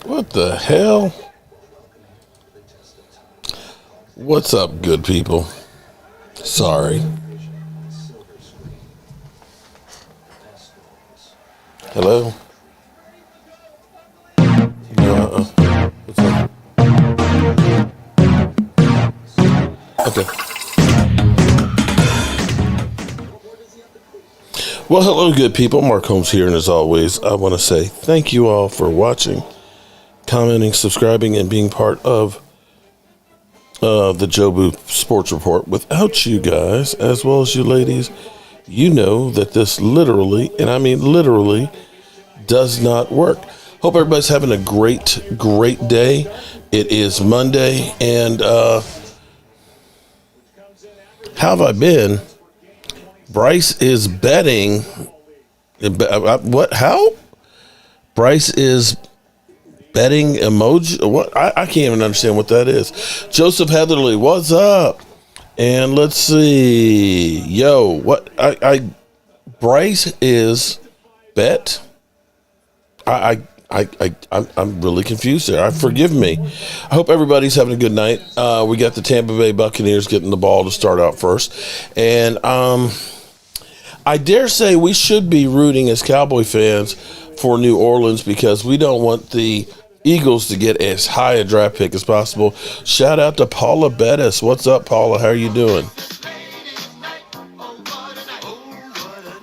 What the hell? What's up, good people? Sorry. Hello? What's up? Okay. Well, hello, good people. Mark Holmes here, and as always, I want to say thank you all for watching, commenting, subscribing, and being part of the Joe Booth Sports Report. Without you guys, as well as you ladies, you know that this literally, and I mean literally, does not work. Hope everybody's having a great day. It is Monday, and how have I been? Bryce is betting. What? How? Bryce is betting emoji. What? I can't even understand what that is. Joseph Heatherly, what's up? And let's see. Yo, what? Bryce is bet. I'm really confused there. Forgive me. I hope everybody's having a good night. We got the Tampa Bay Buccaneers getting the ball to start out first, and I dare say we should be rooting as Cowboy fans for New Orleans because we don't want the Eagles to get as high a draft pick as possible. Shout out to Paula Bettis. What's up, Paula? How are you doing?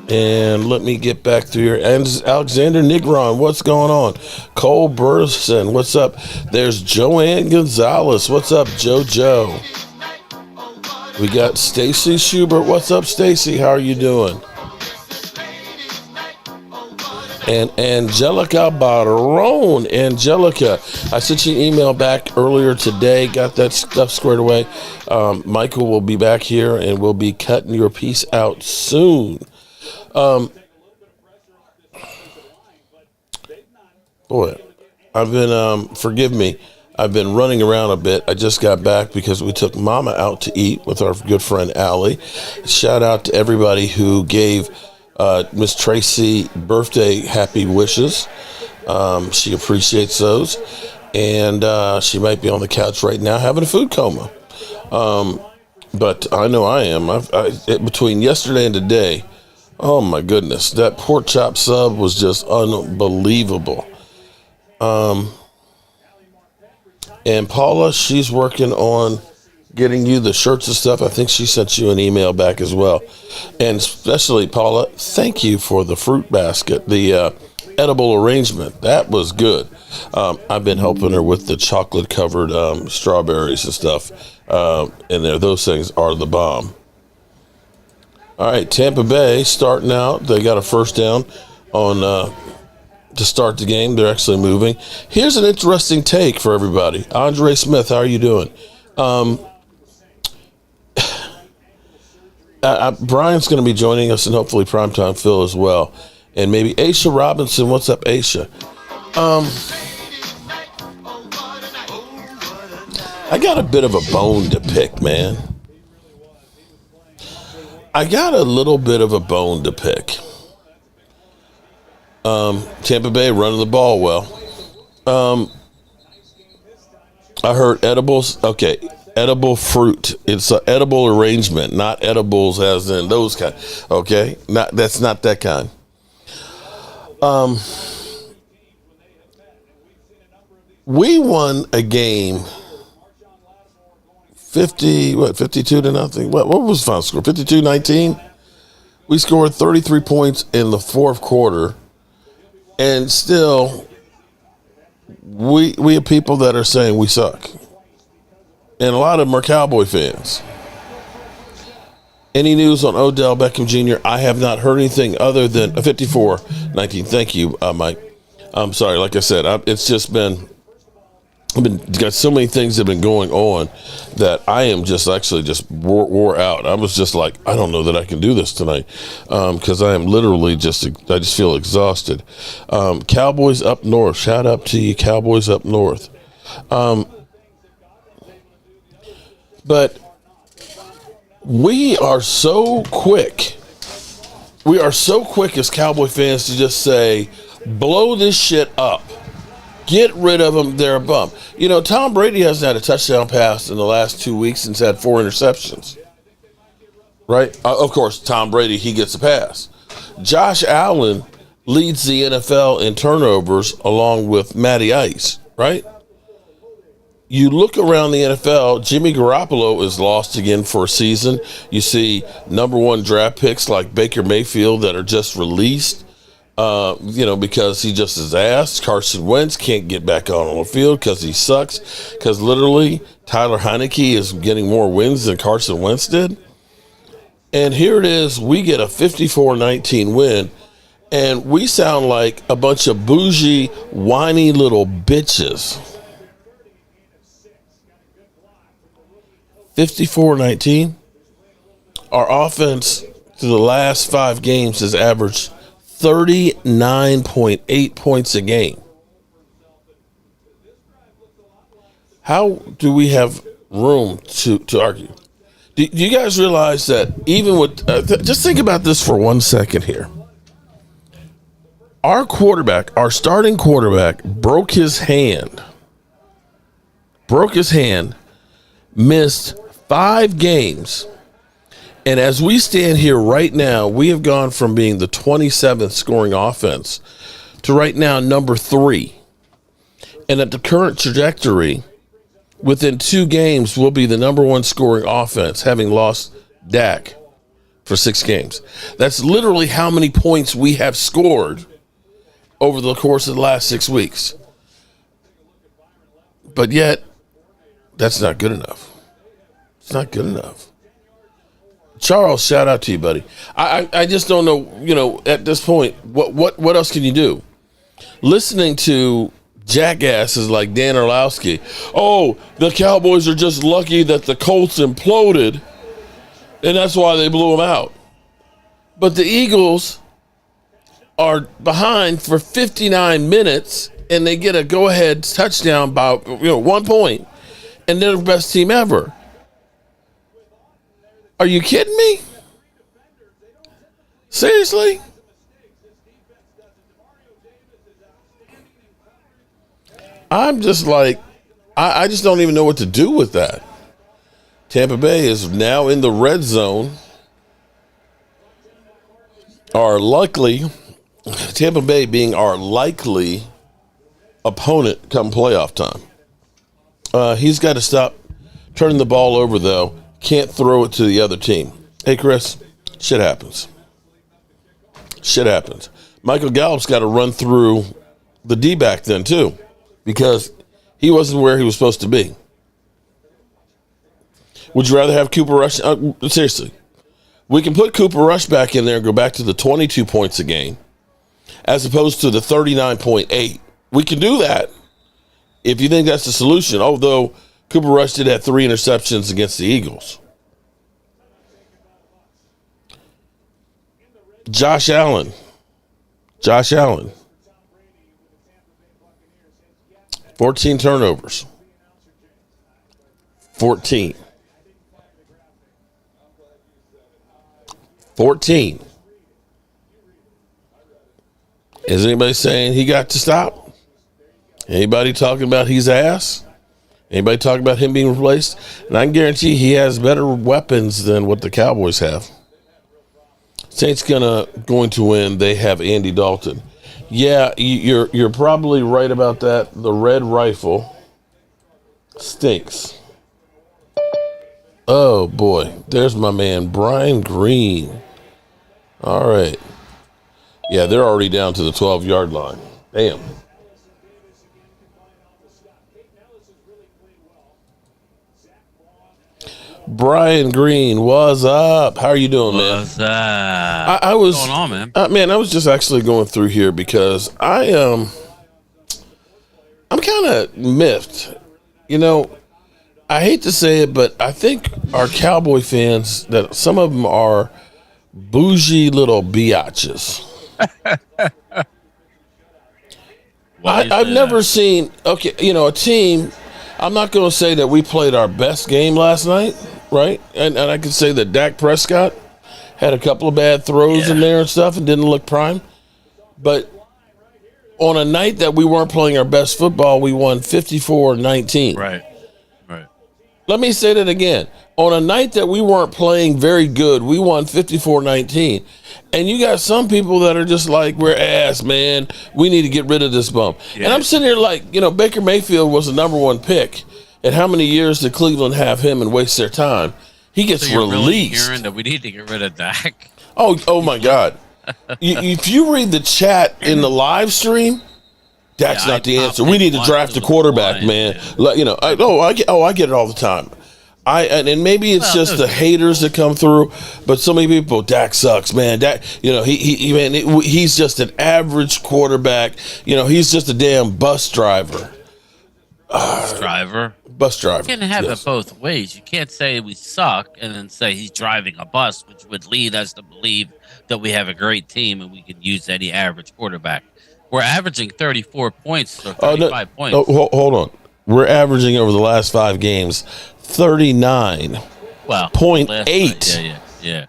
And let me get back through here. And Alexander Negron, what's going on? Cole Burson, what's up? There's Joanne Gonzalez. What's up, JoJo? We got Stacy Schubert. What's up, Stacy? How are you doing? And Angelica Barone. Angelica, I sent you an email back earlier today. Got that stuff squared away. Michael will be back here, and we'll be cutting your piece out soon. Boy, I've been, forgive me, I've been running around a bit. I just got back because we took Mama out to eat with our good friend Allie. Shout out to everybody who gave Miss Tracy birthday happy wishes. She appreciates those. And she might be on the couch right now having a food coma. But I know I am. Between yesterday and today, oh my goodness, that pork chop sub was just unbelievable. And Paula, she's working on getting you the shirts and stuff. I think she sent you an email back as well. And especially, Paula, thank you for the fruit basket, the edible arrangement. That was good. I've been helping her with the chocolate-covered strawberries and stuff. And those things are the bomb. All right, Tampa Bay starting out. They got a first down on to start the game. They're actually moving. Here's an interesting take for everybody. Andre Smith, how are you doing? Brian's going to be joining us, and hopefully Primetime Phil as well. And maybe Aisha Robinson. What's up, Aisha? I got a bit of a bone to pick, man. I got a little bit of a bone to pick. Tampa Bay running the ball well. I heard edibles. Okay, edible fruit. It's an edible arrangement, not edibles as in those kind. Okay, that's not that kind. We won a game 52 to nothing. What was the final score? 52-19? We scored 33 points in the fourth quarter, and still we have people that are saying we suck. And a lot of them are Cowboy fans. Any news on Odell Beckham Jr.? I have not heard anything other than 54-19. Thank you, Mike. I'm sorry. Like I said, it's just been got so many things that have been going on that I am just wore out. I was just like, I don't know that I can do this tonight because I am literally I just feel exhausted. Cowboys up north. Shout out to you, Cowboys up north. But we are so quick. We are so quick as Cowboy fans to just say, Blow this shit up. Get rid of them. They're a bum. Tom Brady hasn't had a touchdown pass in the last 2 weeks and had 4 interceptions. Right? Of course, Tom Brady, he gets a pass. Josh Allen leads the NFL in turnovers along with Matty Ice. Right? You look around the NFL, Jimmy Garoppolo is lost again for a season. You see number 1 draft picks like Baker Mayfield that are just released. Because he just is ass. Carson Wentz can't get back on the field because he sucks. Because literally, Tyler Heineke is getting more wins than Carson Wentz did. And here it is. We get a 54-19 win. And we sound like a bunch of bougie, whiny little bitches. 54-19. Our offense through the last 5 games has averaged 39.8 points a game. How do we have room to argue? Do you guys realize that even with just think about this for 1 second here. Our starting quarterback broke his hand, missed 5 games. And as we stand here right now, we have gone from being the 27th scoring offense to right now number 3. And at the current trajectory, within 2 games, we'll be the number 1 scoring offense, having lost Dak for 6 games. That's literally how many points we have scored over the course of the last 6 weeks. But yet, that's not good enough. It's not good enough. Charles, shout out to you, buddy. I just don't know, at this point, what else can you do? Listening to jackasses like Dan Orlowski, the Cowboys are just lucky that the Colts imploded, and that's why they blew them out. But the Eagles are behind for 59 minutes, and they get a go-ahead touchdown by 1 point, and they're the best team ever. Are you kidding me? Seriously? I'm just like, I just don't even know what to do with that. Tampa Bay is now in the red zone. Tampa Bay being our likely opponent come playoff time. He's got to stop turning the ball over, though. Can't throw it to the other team. Hey, Chris, shit happens. Michael Gallup's got to run through the D-back then, too, because he wasn't where he was supposed to be. Would you rather have Cooper Rush? Seriously. We can put Cooper Rush back in there and go back to the 22 points a game as opposed to the 39.8. We can do that if you think that's the solution, although Cooper Rush did have 3 interceptions against the Eagles. Josh Allen. 14 turnovers. 14. Is anybody saying he got to stop? Anybody talking about he's ass? Anybody talking about him being replaced? And I can guarantee he has better weapons than what the Cowboys have. Saints going to win. They have Andy Dalton. Yeah, you're probably right about that. The red rifle stinks. Oh boy, there's my man Brian Green. All right. Yeah, they're already down to the 12-yard line. Damn. Brian Green, what's up? How are you doing, man? What's up? What's going on, man? Man, I was just actually going through here because I'm kind of miffed. I hate to say it, but I think our Cowboy fans, that some of them are bougie little biatches. I've never seen, a team. I'm not going to say that we played our best game last night, right? And I can say that Dak Prescott had a couple of bad throws in there and stuff and didn't look prime. But On a night that we weren't playing our best football, we won 54-19. Right. Let me say that again. On a night that we weren't playing very good, we won 54-19. And you got some people that are just like, we're ass, man. We need to get rid of this bum. Yeah. And I'm sitting here like, Baker Mayfield was the number one pick. And how many years did Cleveland have him and waste their time? He gets released. Really hearing that we need to get rid of Dak? Oh my God. If you read the chat in the live stream, that's not the answer. We need to draft a quarterback, man. I get it all the time. And maybe it's just the haters that come through, but so many people, Dak sucks, man. Dak, he's just an average quarterback. He's just a damn bus driver. Bus driver. You can't have it both ways. You can't say we suck and then say he's driving a bus, which would lead us to believe that we have a great team and we can use any average quarterback. We're averaging 34 points or 35 points. No, hold on. We're averaging over the last 5 games 39.8. Yeah.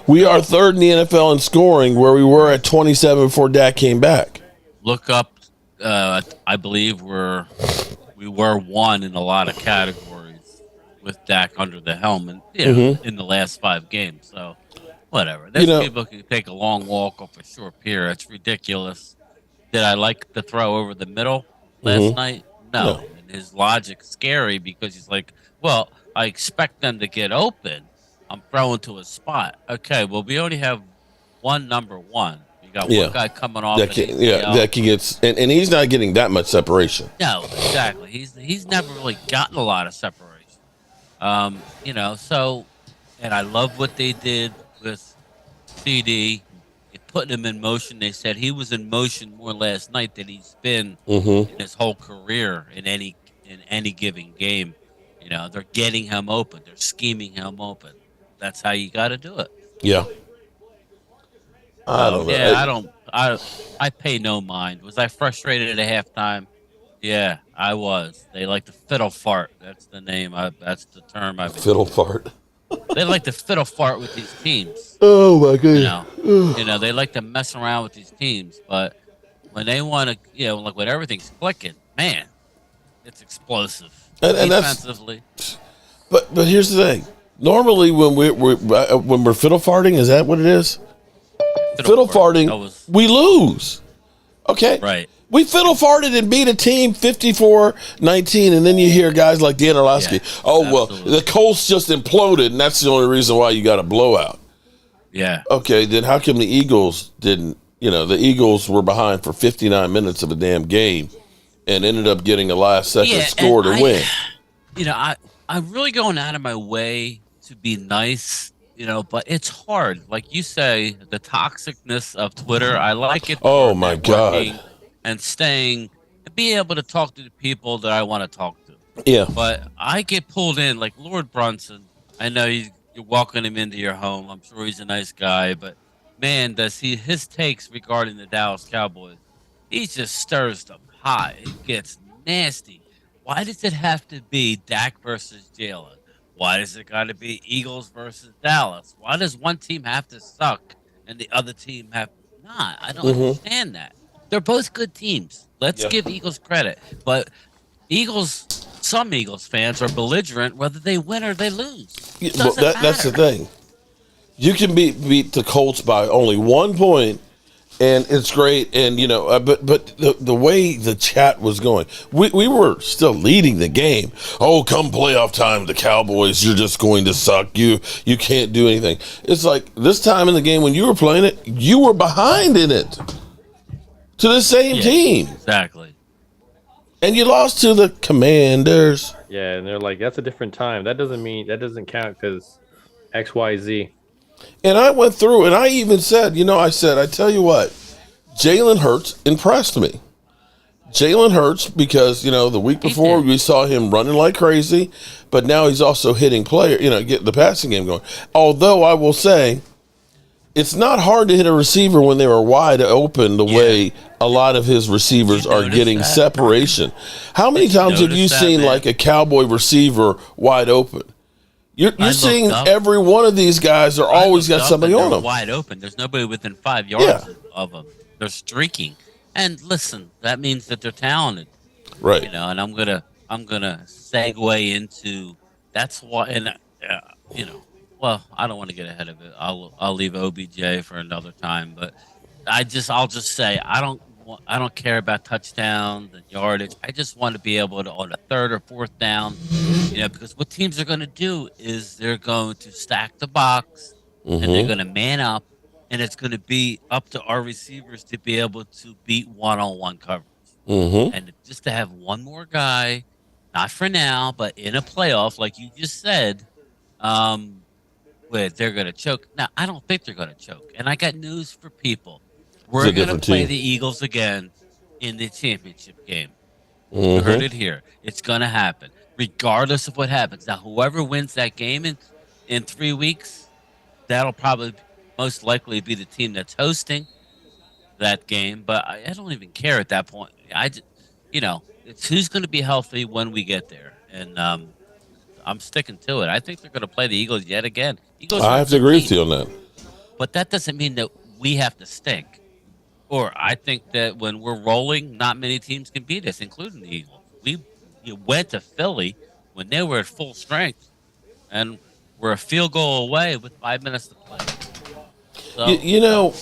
We are third in the NFL in scoring, where we were at 27 before Dak came back. Look up. I believe we were one in a lot of categories with Dak under the helmet in the last 5 games. So whatever. There's people who take a long walk off a short pier. It's ridiculous. Did I like the throw over the middle last night? No. And his logic's scary because he's like, well, I expect them to get open. I'm throwing to a spot. Okay, well, we only have one number one. You got one guy coming off. That can get, and he's not getting that much separation. No, exactly. He's never really gotten a lot of separation. So, and I love what they did with CD. Putting him in motion. They said he was in motion more last night than he's been in his whole career in any given game. They're getting him open. They're scheming him open. That's how you got to do it. Yeah. I don't know. Yeah, I pay no mind. Was I frustrated at halftime? Yeah, I was. They like to fiddle fart. That's the name. That's the term I've been fiddle fart. They like to fiddle fart with these teams. Oh my goodness! They like to mess around with these teams, but when they want to, like when everything's clicking, man, it's explosive. And defensively. But here's the thing. Normally, when we're fiddle farting, is that what it is? Fiddle farting, we lose. Okay, right. We fiddle farted and beat a team 54-19, and then you hear guys like Dan Orlovsky, well, the Colts just imploded, and that's the only reason why you got a blowout. Yeah. Okay, then how come the Eagles didn't, the Eagles were behind for 59 minutes of a damn game and ended up getting a last-second score to win? I'm really going out of my way to be nice, but it's hard. Like you say, the toxicness of Twitter, I like it. Oh, my God. And staying and being able to talk to the people that I want to talk to. Yeah. But I get pulled in, like Lord Brunson. I know you're welcoming him into your home. I'm sure he's a nice guy, but man, does his takes regarding the Dallas Cowboys, he just stirs the pot. It gets nasty. Why does it have to be Dak versus Jalen? Why does it got to be Eagles versus Dallas? Why does one team have to suck and the other team have not? I don't understand that. They're both good teams. Let's give Eagles credit. But some Eagles fans are belligerent whether they win or they lose. That's the thing. You can beat the Colts by only 1 point, and it's great. And but the way the chat was going, we were still leading the game. Oh, come playoff time, the Cowboys, you're just going to suck. You can't do anything. It's like this time in the game when you were playing it, you were behind in it. To the same team. Exactly. And you lost to the Commanders. Yeah, and they're like, that's a different time. That doesn't count because XYZ. And I went through and I even said, I tell you what, Jalen Hurts impressed me. Jalen Hurts because, the week before we saw him running like crazy, but now he's also hitting get the passing game going. Although I will say, it's not hard to hit a receiver when they were wide open the way a lot of his receivers are getting separation. How many times have you seen like a Cowboy receiver wide open? You're seeing every one of these guys are always got somebody on them. Wide open. There's nobody within 5 yards of them. They're streaking. And listen, that means that they're talented, Right. and I'm gonna segue into that's why, and you know, well, I don't want to get ahead of it. I'll leave OBJ for another time, but I'll just say I don't care about touchdowns and yardage. I just want to be able to on a third or fourth down, because what teams are going to do is they're going to stack the box and they're Mm-hmm. going to man up, and it's going to be up to our receivers to be able to beat one-on-one coverage. Mm-hmm. And just to have one more guy, not for now, but in a playoff, like you just said, um, where they're going to choke. Now, I don't think they're going to choke. And I got news for people. It's We're a going to different play team. the Eagles again in the championship game. You heard Mm-hmm. it here. It's going to happen, regardless of what happens. Now, whoever wins that game in 3 weeks, that'll probably most likely be the team that's hosting that game. But I don't even care at that point. It's who's going to be healthy when we get there. And I'm sticking to it. I think they're going to play the Eagles yet again. Eagles are I a have to good agree with team, you on that. but that doesn't mean that we have to stink. Or I think that when we're rolling, not many teams can beat us, including the Eagles. You went to Philly when they were at full strength, and we're a field goal away with 5 minutes to play. You, So you know,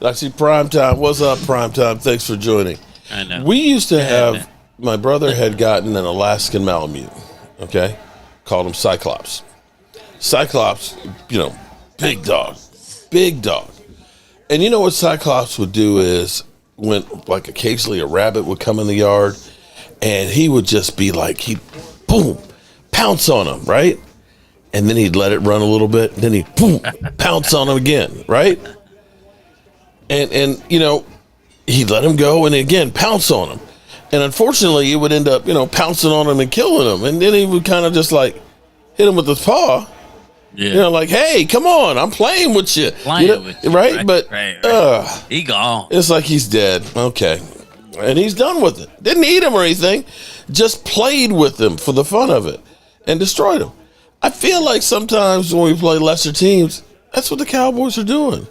I see Prime Time. What's up, Prime Time? Thanks for joining. I know. We used to Go ahead, man. have, my brother had gotten an Alaskan Malamute, okay? Called him Cyclops. Cyclops, big dog. Big dog. And you know what Cyclops would do is when, like, occasionally a rabbit would come in the yard and he would just be like, he'd, boom, pounce on him, right? And then he'd let it run a little bit. And then he'd, boom, pounce on him again, right? And he'd let him go and again pounce on him. And unfortunately, it would end up, pouncing on him and killing him. And then he would kind of just like hit him with his paw. Yeah. Like, hey, come on, I'm playing with you. Playing with you, right? But right. He gone. it's like he's dead. Okay. And he's done with it. Didn't eat him or anything. Just played with him for the fun of it and destroyed him. I feel like sometimes when we play lesser teams, that's what the Cowboys are doing.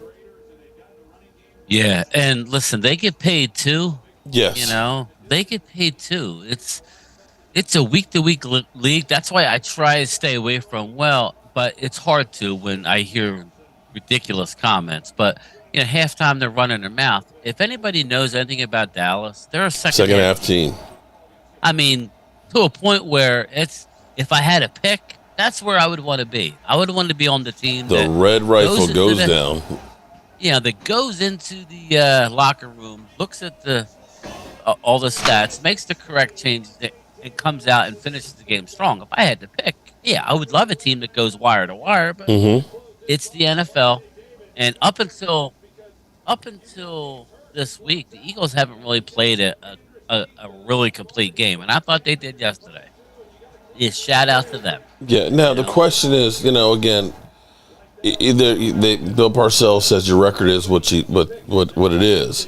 Yeah, and listen, they get paid too. Yes. They get paid too. It's a week to week league. That's why I try to stay away from. Well, but it's hard to when I hear ridiculous comments. But halftime they're running their mouth. If anybody knows anything about Dallas, they're a Second half team. I mean, to a point where if I had a pick, that's where I would want to be. I would want to be on the team. The that red rifle goes into down. that goes into the locker room, looks at all the stats, makes the correct changes, and comes out and finishes the game strong. If I had to pick, yeah, I would love a team that goes wire to wire, but Mm-hmm. it's the NFL, and up until this week, the Eagles haven't really played a really complete game, and I thought they did yesterday. Yeah, shout out to them. Yeah. Now the question is, again, either Bill Parcells says your record is what it is,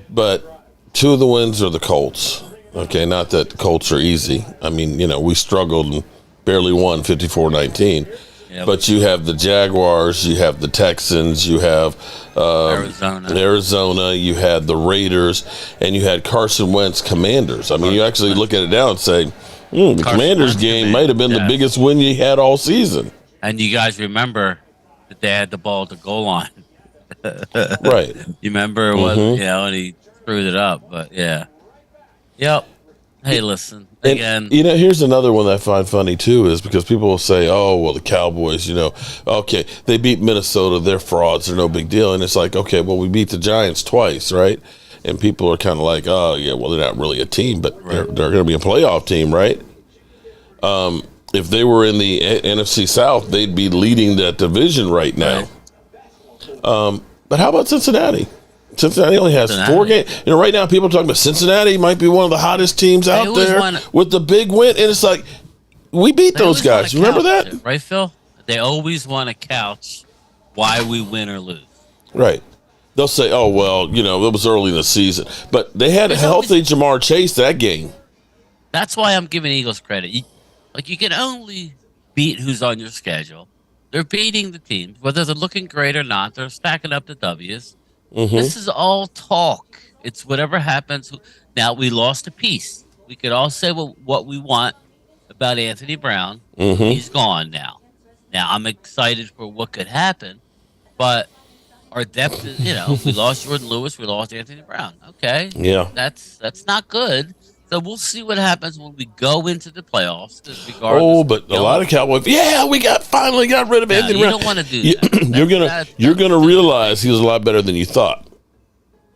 but two of the wins are the Colts. Okay, not that the Colts are easy. I mean, we struggled and barely won 54-19. Yep. But you have the Jaguars, you have the Texans, you have Arizona, you had the Raiders, and you had Carson Wentz Commanders. I mean, you actually look at it now and say, the Commanders game might have been the biggest win you had all season. And you guys remember that they had the ball at the goal line. Right. You remember it was, and he screwed it up. But yeah. Yep. Hey, listen, again. And, here's another one that I find funny, too, is because people will say, oh, well, the Cowboys, okay, they beat Minnesota. They're frauds. They're no big deal. And it's like, okay, well, we beat the Giants twice, right? And people are kind of like, oh, yeah, well, they're not really a team, but they're going to be a playoff team, right? If they were in the NFC South, they'd be leading that division right now. Right. But how about Cincinnati? Cincinnati only has 4 games. Right now people are talking about Cincinnati might be one of the hottest teams out there with the big win. And it's like, we beat those guys. Remember that? Right, Phil? They always want to couch why we win or lose. Right. They'll say, oh, well, it was early in the season. But they had a healthy Jamar Chase that game. That's why I'm giving Eagles credit. You can only beat who's on your schedule. They're beating the teams, whether they're looking great or not. They're stacking up the W's. This is all talk. It's whatever happens. Now we lost a piece. We could all say what we want about Anthony Brown. He's gone now. Now I'm excited for what could happen, but our depth is, we lost Jordan Lewis, we lost Anthony Brown. Okay, Yeah. that's not good. So we'll see what happens when we go into the playoffs. Because regardless, Oh, but a lot of Cowboys. Yeah, we finally got rid of Anthony you Brown. don't want to do that. You're gonna realize he was a lot better than you thought.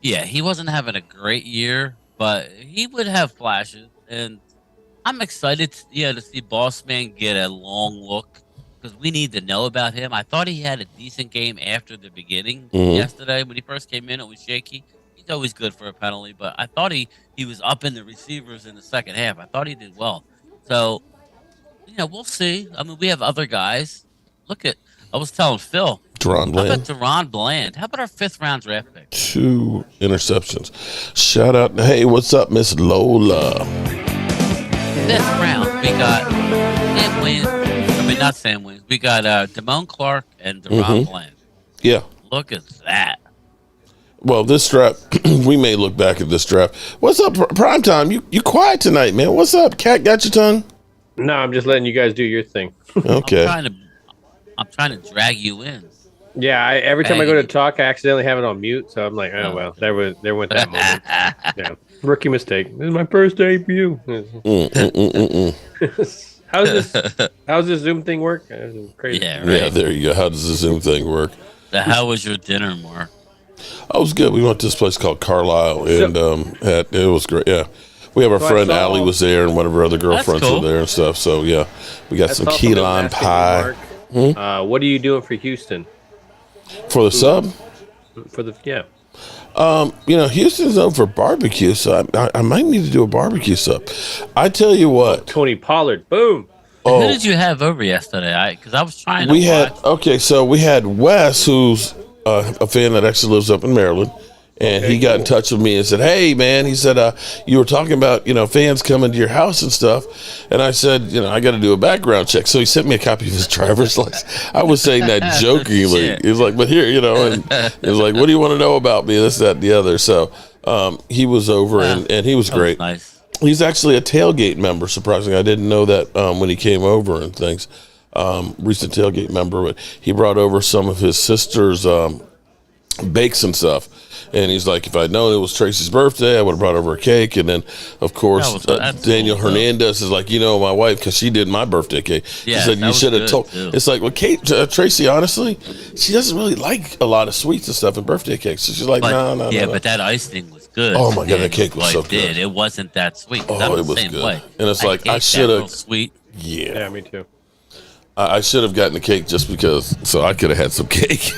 Yeah, he wasn't having a great year, but he would have flashes, and I'm excited, to see Boss Man get a long look because we need to know about him. I thought he had a decent game after the beginning yesterday. When he first came in, it was shaky. He's always good for a penalty, but I thought he was up in the receivers in the second half. I thought he did well. So, we'll see. I mean, we have other guys. I was telling Phil. Deron Bland. How about Deron Bland? How about our 5th round draft pick? 2 interceptions. Shout out. Hey, what's up, Miss Lola? 5th round, we got Sam Williams. I mean, not Sam Williams. We got Damone Clark and Deron Bland. Yeah. Look at that. Well, this draft, we may look back at this draft. What's up, Primetime? You quiet tonight, man. What's up? Cat got your tongue? No, I'm just letting you guys do your thing. Okay. I'm trying to drag you in. Yeah, every time I go to talk, I accidentally have it on mute. So I'm like, oh well, there went that moment. Yeah, rookie mistake. This is my first debut. How's this Zoom thing work? Crazy. Yeah, right. Yeah, there you go. How does the Zoom thing work? So how was your dinner, Mark? I was good. We went to this place called Carlisle, and it was great. Yeah, we have our friend Allie was there, and one of her other girlfriends were there and stuff. So yeah, we got some key lime pie. What are you doing for Houston? For the sub? Houston's known for barbecue, so I might need to do a barbecue sub. I tell you what, Tony Pollard, boom. Who did you have over yesterday? Because I was trying to watch. So we had Wes, who's a fan that actually lives up in Maryland, and he got in touch with me and said, "Hey, man," he said, "you were talking about fans coming to your house and stuff," and I said, "I got to do a background check." So he sent me a copy of his driver's license. I was saying that jokingly. He was like, "But here, and he was like, what do you want to know about me? This, that, and the other." So he was over and he was great. Nice. He's actually a tailgate member. Surprisingly, I didn't know that when he came over and things. Recent tailgate member, but he brought over some of his sister's bakes and stuff. And he's like, if I'd known it was Tracy's birthday, I would have brought over a cake. And then, of course, Daniel Hernandez is like, my wife, because she did my birthday cake. Yeah, he said, you should have told. Too. It's like, well, Tracy, honestly, she doesn't really like a lot of sweets and stuff in birthday cakes. So she's like, no. Yeah, but that icing was good. Oh, my God, that cake was so good. It wasn't that sweet. Oh, it was same good. Way. And it's like, I should have. Sweet. Yeah, me too. I should have gotten the cake just because, so I could have had some cake.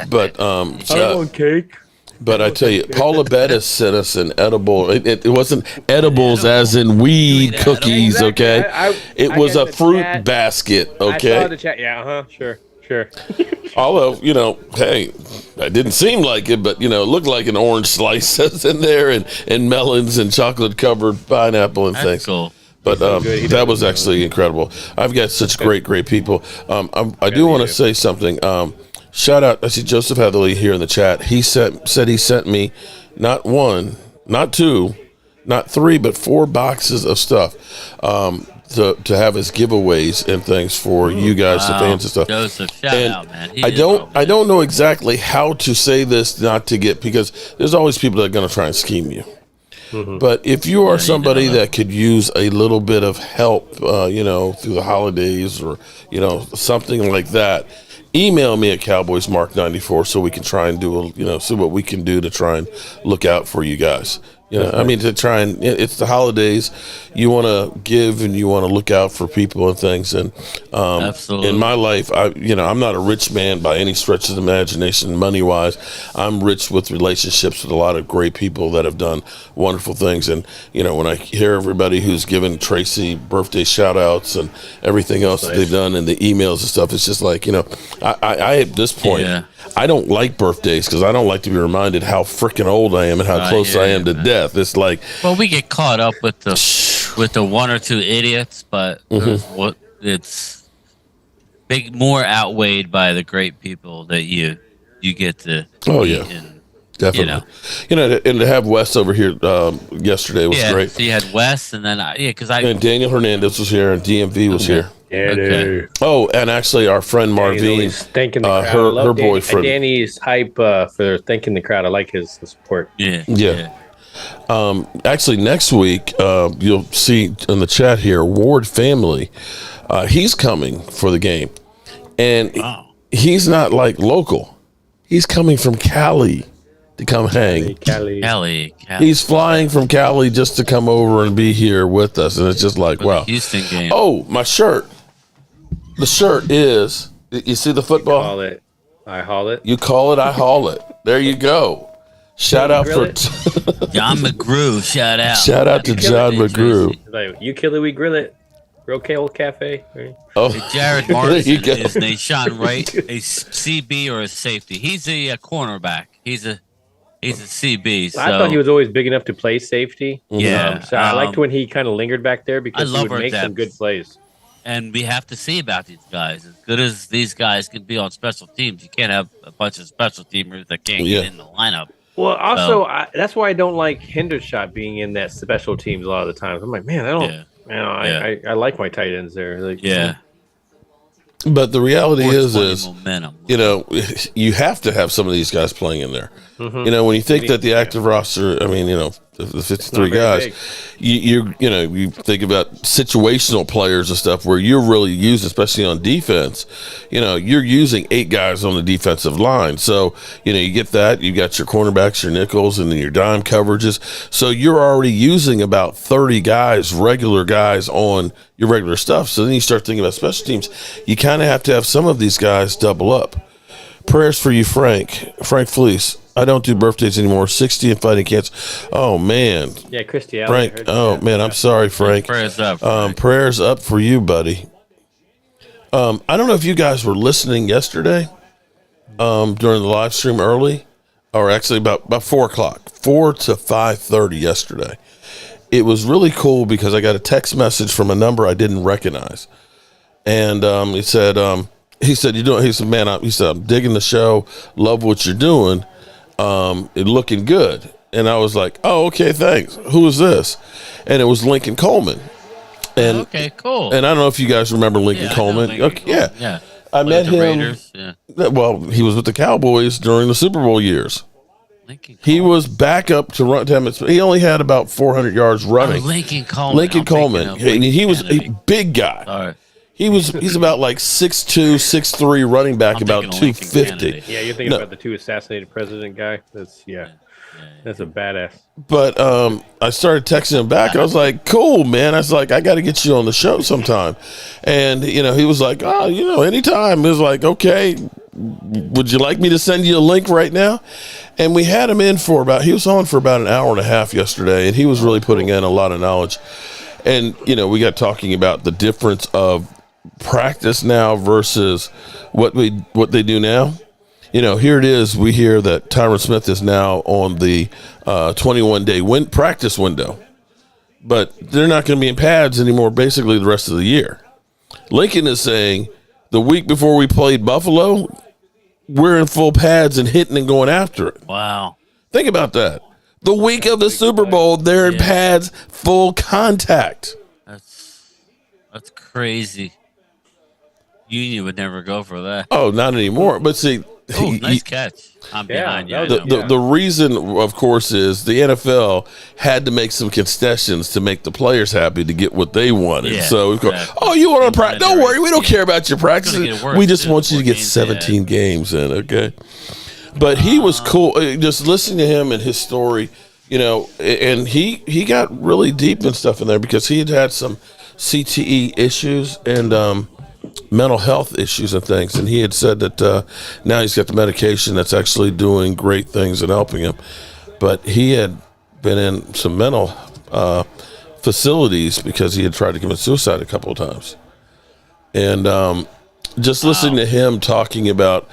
But I want cake. But I tell you, Paula Bettis sent us an edible. It wasn't edibles as in weed cookies, exactly. okay? It was a fruit basket, okay? I saw the chat. Yeah, sure. Although, hey, that didn't seem like it, but, it looked like an orange slice that's in there and melons and chocolate-covered pineapple and things. Cool. But that was actually incredible. I've got such great people. I do want to say something. Shout out, I see Joseph Heatherly here in the chat. He said he sent me not 1, not 2, not 3, but 4 boxes of stuff to have as giveaways and things for you guys, the fans and stuff. Joseph, shout out, man. I don't know exactly how to say this not to get, because there's always people that are going to try and scheme you. But if you are somebody that could use a little bit of help, through the holidays or, something like that, email me at cowboysmark94 so we can try and do see what we can do to try and look out for you guys. To try and, it's the holidays. You want to give and you want to look out for people and things. And Absolutely. In my life, I'm not a rich man by any stretch of the imagination, money wise. I'm rich with relationships with a lot of great people that have done wonderful things. And when I hear everybody who's given Tracy birthday shout outs and everything else that they've done and the emails and stuff, it's just like, I at this point, I don't like birthdays because I don't like to be reminded how freaking old I am and how close I am to death. It's like, well, we get caught up with the 1 or 2 idiots, but it's more outweighed by the great people that you you get to. Oh yeah, definitely. And to have Wes over here yesterday was great. So you had Wes, and then and Daniel Hernandez was here, and DMV was here. Yeah, okay. Oh, and actually, our friend Marvine, thanking the crowd. her boyfriend. Danny's hype for thanking the crowd. I like his support. Yeah. Actually, next week you'll see in the chat here, Ward family. He's coming for the game, and he's not like local. He's coming from Cali to come hang. Cali. He's flying from Cali just to come over and be here with us, and it's just like, wow. The Houston game. Oh, my shirt. The shirt is. You see the football? I haul it. You call it, I haul it. There you go. Shout out for John McGrew. Shout out. Shout out to John McGrew. Like, you kill it, we grill it. Real Kale Cafe. Right? Oh, Jared Martin is Nashawn Wright, a CB or a safety. He's a cornerback. He's a CB. So. I thought he was always big enough to play safety. Yeah. So I liked when he kind of lingered back there because he would make some good plays. And we have to see about these guys. As good as these guys can be on special teams, you can't have a bunch of special teamers that can't get in the lineup. Well, also, that's why I don't like Hendershot being in that special teams a lot of the times. I'm like, man, I don't. I like my tight ends there. Like, But the reality is momentum. You have to have some of these guys playing in there. Mm-hmm. When you think that the active roster, the 53 guys, you think about situational players and stuff where you're really used, especially on defense. You're using 8 guys on the defensive line. So, you get that. You got your cornerbacks, your nickels, and then your dime coverages. So you're already using about 30 guys, regular guys on your regular stuff. So then you start thinking about special teams. You kind of have to have some of these guys double up. Prayers for you, Frank Fleece. I don't do birthdays anymore. 60 and fighting cancer. Oh, man. Yeah, Christy. Frank. Oh, man. I'm sorry, Frank. Prayers up. Frank. Prayers up for you, buddy. I don't know if you guys were listening yesterday during the live stream early, or actually about 4 o'clock, 4 to 5:30 yesterday. It was really cool because I got a text message from a number I didn't recognize. And he said, you doing? He said, man, I'm digging the show. Love what you're doing. It looking good. And I was like, oh, okay, thanks. Who is this? And it was Lincoln Coleman. And okay, cool. And I don't know if you guys remember Lincoln Coleman. Yeah. I met him. Raiders. Yeah. Well, he was with the Cowboys during the Super Bowl years. He was backup to run. He only had about 400 yards running. Lincoln Coleman. He was a big guy. All right. He's about like 6'2", 6'3", running back, about 250. Yeah, you're thinking about the 2 assassinated president guy. That's a badass. But I started texting him back. I was like, cool, man. I was like, I got to get you on the show sometime. And, he was like, oh, anytime. It was like, okay, would you like me to send you a link right now? And we had him in he was on for about an hour and a half yesterday, and he was really putting in a lot of knowledge. And, we got talking about the difference of practice now versus what they do now. Here it is. We hear that Tyron Smith is now on the 21-day practice window, but they're not going to be in pads anymore basically the rest of the year. Lincoln is saying the week before we played Buffalo, we're in full pads and hitting and going after it. Wow. Think about that. The week of the Super Bowl, they're in pads, full contact. That's crazy. Union would never go for that. Oh, not anymore. But see, nice catch. I'm behind you. The reason, of course, is the NFL had to make some concessions to make the players happy to get what they wanted. Yeah, so we go, you want to practice? Don't worry, we don't care about your practice. We just want you to get 17 games in, okay? But he was cool. Just listening to him and his story, and he got really deep and stuff in there because he had some CTE issues and mental health issues and things, and he had said that now he's got the medication that's actually doing great things and helping him. But he had been in some mental facilities because he had tried to commit suicide a couple of times. And just listening to him talking about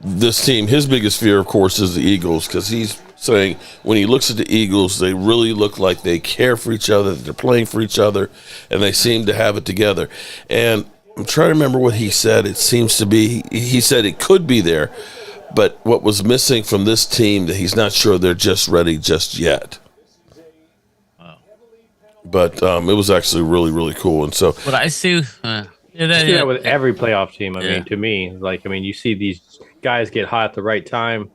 this team, his biggest fear, of course, is the Eagles, because he's saying when he looks at the Eagles, they really look like they care for each other, that they're playing for each other, and they seem to have it together. And I'm trying to remember what he said. It seems to be, he said it could be there, But what was missing from this team that he's not sure they're just ready just yet. But it was actually really, really cool. And so, what I see, you see that with every playoff team. I mean, to me, you see these guys get hot at the right time.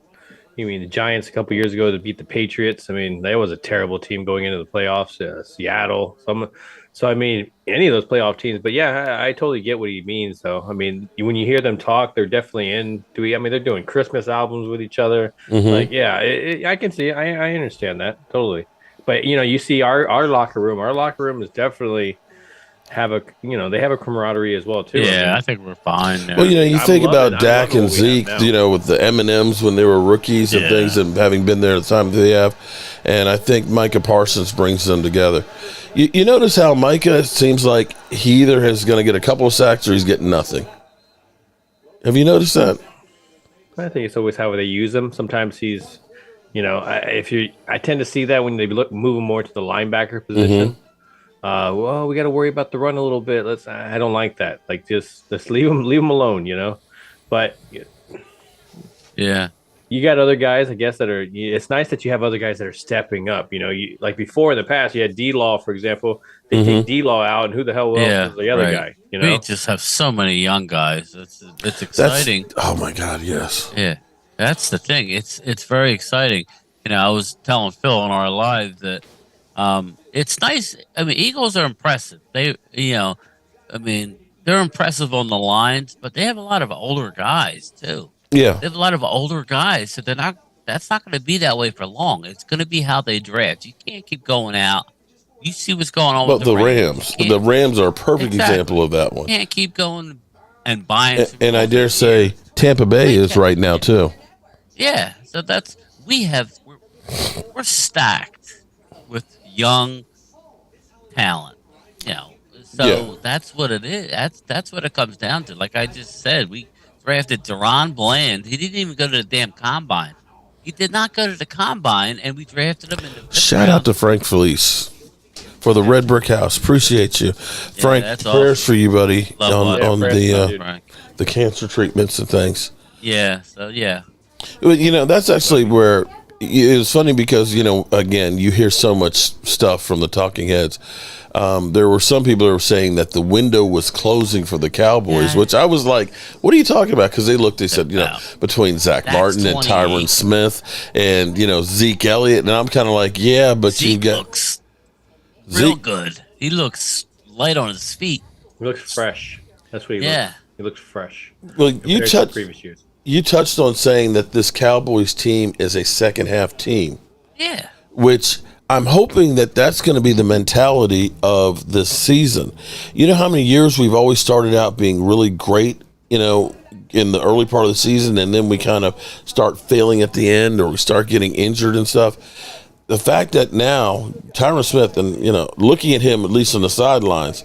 I mean, the Giants a couple years ago to beat the Patriots. I mean, that was a terrible team going into the playoffs. Seattle, so I mean, any of those playoff teams. But yeah, I totally get what he means. Though, I mean, when you hear them talk, they're definitely into it. I mean, they're doing Christmas albums with each other. mm-hmm. I can see. I understand that totally. But you see our locker room. Our locker room is definitely they have a camaraderie as well too. Yeah, I think we're fine now. Well, you think about Dak and Zeke, with the M&Ms when they were rookies and things, and having been there the time they have, and I think Micah Parsons brings them together. You notice how Micah seems like he either is going to get a couple of sacks or he's getting nothing. Have you noticed that? I think it's always how they use him. Sometimes he's, I tend to see that when they move him more to the linebacker position. Mm-hmm. Well, we got to worry about the run a little bit. I don't like that. Like, just leave him alone, But yeah, you got other guys, I guess, that are. It's nice that you have other guys that are stepping up. Like before in the past, you had D-Law, for example. They take D-Law out, and who the hell else is the other guy? We just have so many young guys. It's exciting. Oh my God, yes. Yeah, that's the thing. It's very exciting. I was telling Phil on our live that. It's nice. I mean, Eagles are impressive. They're impressive on the lines, but they have a lot of older guys too. Yeah, they have a lot of older guys, so that's not going to be that way for long. It's going to be how they draft. You can't keep going out. You see what's going on with the Rams. The Rams are a perfect example of that one. You can't keep going and buying. And I dare say Tampa Bay is right now too. Yeah, so we're stacked with young talent, that's what it is. That's what it comes down to. Like I just said, we drafted Deron Bland. He didn't even go to the damn combine. He did not go to the combine, and we drafted him in the Shout out to Frank Felice for the Red Brick House. Appreciate you, Frank. Prayers for you, buddy, on the cancer treatments and things. Yeah. So yeah. That's actually where. It's funny because, again, you hear so much stuff from the talking heads. There were some people who were saying that the window was closing for the Cowboys, which I was like, what are you talking about? Because they said, between Zach Martin and Tyron Smith and, Zeke Elliott. And I'm kind of like, yeah, but Zeke looks real good. He looks light on his feet. He looks fresh. That's what he looks. He looks fresh. Well, you touched on saying that this Cowboys team is a second half team. Yeah. Which I'm hoping that that's going to be the mentality of this season. You know how many years we've always started out being really great, in the early part of the season, and then we kind of start failing at the end, or we start getting injured and stuff. The fact that now Tyron Smith, and looking at him at least on the sidelines,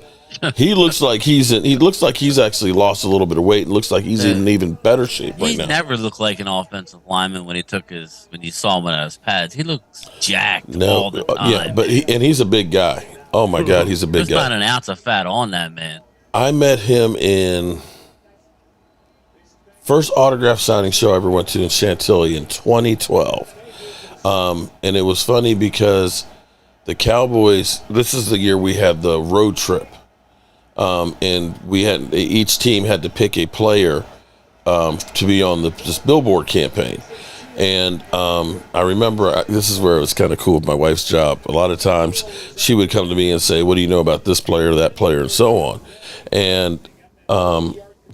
he looks like he's actually lost a little bit of weight and looks like he's in even better shape right now. He never looked like an offensive lineman when you saw him without his pads. He looks jacked all the time. Yeah, but he's a big guy. Oh my God, he's a big guy. There's not an ounce of fat on that man. I met him in first autograph signing show I ever went to in Chantilly in 2012. And it was funny because the Cowboys, this is the year we had the road trip. And each team had to pick a player to be on this billboard campaign. And I remember this is where it was kind of cool with my wife's job. A lot of times she would come to me and say, what do you know about this player, that player, and so on. And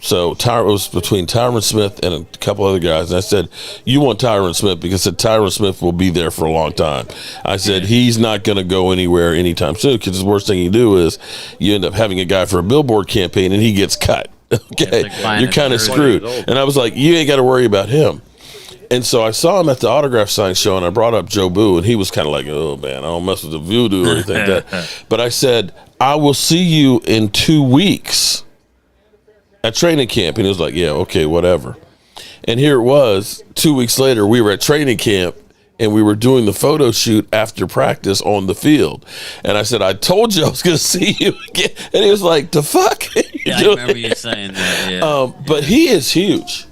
so it was between Tyron Smith and a couple other guys. And I said, you want Tyron Smith because I said Tyron Smith will be there for a long time. I said, he's not going to go anywhere anytime soon because the worst thing you do is you end up having a guy for a billboard campaign and he gets cut. Okay, you're kind of screwed. And I was like, you ain't got to worry about him. And so I saw him at the autograph sign show, and I brought up Joe Boo, and he was kind of like, oh, man, I don't mess with the voodoo or anything like that. But I said, I will see you in 2 weeks at training camp. And he was like, yeah, okay, whatever. And here it was, 2 weeks later, we were at training camp, and we were doing the photo shoot after practice on the field. And I said, I told you I was going to see you again. And he was like, the fuck? Yeah, I remember you saying that, yeah. But he is huge.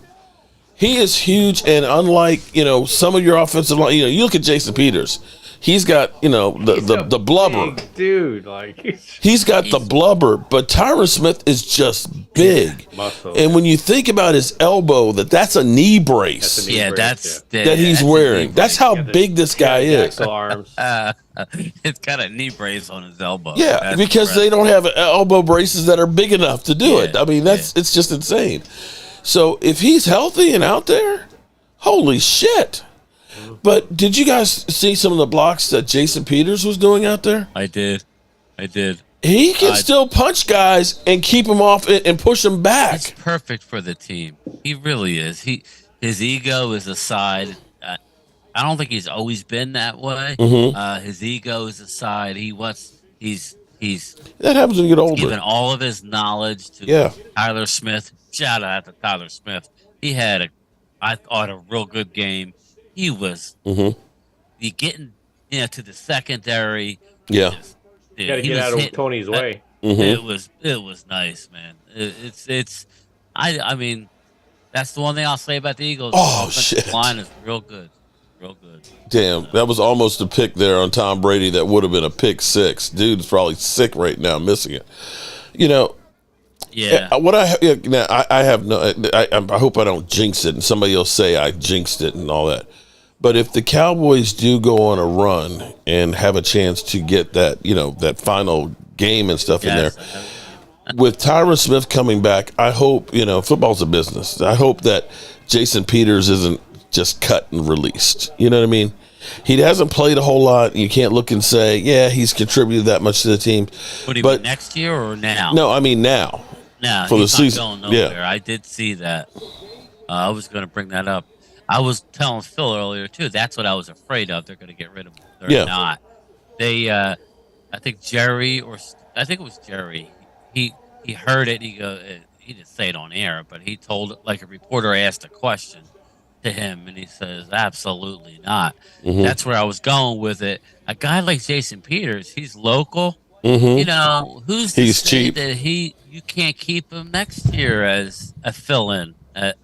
He is huge, and unlike some of your offensive line, you look at Jason Peters. He's got the blubber, big dude. Like he's got the blubber, but Tyron Smith is just big. Muscle. And when you think about his elbow, that's a knee brace. That he's wearing. That's how big this guy is. Arms. It's got a knee brace on his elbow. Yeah, because they don't have elbow braces that are big enough to do it. I mean, it's just insane. So if he's healthy and out there, holy shit. But did you guys see some of the blocks that Jason Peters was doing out there? I did. He can still punch guys and keep them off and push them back. He's perfect for the team. He really is. His ego is aside. I don't think he's always been that way. Mm-hmm. His ego is aside. He's that happens when you get older. Given all of his knowledge to Tyler Smith. Shout out to Tyler Smith. He had I thought, a real good game. He was getting to the secondary. Yeah. You got to get out of Tony's way. Mm-hmm. It was nice, man. I mean, that's the one thing I'll say about the Eagles. Oh, shit. Line is real good. Damn, that was almost a pick there on Tom Brady. That would have been a pick six. Dude's probably sick right now, missing it. Yeah. What I have no. I hope I don't jinx it, and somebody will say I jinxed it and all that. But if the Cowboys do go on a run and have a chance to get that, that final game and stuff in there, with Tyron Smith coming back, I hope, football's a business. I hope that Jason Peters isn't just cut and released. You know what I mean? He hasn't played a whole lot. You can't look and say, yeah, he's contributed that much to the team. What do you mean, next year or now? No, I mean now. Now, for he's the season. Not going nowhere. I did see that. I was going to bring that up. I was telling Phil earlier, too, that's what I was afraid of. They're going to get rid of him. They're not. They, I think it was Jerry. He heard it. He didn't say it on air, but he told it like a reporter asked a question to him, and he says, absolutely not. Mm-hmm. That's where I was going with it. A guy like Jason Peters, he's local. Mm-hmm. Who's to say cheap. that you can't keep him next year as a fill-in at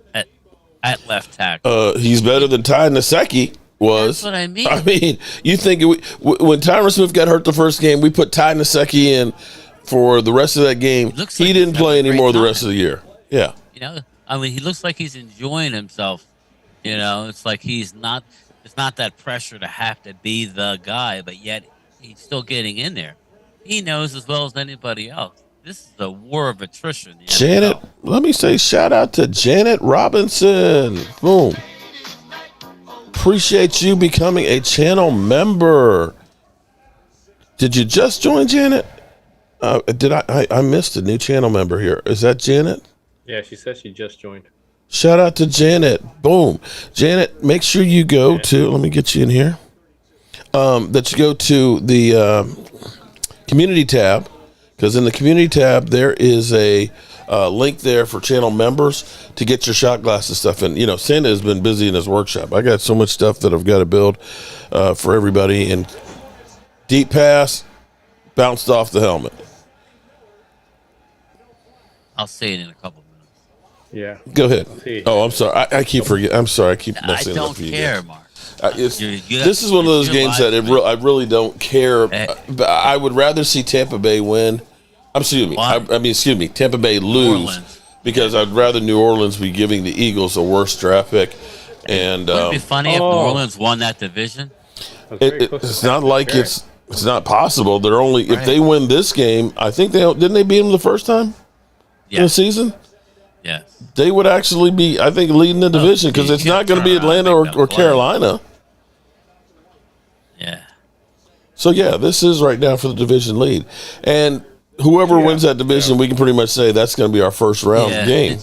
left tackle? He's better than Ty Nsekhe was. That's what I mean. I mean, you think when Tyron Smith got hurt the first game, we put Ty Nsekhe in for the rest of that game. He didn't play anymore the rest of the year. Yeah. He looks like he's enjoying himself. It's like it's not that pressure to have to be the guy, but yet he's still getting in there. He knows as well as anybody else. This is a war of attrition. Janet, let me say shout out to Janet Robinson. Boom. Appreciate you becoming a channel member. Did you just join, Janet? Did I missed a new channel member here. Is that Janet? Yeah, she says she just joined. Shout out to Janet. Boom. Janet, make sure you go to, let me get you in here. That you go to the community tab, because in the community tab, there is a link there for channel members to get your shot glasses stuff. And, Santa has been busy in his workshop. I got so much stuff that I've got to build for everybody. And deep pass, bounced off the helmet. I'll say it in a couple minutes. Yeah. Go ahead. Oh, I'm sorry. I keep forgetting. I'm sorry. I keep messing up. I don't care, Mark. This is one of those games that I really don't care. I would rather see Tampa Bay win. Excuse me. Tampa Bay lose because I'd rather New Orleans be giving the Eagles a worse draft pick. And would it be funny if New Orleans won that division? It's not like it's not possible. They're only if they win this game. I think didn't they beat them the first time in the season? Yes. They would actually be, I think, leading the division because it's not going to be Atlanta or Carolina. Yeah. So, this is right now for the division lead. And whoever wins that division, we can pretty much say that's going to be our first round game.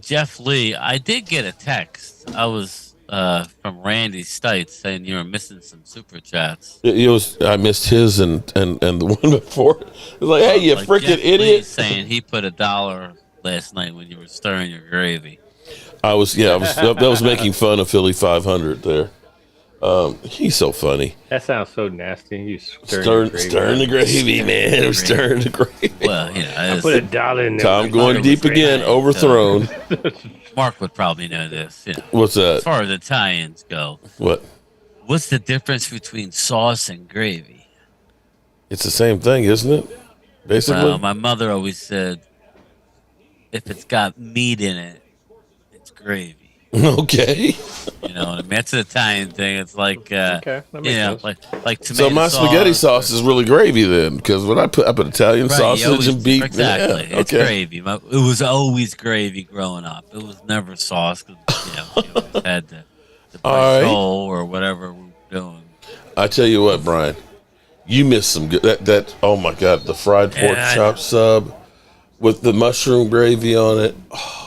Jeff Lee, I did get a text. I was from Randy Stites saying you were missing some super chats. I missed his and the one before. It was like, hey, you freaking Jeff idiot. Lee saying he put $1 last night when you were stirring your gravy. That was making fun of Philly 500 there. He's so funny. That sounds so nasty. You Stirring the gravy, man. I'm stirring the gravy. Well, I put $1 in there. Tom going deep again, overthrown. Mark would probably know this. What's that? As far as Italians go. What? What's the difference between sauce and gravy? It's the same thing, isn't it? Basically. Well, my mother always said, if it's got meat in it, it's gravy. Okay. You know, that's an Italian thing. It's like, okay, that makes sense. like tomato So my spaghetti sauce is really gravy then, because when I put Italian sausage and beef. Exactly, yeah, it's gravy. It was always gravy growing up. It was never sauce because you always had the bowl or whatever we were doing. I tell you what, Brian, you missed some good. That oh my God, the fried pork chop sub with the mushroom gravy on it. Oh,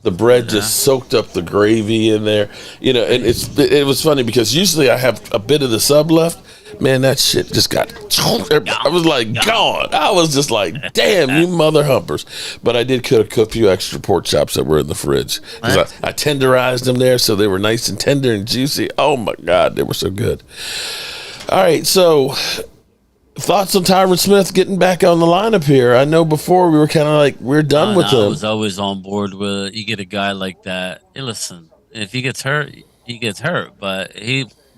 the bread just soaked up the gravy in there, you know. And it was funny because usually I have a bit of the sub left. Man, that shit just got. I was like, gone. I was just like, damn, you mother humpers. But I did cook a few extra pork chops that were in the fridge. I tenderized them there, so they were nice and tender and juicy. Oh my God, they were so good. All right, so thoughts on Tyron Smith getting back on the lineup here? I know before we were kind of like, we're done with him. I was always on board with it. You get a guy like that. Hey, listen, if he gets hurt, he gets hurt. But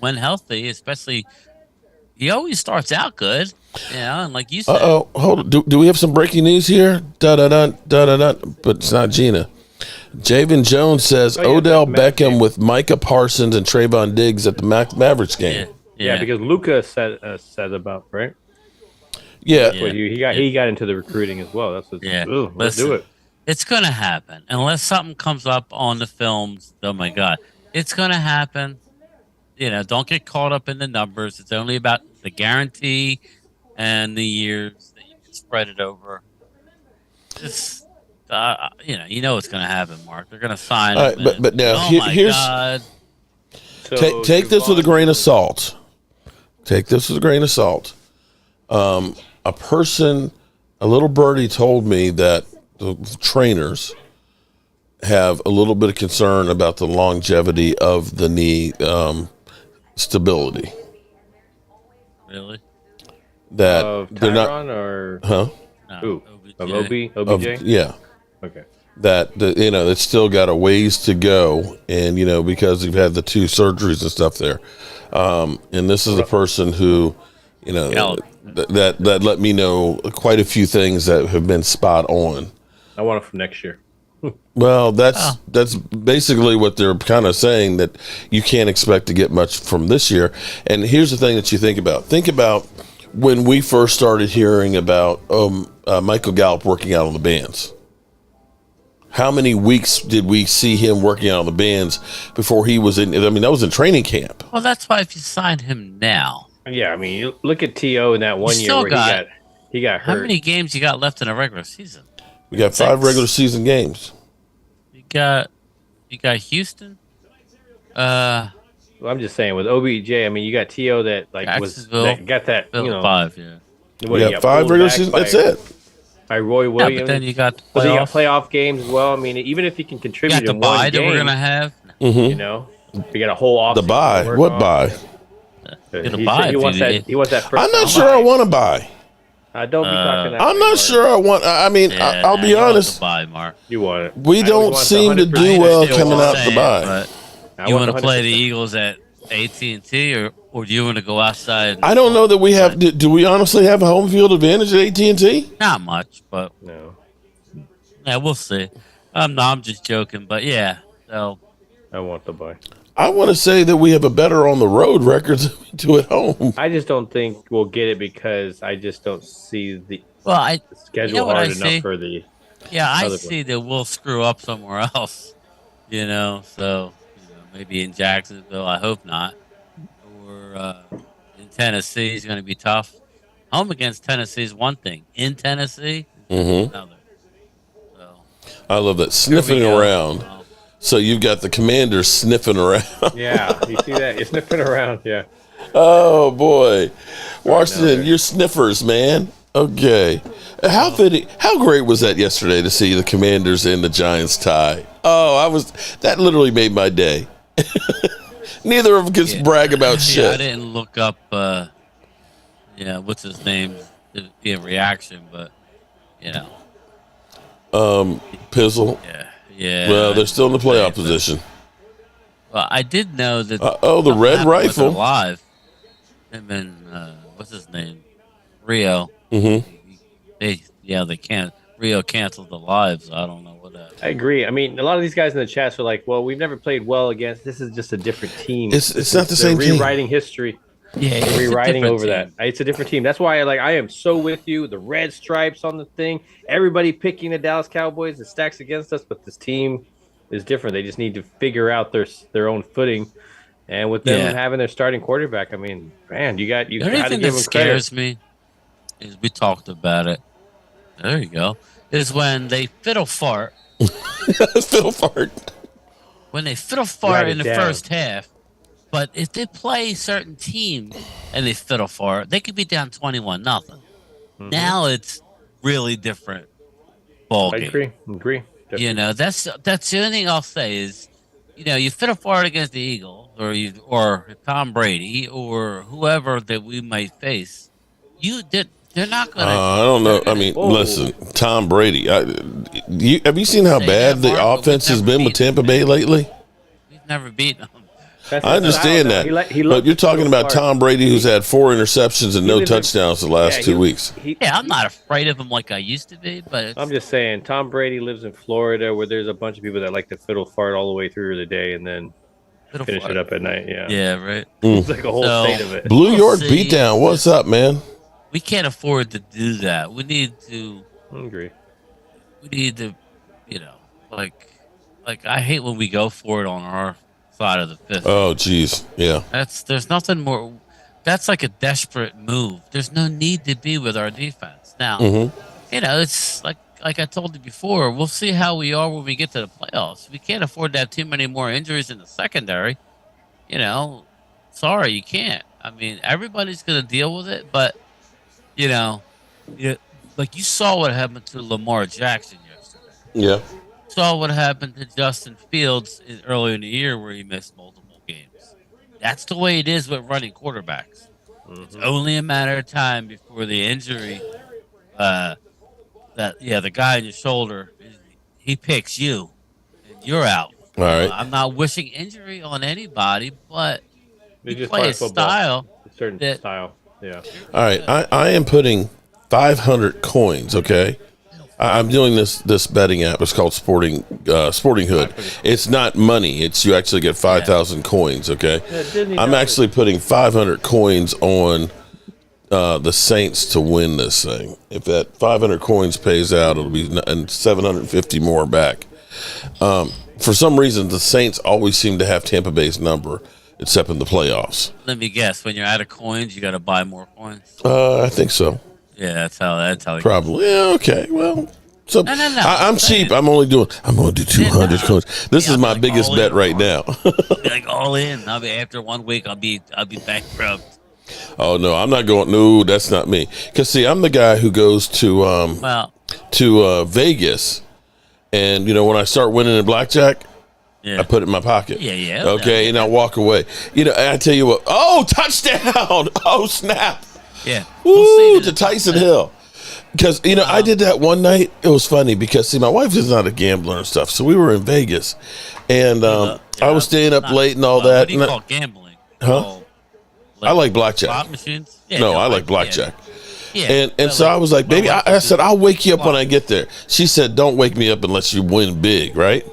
when healthy, especially, he always starts out good. And like you said. Oh, hold on. Do we have some breaking news here? Da-da-da. But it's not Gina. Javen Jones says Odell Beckham with Micah Parsons and Trayvon Diggs at the Mavericks game. Yeah, because Luca said about, right? Yeah. He got into the recruiting as well. That's what. Let's do it. It's gonna happen unless something comes up on the films. Oh my God, it's gonna happen. You know, don't get caught up in the numbers. It's only about the guarantee and the years that you can spread it over. Just you know what's gonna happen, Mark. They're gonna sign him. But now here's. God. So take this with a grain of salt. Take this with a grain of salt. A little birdie told me that the trainers have a little bit of concern about the longevity of the knee stability. Really? That of they're Tyron not, or huh? No, who? Of Of, OBJ? yeah. Okay. That it's still got a ways to go, and because you've had the 2 surgeries and stuff there, and this is a person who, that let me know quite a few things that have been spot on. I want it for next year. Well, that's basically what they're kind of saying, that you can't expect to get much from this year. And here's the thing that you think about. Think about when we first started hearing about Michael Gallup working out on the bands. How many weeks did we see him working out on the bands before he was in? I mean, that was in training camp. Well, that's why if you signed him now. Yeah, I mean, you look at T.O. in that one year where he got hurt. How many games you got left in a regular season? We got 5 regular season games. You got Houston. Well, I'm just saying with OBJ. I mean, you got T.O. that got that 5. Yeah. You got 5 regular season. That's it. By Roy Williams. But then you got playoff games as well. I mean, even if you can contribute in one game, that we're gonna have. Mm-hmm. You got a whole off. The bye. What bye? He wants that first. I'm not sure I want to buy. Don't be talking that I'm way, not Mark. sure I want. I mean, I'll be honest. Buy, Mark. You want it. We don't seem to do well coming out the bye. You want to play the Eagles at AT&T, or do you want to go outside? I don't know that we have. Do we honestly have a home field advantage at AT&T? Not much, but no. Yeah, we'll see. I'm just joking, but yeah. So I want the bye. I want to say that we have a better on the road record than we do at home. I just don't think we'll get it because I just don't see the schedule hard enough for the. Yeah, I see that we'll screw up somewhere else. So maybe in Jacksonville. I hope not. Or in Tennessee is going to be tough. Home against Tennessee is one thing. In Tennessee, is another. So, I love that sniffing around. So you've got the Commanders sniffing around. Yeah, you see that? You're sniffing around, yeah. Oh, boy. Washington, you're sniffers, man. Okay. How great was that yesterday to see the Commanders and the Giants tie? Oh, that literally made my day. Neither of them gets brag about Yeah, I shit. didn't look up. What's his name's reaction, but you know, Pizzle. yeah, yeah. Well, I they're didn't still in the say playoff anything. position. Well, I did know that The something Red happened with their Rifle. live. Him and what's his name, Rio. Mm-hmm. They can't. Rio canceled the lives. I don't know what happened. I agree. I mean, a lot of these guys in the chats are like, "Well, we've never played well against. This is just a different team. It's not the They're same team. rewriting history. Yeah, They're it's a rewriting different over that. team. It's a different team. That's why I am so with you. The red stripes on the thing. Everybody picking the Dallas Cowboys. It stacks against us, but this team is different. They just need to figure out their own footing. And with them Yeah. having their starting quarterback, I mean, man, you got The only to thing give that them credit. scares me is we talked about it. There you go. Is when they fiddle fart. Fiddle fart. When they fiddle Write fart it in the down. first half. But if they play certain teams and they fiddle fart, they could be down 21-0. Mhm. Now it's really different ball I game. agree. You know, that's the only thing I'll say is, you fiddle fart against the Eagles or Tom Brady or whoever that we might face. They're not gonna. I don't know. I mean, Whoa. listen, Tom Brady. Have you seen how Say bad that, the Mark, but offense we've has never been with beaten Tampa them. Bay lately? We've never beaten them. That's I his style, understand though. that. He But you're talking about apart. Tom Brady, who's had 4 interceptions and no lives in- touchdowns the last 2 weeks. Yeah, I'm not afraid of them like I used to be, but I'm just saying, Tom Brady lives in Florida, where there's a bunch of people that like to fiddle fart all the way through the day and then fiddle finish fart. it up at night. Yeah, Yeah, right. it's like a whole So- state of it. Blue We'll York see. beatdown. What's up, man? We can't afford to do that. We need to. I agree. We need to. You know, like I hate when we go for it on our side of the fifth. Oh, geez. Yeah. There's nothing more. That's like a desperate move. There's no need to be with our defense now. Mm-hmm. It's like I told you before. We'll see how we are when we get to the playoffs. We can't afford to have too many more injuries in the secondary. Sorry, you can't. I mean, everybody's going to deal with it, but like you saw what happened to Lamar Jackson yesterday. Yeah. Saw what happened to Justin Fields earlier in the year where he missed multiple games. That's the way it is with running quarterbacks. It's only a matter of time before the injury, the guy on your shoulder, he picks you and you're out. All right. I'm not wishing injury on anybody, but They you just play play a football. style. A certain that- style. Yeah. All right. I am putting 500 coins, okay? I'm doing this betting app. It's called Sporting Hood. It's not money. It's you actually get 5,000 coins, okay? I'm actually putting 500 coins on the Saints to win this thing. If that 500 coins pays out, it'll be and 750 more back. For some reason, the Saints always seem to have Tampa Bay's number, except in the playoffs. Let me guess. When you're out of coins, you got to buy more coins. I think so. Yeah, that's how. Probably. Yeah, okay. Well, so No. I'm cheap. I'm going to do 200 coins. This is my like biggest all bet in, right now. like all in. After 1 week, I'll be bankrupt. Oh no, I'm not going. No, that's not me. Because see, I'm the guy who goes to Vegas, and when I start winning in blackjack, Yeah. I put it in my pocket. Yeah. Okay, and I walk away. And I tell you what. Oh, touchdown! Oh, snap! Yeah. Woo, to Tyson Hill. Because, I did that one night. It was funny because, see, my wife is not a gambler and stuff. So we were in Vegas. And I was staying up late and all that. What do you call gambling? Huh? I like blackjack. Slot machines? Yeah, No, I like blackjack. Yeah. And so I was like, baby, I said, I'll wake you up when I get there. She said, don't wake me up unless you win big, right?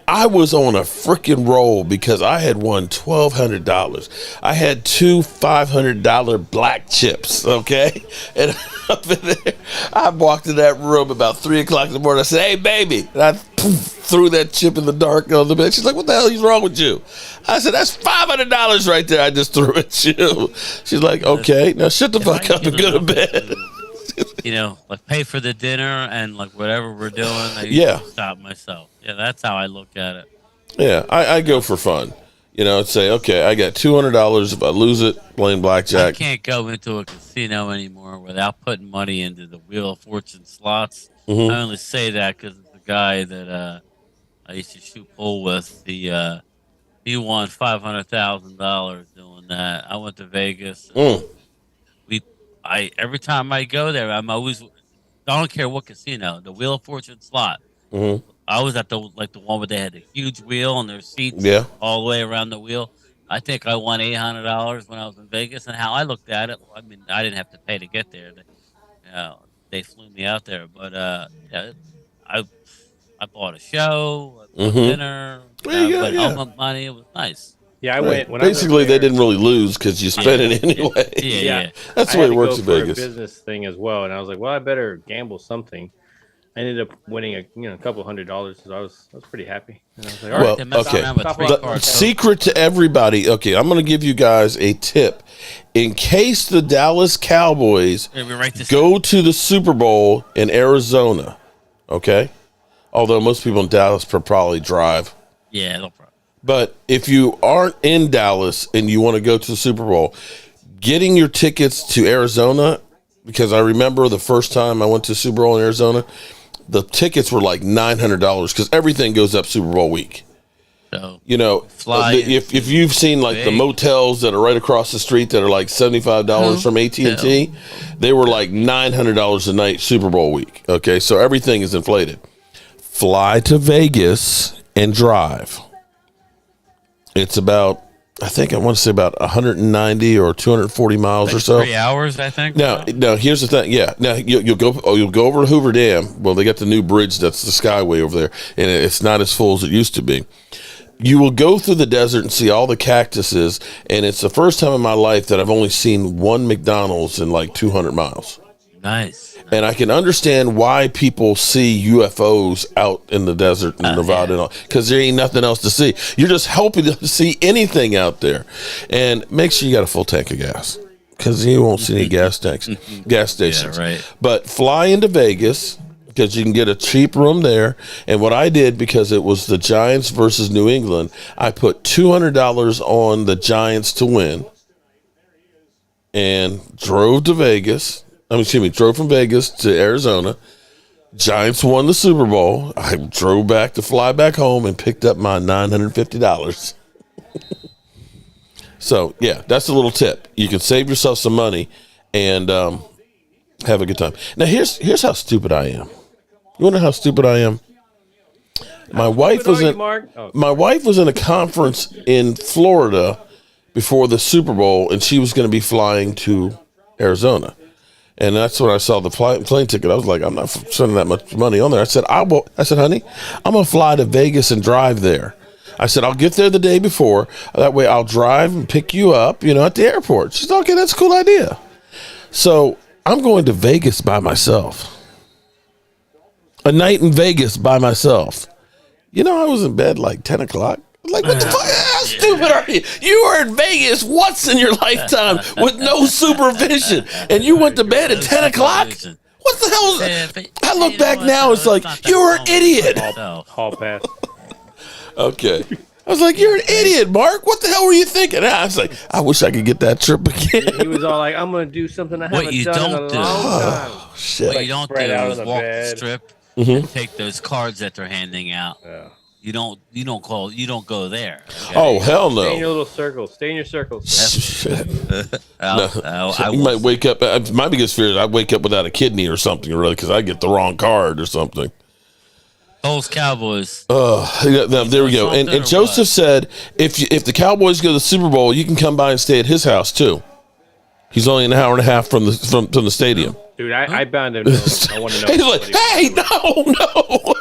I was on a freaking roll because I had won $1,200. I had 2 $500 black chips, okay? And up in there, I walked in that room about 3 o'clock in the morning. I said, hey, baby. And I threw that chip in the dark on the bed. She's like, what the hell is wrong with you? I said, that's $500 right there. I just threw at you. She's like, okay, now shut the fuck up and go to bed. Like pay for the dinner and like whatever we're doing. I stop myself. Yeah, that's how I look at it. Yeah, I go for fun. Say, okay, I got $200. If I lose it, playing blackjack. I can't go into a casino anymore without putting money into the Wheel of Fortune slots. Mm-hmm. I only say that because the guy that I used to shoot pool with, He won $500,000 doing that. I went to Vegas. Mm, We, I every time I go there, I'm always. I don't care what casino, the Wheel of Fortune slot. mm-hmm. I was at the one where they had the huge wheel and their seats Yeah. all the way around the wheel. I think I won $800 when I was in Vegas, and how I looked at it, I mean, I didn't have to pay to get there. They flew me out there, but I I bought a show, I bought Mm-hmm. dinner, There you I go. went all Yeah. my money. It was nice. Yeah, I Right. went when I went Basically, they there. didn't really lose because you spent it anyway. Yeah. That's I the way had it to works go in for a Vegas. business thing as well, and I was like, well, I better gamble something. I ended up winning a couple $100s, so I was pretty happy. And I was like, all Well, right, They mess okay. around with Stop three off. The cards. secret to everybody. Okay, I'm going to give you guys a tip. In case the Dallas Cowboys Let me write this go to the Super Bowl in Arizona, okay? Although most people in Dallas probably drive. Yeah, no problem. But if you aren't in Dallas and you want to go to the Super Bowl, getting your tickets to Arizona, because I remember the first time I went to Super Bowl in Arizona, the tickets were like $900 because everything goes up Super Bowl week. So You know, Fly if you've seen like the Vegas. motels that are right across the street that are like $75 from AT&T, they were like $900 a night Super Bowl week. Okay, so everything is inflated. Fly to Vegas and drive. It's about, I think I want to say about 190 or 240 miles or so. 3 hours, I think. Now, here's the thing. Yeah, now you'll go over to Hoover Dam. Well, they got the new bridge that's the Skyway over there, and it's not as full as it used to be. You will go through the desert and see all the cactuses, and it's the first time in my life that I've only seen one McDonald's in like 200 miles. Nice. And I can understand why people see UFOs out in the desert in Nevada and all, because there ain't nothing else to see. You're just hoping to see anything out there. And make sure you got a full tank of gas, because you won't see any gas stations. Yeah, right. But fly into Vegas, because you can get a cheap room there. And what I did, because it was the Giants versus New England, I put $200 on the Giants to win and drove to Vegas. Drove from Vegas to Arizona. Giants won the Super Bowl. I drove back to fly back home and picked up my $950. So, yeah, that's a little tip. You can save yourself some money and have a good time. Now, here's how stupid I am. You want to know how stupid I am? My wife was in a conference in Florida before the Super Bowl, and she was going to be flying to Arizona. And that's when I saw the plane ticket. I was like, I'm not spending that much money on there. I said, honey, I'm going to fly to Vegas and drive there. I said, I'll get there the day before. That way I'll drive and pick you up, at the airport. She said, okay, that's a cool idea. So I'm going to Vegas by myself. A night in Vegas by myself. I was in bed like 10 o'clock. Like, what the fuck? How stupid are you? You were in Vegas once in your lifetime with no supervision, and you went to bed at 10 o'clock? What the hell is that? I look back now, it's like, you were an idiot. Hall pass. Okay. I was like, you're an idiot, Mark. What the hell were you thinking? I was like, I wish I could get that trip again. He was all like, I'm going to do something I haven't done in a long time. Oh, shit. What you don't do out is on the walk bed. the strip and take those cards that they're handing out. Yeah. You don't go there. Okay? Oh, hell no. Stay in your little circle. Stay in your circle. Shit. I You might wake up. My biggest fear is I wake up without a kidney or something, really, because I get the wrong card or something. Holmes Cowboys. There we go. And Joseph said, if the Cowboys go to the Super Bowl, you can come by and stay at his house too. He's only an hour and a half from the stadium. Dude, I bound him. I want to know. He's like, hey, no.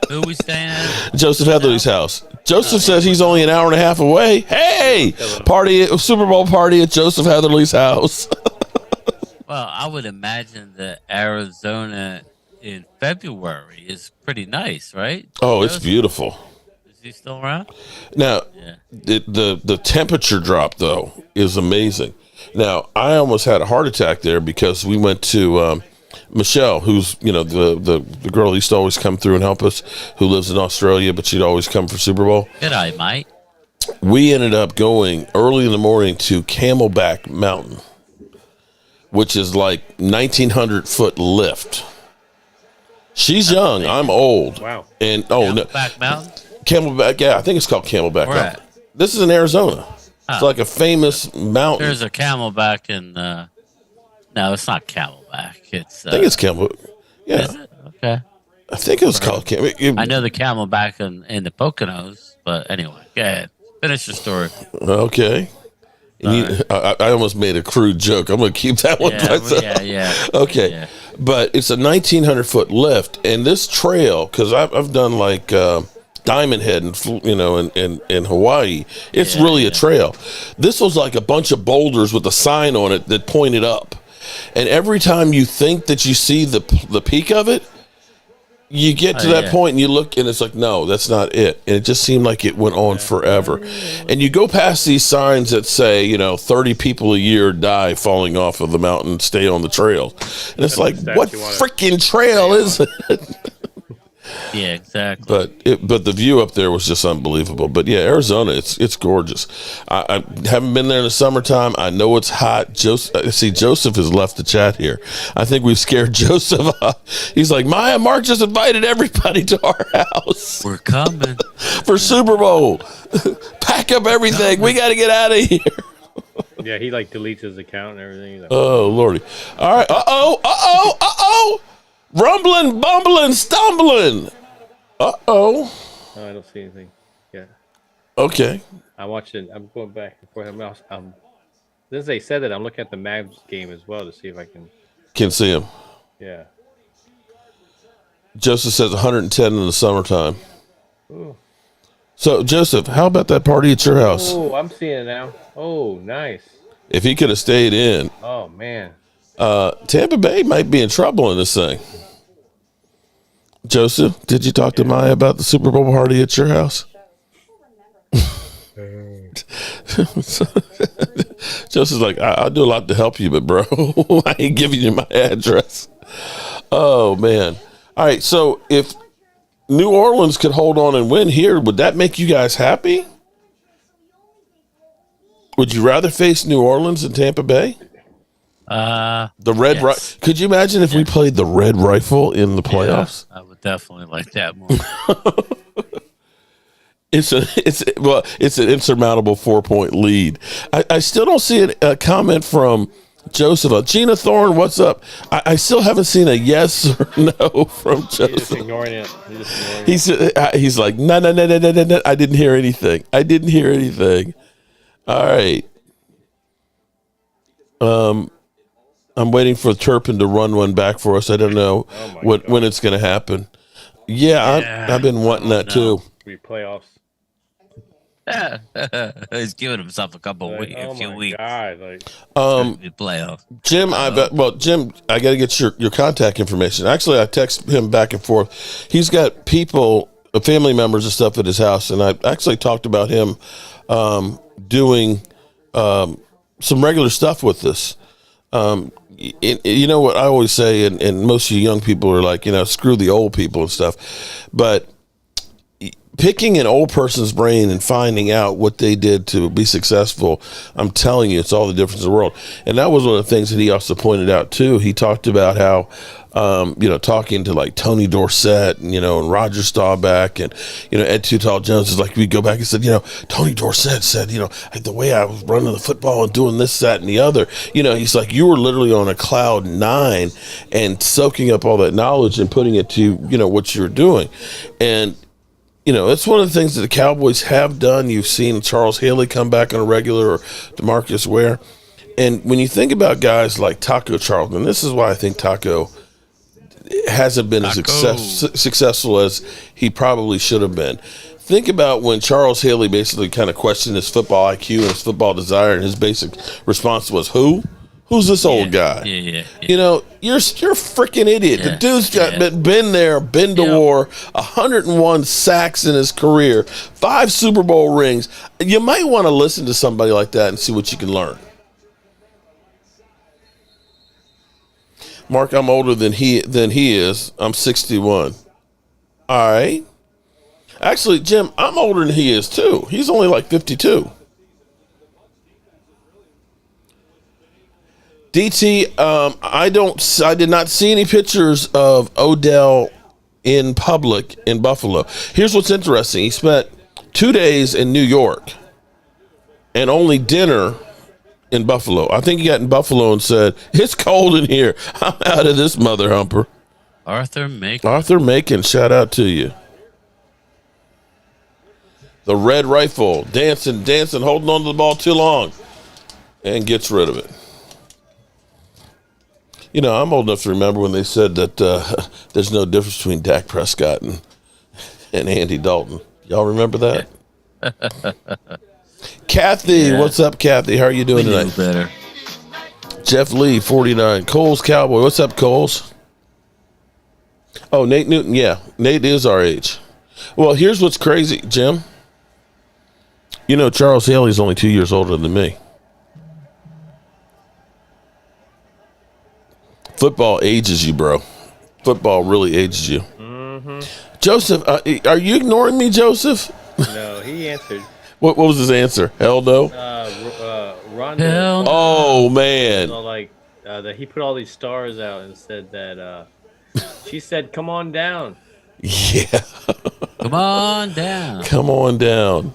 Who we staying at? Joseph Heatherly's house. Joseph says he's only an hour and a half away. Hey, Super Bowl party at Joseph Heatherly's house. Well, I would imagine that Arizona in February is pretty nice, right? Oh, it's beautiful. Is he still around? Now, Yeah. the temperature drop, though, is amazing. Now, I almost had a heart attack there because we went to Michelle, who's, the girl who used to always come through and help us, who lives in Australia, but she'd always come for Super Bowl. G'day, mate. We ended up going early in the morning to Camelback Mountain, which is like 1,900 foot lift. She's young. I'm old. Wow. And Back Mountain? Camelback. Yeah, I think it's called Camelback Where Mountain. This is in Arizona. It's like a famous mountain. There's a camelback in. No, it's not camelback. It's. I think it's camel. Yeah. Is it? Okay. I think it was called camel. I know the camelback in the Poconos, but anyway, go ahead. Finish your story. Okay. I almost made a crude joke. I'm going to keep that one to myself. Yeah. Okay. Yeah. But it's a 1,900-foot lift, and this trail, because I've done like Diamond Head in Hawaii. It's really a trail. This was like a bunch of boulders with a sign on it that pointed up. And every time you think that you see the peak of it, you get to that point and you look and it's like, no, that's not it. And it just seemed like it went on forever. And you go past these signs that say, 30 people a year die falling off of the mountain, stay on the trails. And it's like, what freaking trail is it? Yeah, exactly. But the view up there was just unbelievable. But yeah, Arizona, it's gorgeous. I haven't been there in the summertime. I know it's hot. I see Joseph has left the chat here. I think we've scared Joseph off. He's like, Mark just invited everybody to our house. We're coming for Super Bowl. Pack up everything. We got to get out of here. Yeah, he deletes his account and everything. Oh Lordy! All right. Uh-oh. Rumbling, bumbling, stumbling. Uh-oh. No, I don't see anything. Yeah. Okay. I watched it. I'm going back and forth. Since they said that, I'm looking at the Mavs game as well to see if I can see him. Yeah. Joseph says 110 in the summertime. Ooh. So, Joseph, how about that party at your house? Oh, I'm seeing it now. Oh, nice. If he could have stayed in. Oh, man. Tampa Bay might be in trouble in this thing. Joseph, did you talk to Maya about the Super Bowl party at your house? Joseph's like, I'll do a lot to help you, but bro, I ain't giving you my address. Oh, man. All right, so if New Orleans could hold on and win here, would that make you guys happy? Would you rather face New Orleans than Tampa Bay? The Red Rifle. Could you imagine if we played the Red Rifle in the playoffs? Yeah, I would definitely like that more. It's an insurmountable 4-point lead. I still don't see a comment from Joseph. Gina Thorne, what's up? I still haven't seen a yes or no from Joseph. He's just ignoring it. He's like, no. I didn't hear anything. All right. I'm waiting for Turpin to run one back for us. I don't know when it's going to happen. Yeah, I've been wanting that too. Playoffs. He's giving himself a couple weeks. Oh my weeks. God! Playoffs. Jim, Jim, I got to get your contact information. Actually, I text him back and forth. He's got people, family members and stuff at his house, and I actually talked about him doing some regular stuff with this. You know what I always say, and most of you young people are like, screw the old people and stuff, but picking an old person's brain and finding out what they did to be successful, I'm telling you, it's all the difference in the world. And that was one of the things that he also pointed out too. He talked about how, talking to like Tony Dorsett and Roger Staubach and, Ed Too Tall Jones is like, we go back and said, Tony Dorsett said, the way I was running the football and doing this, that, and the other, he's like, you were literally on a cloud 9 and soaking up all that knowledge and putting it to, what you're doing. And, it's one of the things that the Cowboys have done. You've seen Charles Haley come back on a regular, or DeMarcus Ware. And when you think about guys like Taco Charlton, this is why I think Taco hasn't been as successful as he probably should have been. Think about when Charles Haley basically kind of questioned his football IQ and his football desire, and his basic response was, who? Who's this old guy? Yeah. You're a freaking idiot. The dude's been there, been to war, 101 sacks in his career, 5 Super Bowl rings. You might want to listen to somebody like that and see what you can learn. Mark, I'm older than he is. I'm 61. All right. Actually, Jim, I'm older than he is too. He's only like 52. DT, I did not see any pictures of Odell in public in Buffalo. Here's what's interesting. He spent 2 days in New York. and only dinner in Buffalo. I think he got in Buffalo and said, "It's cold in here. I'm out of this mother humper." Arthur Macon. Arthur Macon, shout out to you. The red rifle, dancing, holding on to the ball too long, and gets rid of it. You know, I'm old enough to remember when they said that there's no difference between Dak Prescott and Andy Dalton. Y'all remember that? Kathy, what's up, Kathy? How are you doing tonight? Better. Jeff Lee, 49. Cole's Cowboy. What's up, Cole's? Oh, Nate Newton. Yeah, Nate is our age. Well, here's what's crazy, Jim. You know, Charles Haley's only 2 years older than me. Football ages you, bro. Football really ages you. Mm-hmm. Joseph, are you ignoring me, Joseph? No, he answered. What was his answer? Hell no? Rhonda. Hell no. Oh, man. That he put all these stars out and said that she said, "Come on down." Yeah. Come on down. Come on down.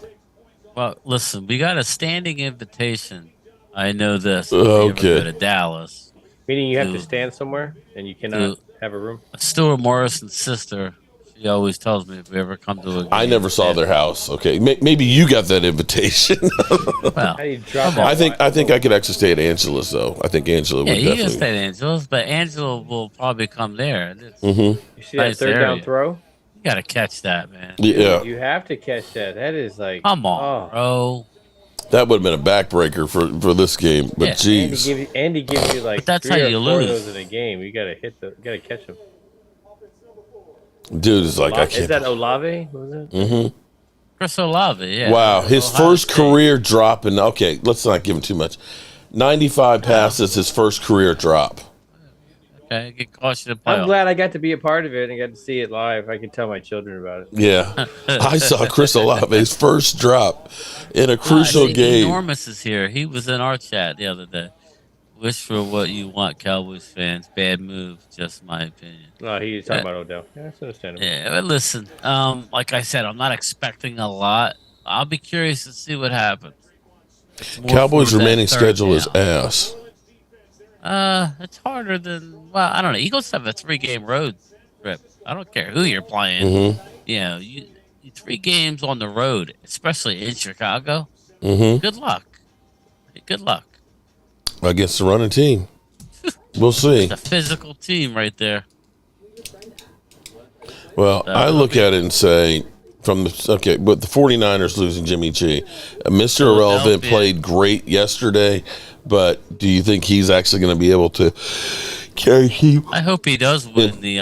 Well, listen, we got a standing invitation. I know this. Okay. Go to Dallas. Meaning you have to stand somewhere and you cannot have a room. Stuart Morrison's sister, she always tells me if we ever come to a game. I never saw their house. Okay, maybe you got that invitation. Well, I think I could actually stay at Angela's though. I think Angela would definitely. Yeah, you can stay at Angela's, but Angela will probably come there. Mm-hmm. You see that third down throw? You gotta catch that, man. Yeah, you have to catch that. That is like, come on, bro. That would have been a backbreaker for this game, but geez. Andy gives you like that's 3 how or you 4 lose. of those in a game. You gotta catch them. Dude is like, I can't. Is that Olave? Was it? Mm-hmm. Chris Olave, yeah. Wow, his first career drop, and okay, let's not give him too much. 95 passes, his first career drop. Okay, get caution to I'm glad I got to be a part of it and got to see it live. I can tell my children about it. Yeah, I saw Chris Olave's first drop in a crucial game. Enormous is here. He was in our chat the other day. Wish for what you want, Cowboys fans. Bad move, just my opinion. No, he was talking about Odell. Yeah, that's understandable. Yeah, but listen, like I said, I'm not expecting a lot. I'll be curious to see what happens. Cowboys' remaining schedule is ass. It's harder than, well, I don't know. Eagles have a 3-game road trip. I don't care who you're playing. Mm-hmm. You know, you 3 games on the road, especially in Chicago. Mm-hmm. Good luck. Good luck. Against the running team. We'll see. It's a physical team right there. Well, I look at it and say, but the 49ers losing Jimmy G. Mr. Irrelevant played great yesterday, but do you think he's actually going to be able to carry him? I hope he does win the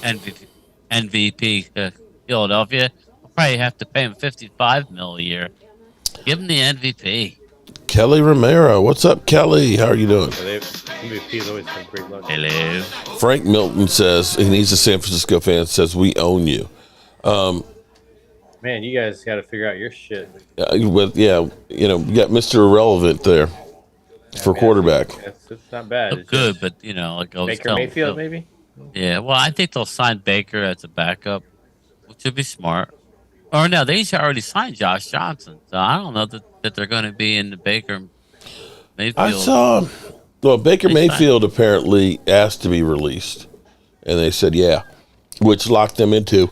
MVP. Philadelphia. We'll probably have to pay him $55 million a year. Give him the MVP. Kelly Romero. What's up, Kelly? How are you doing? MVP's always been great luck. Hello. Frank Milton says, and he's a San Francisco fan, says, we own you. Man, you guys got to figure out your shit. You got Mr. Irrelevant there for quarterback. It's not bad. It's good, but, like I was Baker Mayfield, maybe? Yeah, well, I think they'll sign Baker as a backup, which would be smart. Or no, they already signed Josh Johnson, so I don't know that they're going to be in the Baker Mayfield. I saw, Baker Mayfield apparently asked to be released, and they said yeah, which locked them into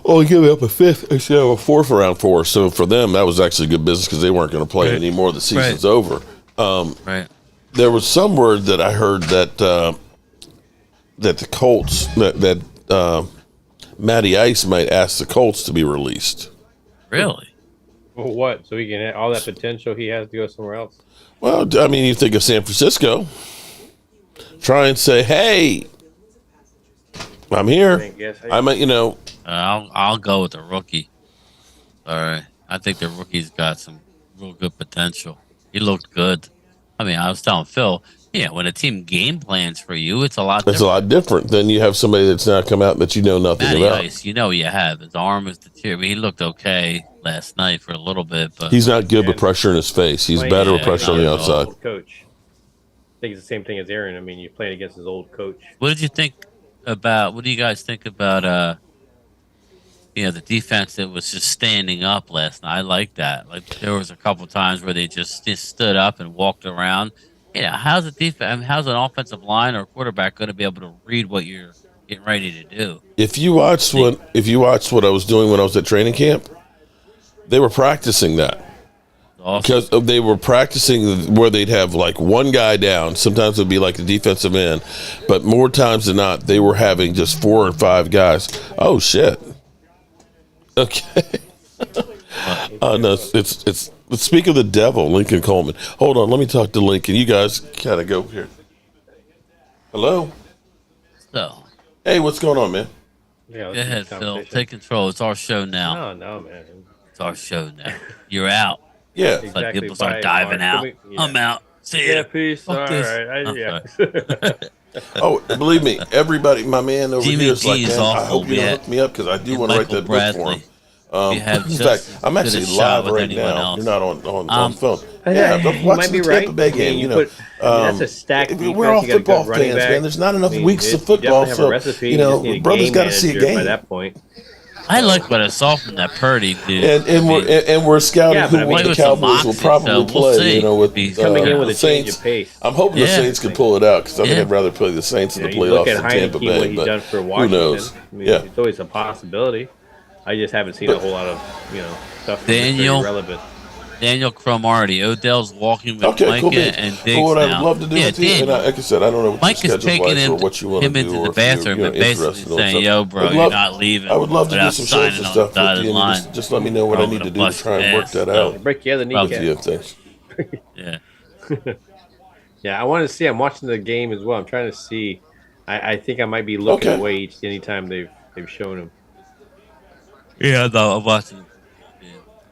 giving up a 5th instead of a 4th round for. So for them, that was actually good business because they weren't going to play anymore. The season's over. Right. There was some word that I heard that the Colts that Matty Ice might ask the Colts to be released. Really? Well, what? So he can all that potential he has to go somewhere else? Well, I mean, you think of San Francisco. Try and say, hey, I'm here. I might, I'll go with the rookie. All right. I think the rookie's got some real good potential. He looked good. I mean, I was telling Phil, when a team game plans for you, it's a lot different. It's a lot different than you have somebody that's not come out that you know nothing Matty about. Ice, you have. His arm is deteriorated. I mean, he looked okay last night for a little bit, but he's not good with pressure in his face. He's better with pressure on the outside. Old coach. I think it's the same thing as Aaron. I mean, you're playing against his old coach. What do you guys think about the defense that was just standing up last night. I like that. Like there was a couple times where they just stood up and walked around. How's a defense? I mean, how's an offensive line or quarterback going to be able to read what you're getting ready to do? If you watched what I was doing when I was at training camp, they were practicing that. Awesome. Because they were practicing where they'd have like one guy down. Sometimes it would be like the defensive end, but more times than not, they were having just 4 or 5 guys. Oh shit. Okay. No, it's. Let's speak of the devil, Lincoln Coleman. Hold on, let me talk to Lincoln. You guys kind of go here. Hello. So, Hey, what's going on, man? Yeah, go ahead, Phil. Take control. It's our show now. No, man. It's our show now. You're out. Yeah. It's like Exactly. people start Bye, diving Mark. out. I'm out. See ya. Yeah, peace. Fuck All this. right. Oh, believe me, everybody, my man over Jimmy here is like, G is man, I awful. hope you don't hook me up because I do want to write that book for him. You have In just fact, I'm as actually good a shot live with right anyone now. else. You're not on phone. Yeah, I'm you watching might be the Tampa right. Bay I game. mean, You know, that's a stacked defense. we're all You got a football good running fans, back. man. There's not enough I mean, weeks of you football, definitely have so a recipe. you just know, need a brothers game got to see a manager by game. that point. I like what I saw from that Purdy dude. And we're scouting Yeah, but I who mean, the with some Cowboys will moxie, probably so we'll play. see. You know, with He's Coming in with the a change Saints. of pace. I'm hoping the Yeah. Saints can pull it out because I think Yeah. I'd rather play the Saints in the You look playoffs at than Tampa Heineke, what Bay. he's But done for who Washington. knows? I mean, Yeah. it's always a possibility. I just haven't seen a whole lot of stuff that's very Daniel relevant. Daniel Cromartie. Odell's walking with Okay, Micah cool beans. and Well, Diggs what I would now. love to do Yeah, with you, and Daniel. like I said, I don't know what Mike your is schedule's taking like or what you want to him do, into or the if bathroom you're and basically interested in saying, stuff. "Yo, bro, I'd you're love- not leaving." I would love to do without some shows signing and on stuff the with dotted you, and line. just let me know what I I'm need gonna to do to bust try and work ass, that so- out Break the other with kneecap. you and things. Yeah. Yeah, I want to see. I'm watching the game as well. I'm trying to see. I think I might be looking Okay. away anytime they've shown him. Yeah, I'm watching the football game.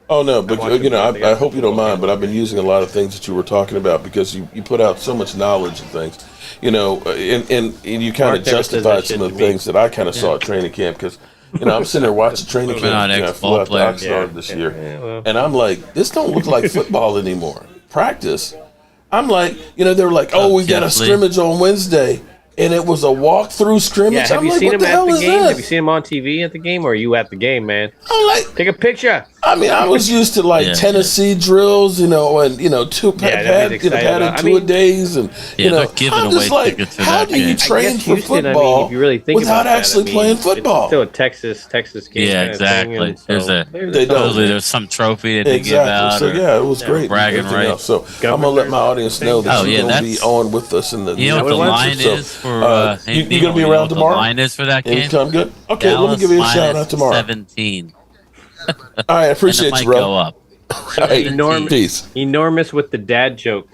Oh no, I'm but watching both. I got hope you don't football mind, but I've been using a lot of things that you were talking about because you put out so much knowledge and things, and you kind of Mark never says that justified shit some of to the me. things that I kind of saw at training camp because, I'm sitting there watching training We're not camp. I flew ex-ball out to players. Oxnard this year, and I'm like, this don't look like football anymore. Practice. I'm like, they were like, oh, we got a Jeff Lee. scrimmage on Wednesday, and it was a walk-through scrimmage. Yeah, have I'm you like, seen what him the at hell the is game? Have you this? seen him on TV at the game, or are you at the game, man? I'm like, Take a picture. I mean, I was used to like Yeah, Tennessee drills, and two nobody's excited padded about- I two a mean- days, and Yeah, they're giving I'm away just like, tickets for how that do you game. train I guess for Houston, football if you really think without about that, actually playing football? It's still a Texas game. Yeah, kind of thing, exactly. and so There's a They don't. supposedly there's some trophy that they give Exactly. out. So or- yeah, it was Yeah, great. and bragging everything rights. else. So I'm gonna let my audience know that Oh, you're yeah, gonna be that's- on with us in the You know what near the future. line So, is for? you gonna be around tomorrow? The line is for that And game. come good. Okay, let me Dallas give you a shout minus out tomorrow. 17. All right, I And it appreciate might you, bro. go up. All right, Enormous. peace. Enormous with the dad joke.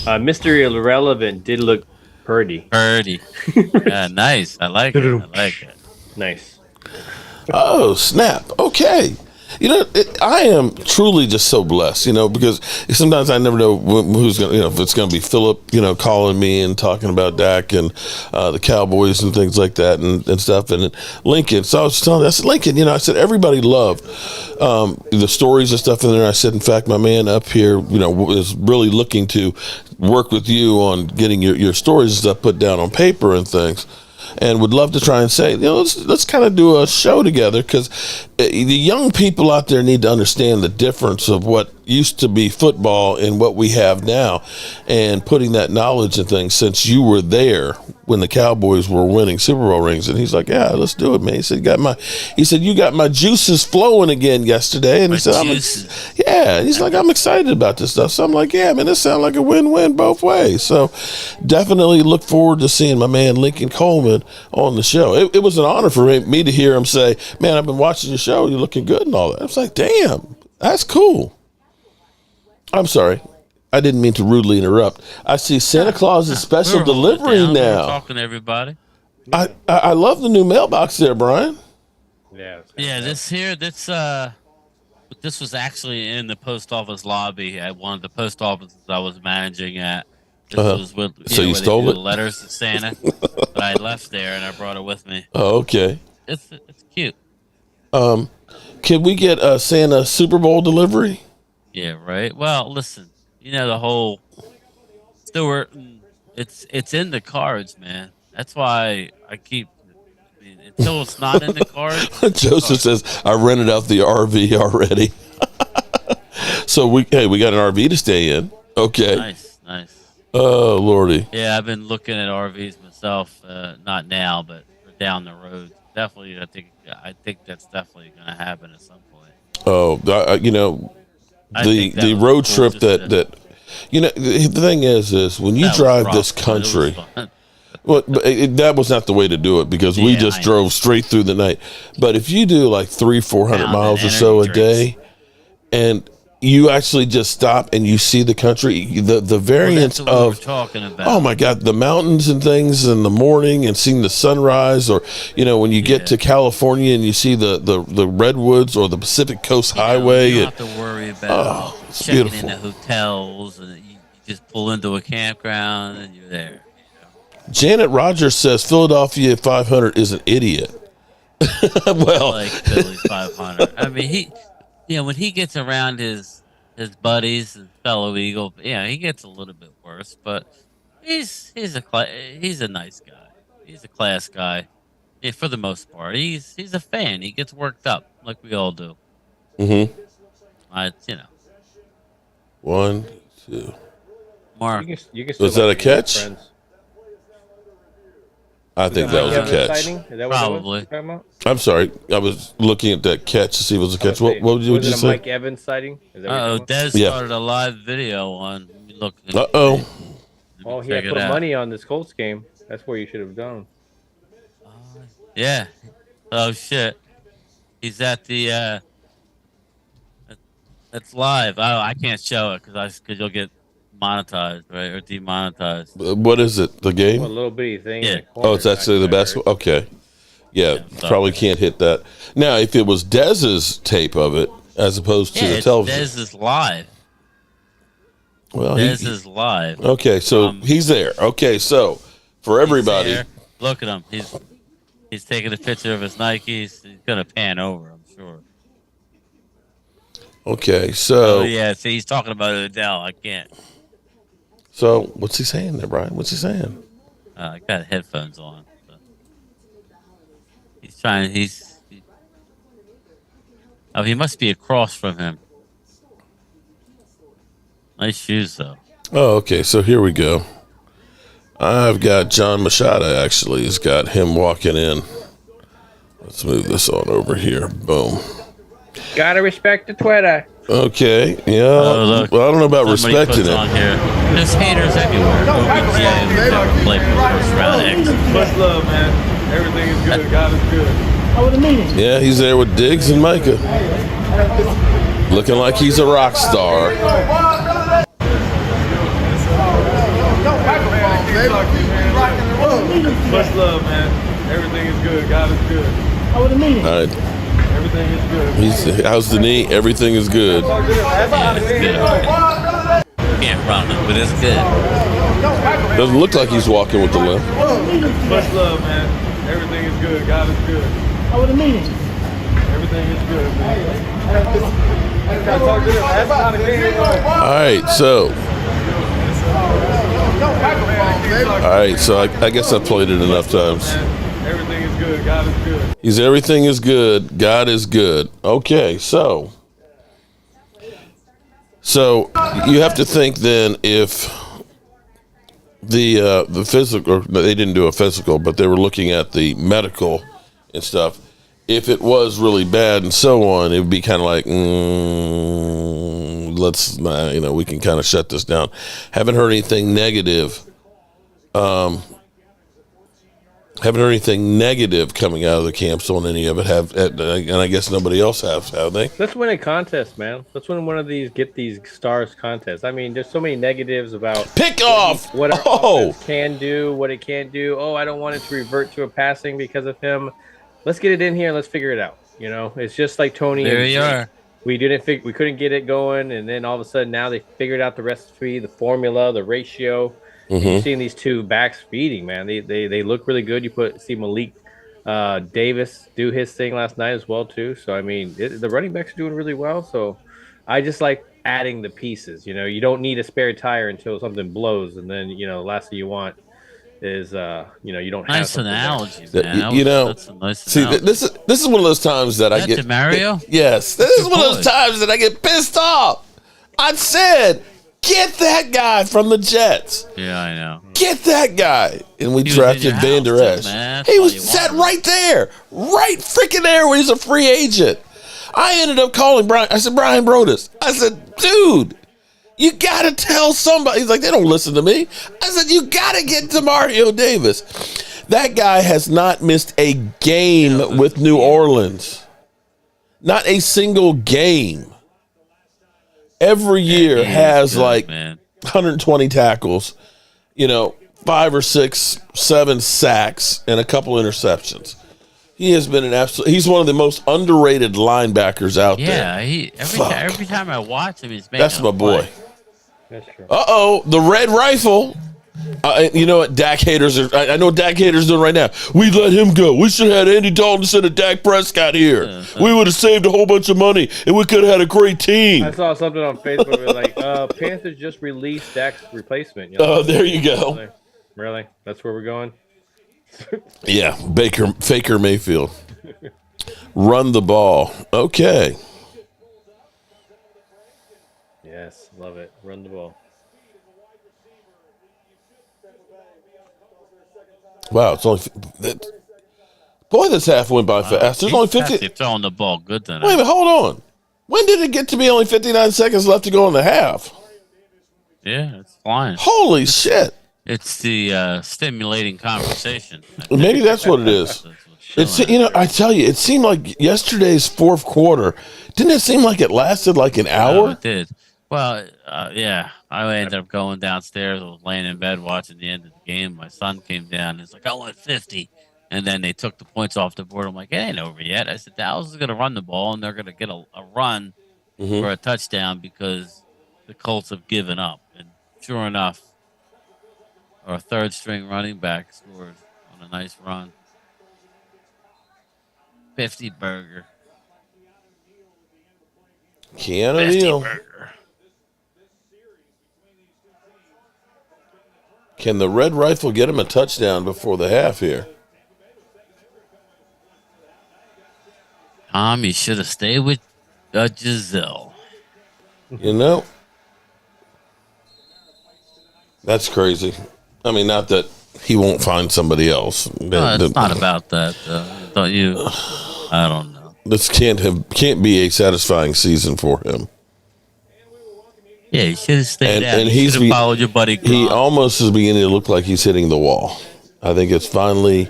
Mr. Irrelevant did look Purdy. Purdy. Yeah, nice. I like it. I like it. Nice. Oh, snap. Okay. I am truly just so blessed, because sometimes I never know who's going to, if it's going to be Philip, calling me and talking about Dak and the Cowboys and things like that and stuff. And Lincoln. So I was telling, I said, Lincoln, I said, everybody loved the stories and stuff in there. I said, in fact, my man up here, is really looking to work with you on getting your stories and stuff put down on paper and things. And would love to try and say, let's kind of do a show together because the young people out there need to understand the difference of what used to be football and what we have now, and putting that knowledge and things. Since you were there when the Cowboys were winning Super Bowl rings, and he's like, "Yeah, let's do it, man." He said, "You got my juices flowing again yesterday," and he said, "Yeah." He's like, "I'm excited about this stuff." So I'm like, "Yeah, man, this sounds like a win-win both ways." So definitely look forward to seeing my man Lincoln Coleman on the show. It was an honor for me to hear him say, "Man, I've been watching your show. You're looking good and all that." I was like, "Damn, that's cool." I'm sorry. I didn't mean to rudely interrupt. I see Santa Claus's special delivery We're now. talking to everybody. I love the new mailbox there, Brian. Yeah. Yeah, this was actually in the post office lobby at one of the post offices I was managing at. This was with, So you where they stole do it? the letters to Santa, but I left there and I brought it with me. Oh, okay. It's cute. Can we get a Santa Super Bowl delivery? Yeah, right. Well, listen, the whole Stewart. It's in the cards, man. That's why I keep I mean, until it's not in the cards. Joseph says, I rented out the RV already. So we got an RV to stay in. Okay. Nice. Oh, Lordy. Yeah, I've been looking at RVs myself. Not now, but for down the road. Definitely, I think that's definitely going to happen at some point. Oh, I think that the was road cool trip just that the thing is when you that was drive rough, this but it was country. fun. Well, that was not the way to do it because we Yeah, just I know. drove straight through the night. But if you do like 300-400 Pounding miles or so a energy drinks. day, and you actually just stop and you see the country, the Well, variance that's what we were of talking about. oh my God, the mountains and things in the morning and seeing the sunrise, or when you get Yeah. to California and you see the redwoods or the Pacific Coast Highway. You don't have to worry about It's checking beautiful. into hotels, and you just pull into a campground and you're there. Janet Rogers says Philadelphia 500 is an idiot. Well, Like Phillies 500. I mean, when he gets around his buddies and fellow Eagle, he gets a little bit worse, but he's a nice guy. He's a class guy. Yeah, for the most part, he's a fan. He gets worked up like we all do. mm-hmm. I, 1, 2. Mark. You can still Was that a be good catch? friends. I think that was a catch. Sighting? Is that what Probably. it was? I'm sorry. I was looking at that catch to see if it was a catch. What would you was it a say? Mike Evans sighting? Is that what you're talking about? Des Yeah. started a live video on. Let me look. Uh-oh. Let me Oh, he check had it put out. money on this Colts game. That's where you should have done. Yeah. Oh shit. He's at the. That's live. I can't show it because you'll get monetized, right, or demonetized. What is it? The game? Well, a little bitty thing. Yeah. In the corner, Oh, it's actually the basketball. Okay. Yeah, sorry. probably can't hit that. Now, if it was Dez's tape of it as opposed to the It's television. Des is live. Well, Des is live. okay, so he's there. Okay, so for everybody, He's there. Look at him. He's taking a picture of his Nikes. He's gonna pan over, I'm sure. okay, so Oh yeah, see, he's talking about Odell. I can't. so what's he saying there, Brian? What's he saying? I got headphones on. So. He's trying. Oh, he must be across from him. Nice shoes, though. Oh, okay, so here we go. I've got John Machado actually. He's got him walking in. Let's move this on over here. Boom. Gotta respect the Twitter. Okay, yeah. Oh, look. Well, I don't know about Somebody respecting puts it. on here. There's haters everywhere. OBGA would never play for the first round exit. Much love, man. Everything is good. God is good. Yeah, he's there with Diggs and Micah. Looking like he's a rock star. Much love, man. Everything is good. God is good. All right. Everything is good. How's the knee? Everything is good. Can't run it, but it's good. Doesn't look like he's walking with the limp. Much love, man. Everything is good. God is good. Everything is good, man. All right, so. I guess I played it enough times. Everything is good. God is good. Everything is good. God is good. Okay, so you have to think then if the physical, or they didn't do a physical, but they were looking at the medical and stuff. If it was really bad and so on, it would be kind of like, let's, we can kind of shut this down. Haven't heard anything negative. Haven't heard anything negative coming out of the camps on any of it. And I guess nobody else have they? Let's win a contest, man. Let's win one of these. Get these stars contests. I mean, there's so many negatives about pick off what our offense can do, what it can't do. Oh, I don't want it to revert to a passing because of him. Let's get it in here and let's figure it out. It's just like Tony. There you are. We couldn't get it going, and then all of a sudden now they figured out the recipe, the formula, the ratio. Mm-hmm. You're seeing these two backs feeding, man. They look really good. See Malik Davis do his thing last night as well too. So I mean, the running backs are doing really well. So I just like adding the pieces. You don't need a spare tire until something blows, and then last thing you want is you don't have Nice something analogy, there. man. That's a nice see, analogy. this is one of those times that I get. DeMario? Yes, this is one of those times that I get pissed off. I said, get that guy from the Jets. Yeah, I know. Get that guy. And we drafted Van Der Esch. He was sat right there. Right freaking there when he's a free agent. I ended up calling Brian. I said, Brian Brodus. I said, dude, you got to tell somebody. He's like, they don't listen to me. I said, you got to get Demario Davis. That guy has not missed a game with New Orleans. Not a single game. Every year has good, 120 tackles, 5 or 6, 7 sacks, and a couple interceptions. He has been he's one of the most underrated linebackers out there. Yeah, every time I watch him, he's making That's my boy. That's true. Uh-oh, the red rifle. You know what Dak haters are? I know what Dak haters doing right now. We let him go. We should have had Andy Dalton instead of Dak Prescott here. We would have saved a whole bunch of money, and we could have had a great team. I saw something on Facebook where like Panthers just released Dak's replacement. Oh, there you go. Really? That's where we're going? Yeah, Faker Mayfield. Run the ball. Okay. Yes, love it. Run the ball. Wow, it's only this half went by fast. There's only 50. You're throwing the ball good tonight. Wait a minute, hold on. When did it get to be only 59 seconds left to go in the half? Yeah, it's flying. Holy shit! It's the stimulating conversation. Maybe that's what it is. It's I tell you, it seemed like yesterday's fourth quarter. Didn't it seem like it lasted like an hour? It did. Well, yeah. I ended up going downstairs. I was laying in bed watching the end of the game. My son came down. He's like, I want 50. And then they took the points off the board. I'm like, it ain't over yet. I said, Dallas is going to run the ball, and they're going to get a run for a touchdown because the Colts have given up. And sure enough, our third-string running back scored on a nice run. 50 burger. Keanu Neal. Can the red rifle get him a touchdown before the half here? Tom, you should have stayed with Giselle. That's crazy. I mean, not that he won't find somebody else. No, it's not about that. Don't you? I don't know. This can't be a satisfying season for him. Yeah, he should have stayed out. And he should have followed your buddy Gronk. He almost is beginning to look like he's hitting the wall. I think it's finally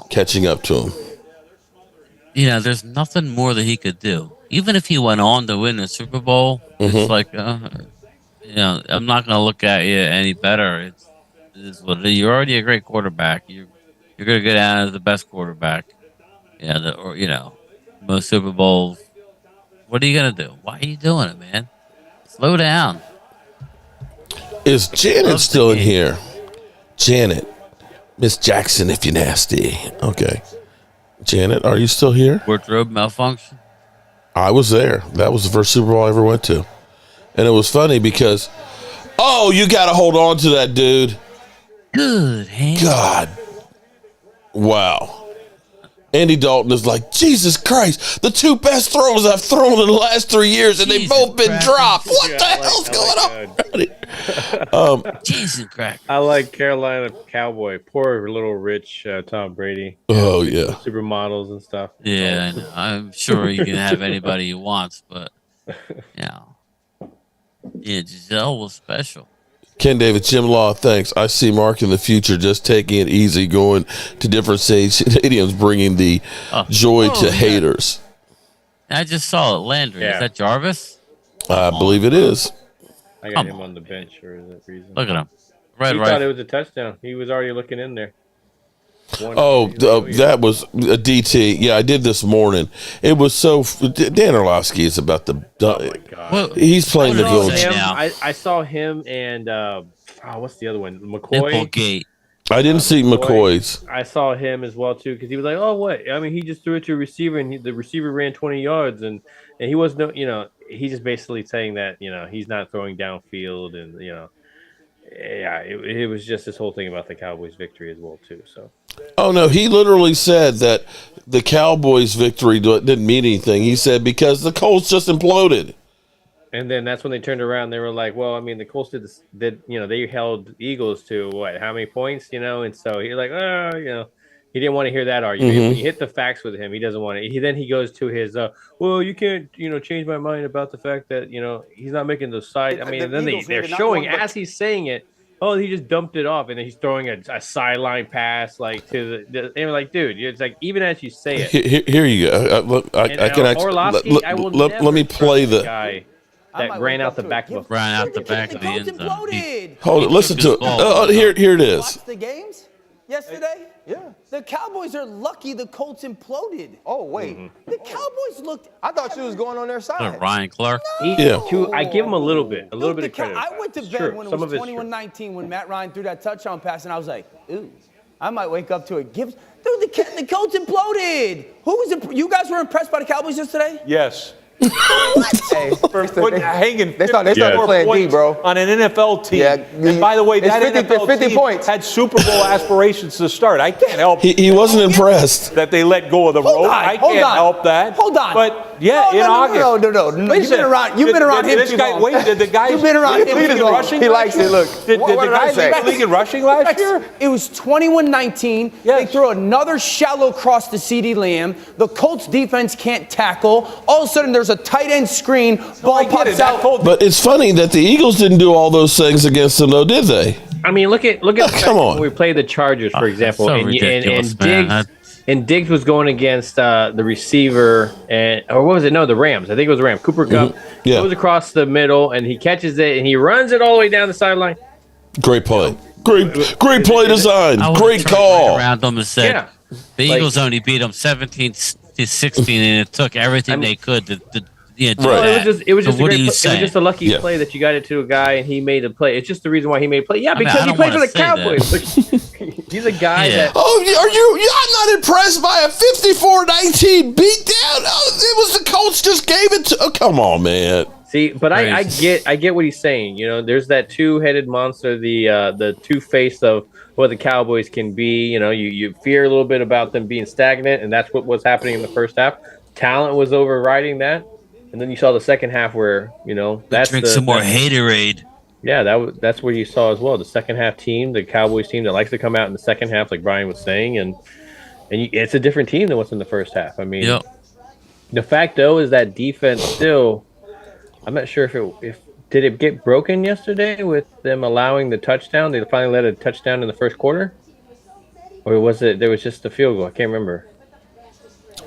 catching up to him. There's nothing more that he could do. Even if he went on to win the Super Bowl, it's like, I'm not going to look at you any better. You're already a great quarterback. You're going to go down as the best quarterback. Most Super Bowls. What are you going to do? Why are you doing it, man? Slow down. Is Janet still in here? Janet. Miss Jackson, if you're nasty. Okay. Janet, are you still here? Wardrobe malfunction? I was there. That was the first Super Bowl I ever went to. And it was funny because, you got to hold on to that, dude. Good hand. God. Wow. Andy Dalton is like, Jesus Christ, the two best throws I've thrown in the last 3 years, and they've both been dropped. What the hell's going on? Jesus Christ. I like Carolina Cowboy. Poor little rich Tom Brady. Oh, yeah. Supermodels and stuff. Yeah, I'm sure he can have anybody he wants, but, yeah, Giselle was special. Ken David, Jim Law, thanks. I see Mark in the future just taking it easy, going to different stadiums, bringing the joy to haters. I just saw it. Landry. Yeah. Is that Jarvis? I believe it is. I got him on the bench for that reason. Look at him. He thought it was a touchdown. He was already looking in there. That was a DT. Yeah, I did this morning. It was so. Dan Orlovsky is about the. Oh my God. Well, he's playing the villain. I saw him and what's the other one? McCoy. Nipplegate. I didn't see McCoy's. I saw him as well too because he was like, "Oh, what? I mean, he just threw it to a receiver, and the receiver ran 20 yards, and he was he's just basically saying that he's not throwing downfield, and Yeah, it was just this whole thing about the Cowboys' victory as well too. So. Oh no, he literally said that the Cowboys' victory didn't mean anything. He said because the Colts just imploded. And then that's when they turned around. They were like, "Well, I mean, the Colts did they held Eagles to what? How many points? And so he's like, he didn't want to hear that argument. Mm-hmm. When you hit the facts with him, he doesn't want to. Then he goes to his, well, you can't, change my mind about the fact that he's not making the side. I mean, and then they're showing as he's saying it. Oh, he just dumped it off, and then he's throwing a sideline pass like to the. And like, dude, it's like even as you say it. Here you go. I can actually let me play the guy that ran out the back of the end zone. Hold it. Listen to it. Here it is. Watch the games yesterday. Yeah. The Cowboys are lucky the Colts imploded. Oh, wait. The Cowboys looked. I thought you was going on their side. Ryan Clark. I give him a little bit of credit. I went to bed when it was 21-19 when Matt Ryan threw that touchdown pass, and I was like, ooh, I might wake up to it. Dude, the Colts imploded. You guys were impressed by the Cowboys yesterday? Yes. Hey, first they started playing D, bro. On an NFL team. Yeah, and by the way, that 50, NFL 50 team points. had Super Bowl aspirations to start. I can't help He wasn't impressed that they let go of the rope. I can't help that. Hold on. But yeah, in August. No. You've been around him too long. Wait, did the guys You've been around him too long. rushing? He likes it. Look. Did the guys lead the league in rushing last year? It was 21-19. They threw another shallow cross to CeeDee Lamb. The Colts defense can't tackle. All of a sudden, there's a tight end screen. Ball pops out. But it's funny that the Eagles didn't do all those things against them, though, did they? I mean, look at come on. when we play the Chargers, for example, so and Diggs was going against the receiver, or what was it? No, the Rams. I think it was the Rams. Cooper Kupp goes across the middle, and he catches it, and he runs it all the way down the sideline. Great play. Great play design. Great call. Around them and said the Eagles only beat them 17-16, and it took everything they could to do that. It was just a lucky play that you got it to a guy and he made a play. It's just the reason why he made a play. Yeah, because he played for the Cowboys. He's a guy that. Oh, I'm not impressed by a 54-19 beatdown. Oh, it was the Colts just gave it to. Oh, come on, man. See, but I get what he's saying. There's that two-headed monster, the two-face of what the Cowboys can be. You fear a little bit about them being stagnant, and that's what was happening in the first half. Talent was overriding that. And then you saw the second half where, that's drink some more haterade. Yeah, that's what you saw as well. The second half team, the Cowboys team that likes to come out in the second half, like Brian was saying, and it's a different team than what's in the first half. I mean, the fact though is that defense still. I'm not sure did it get broken yesterday with them allowing the touchdown. They finally let a touchdown in the first quarter, or was it there was just a field goal? I can't remember.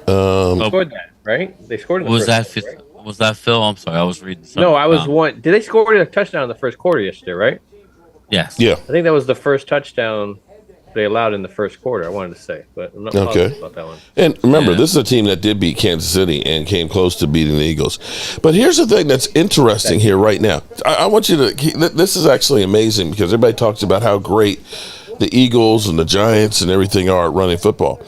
They scored that, right? They scored in the first quarter, right? Was that Phil? I'm sorry, I was reading something. No, I was one. Did they score a touchdown in the first quarter yesterday, right? Yes. Yeah. I think that was the first touchdown they allowed in the first quarter, I wanted to say. But I'm not positive about that one. And remember, this is a team that did beat Kansas City and came close to beating the Eagles. But here's the thing that's interesting here right now. I want you to – this is actually amazing because everybody talks about how great the Eagles and the Giants and everything are at running football.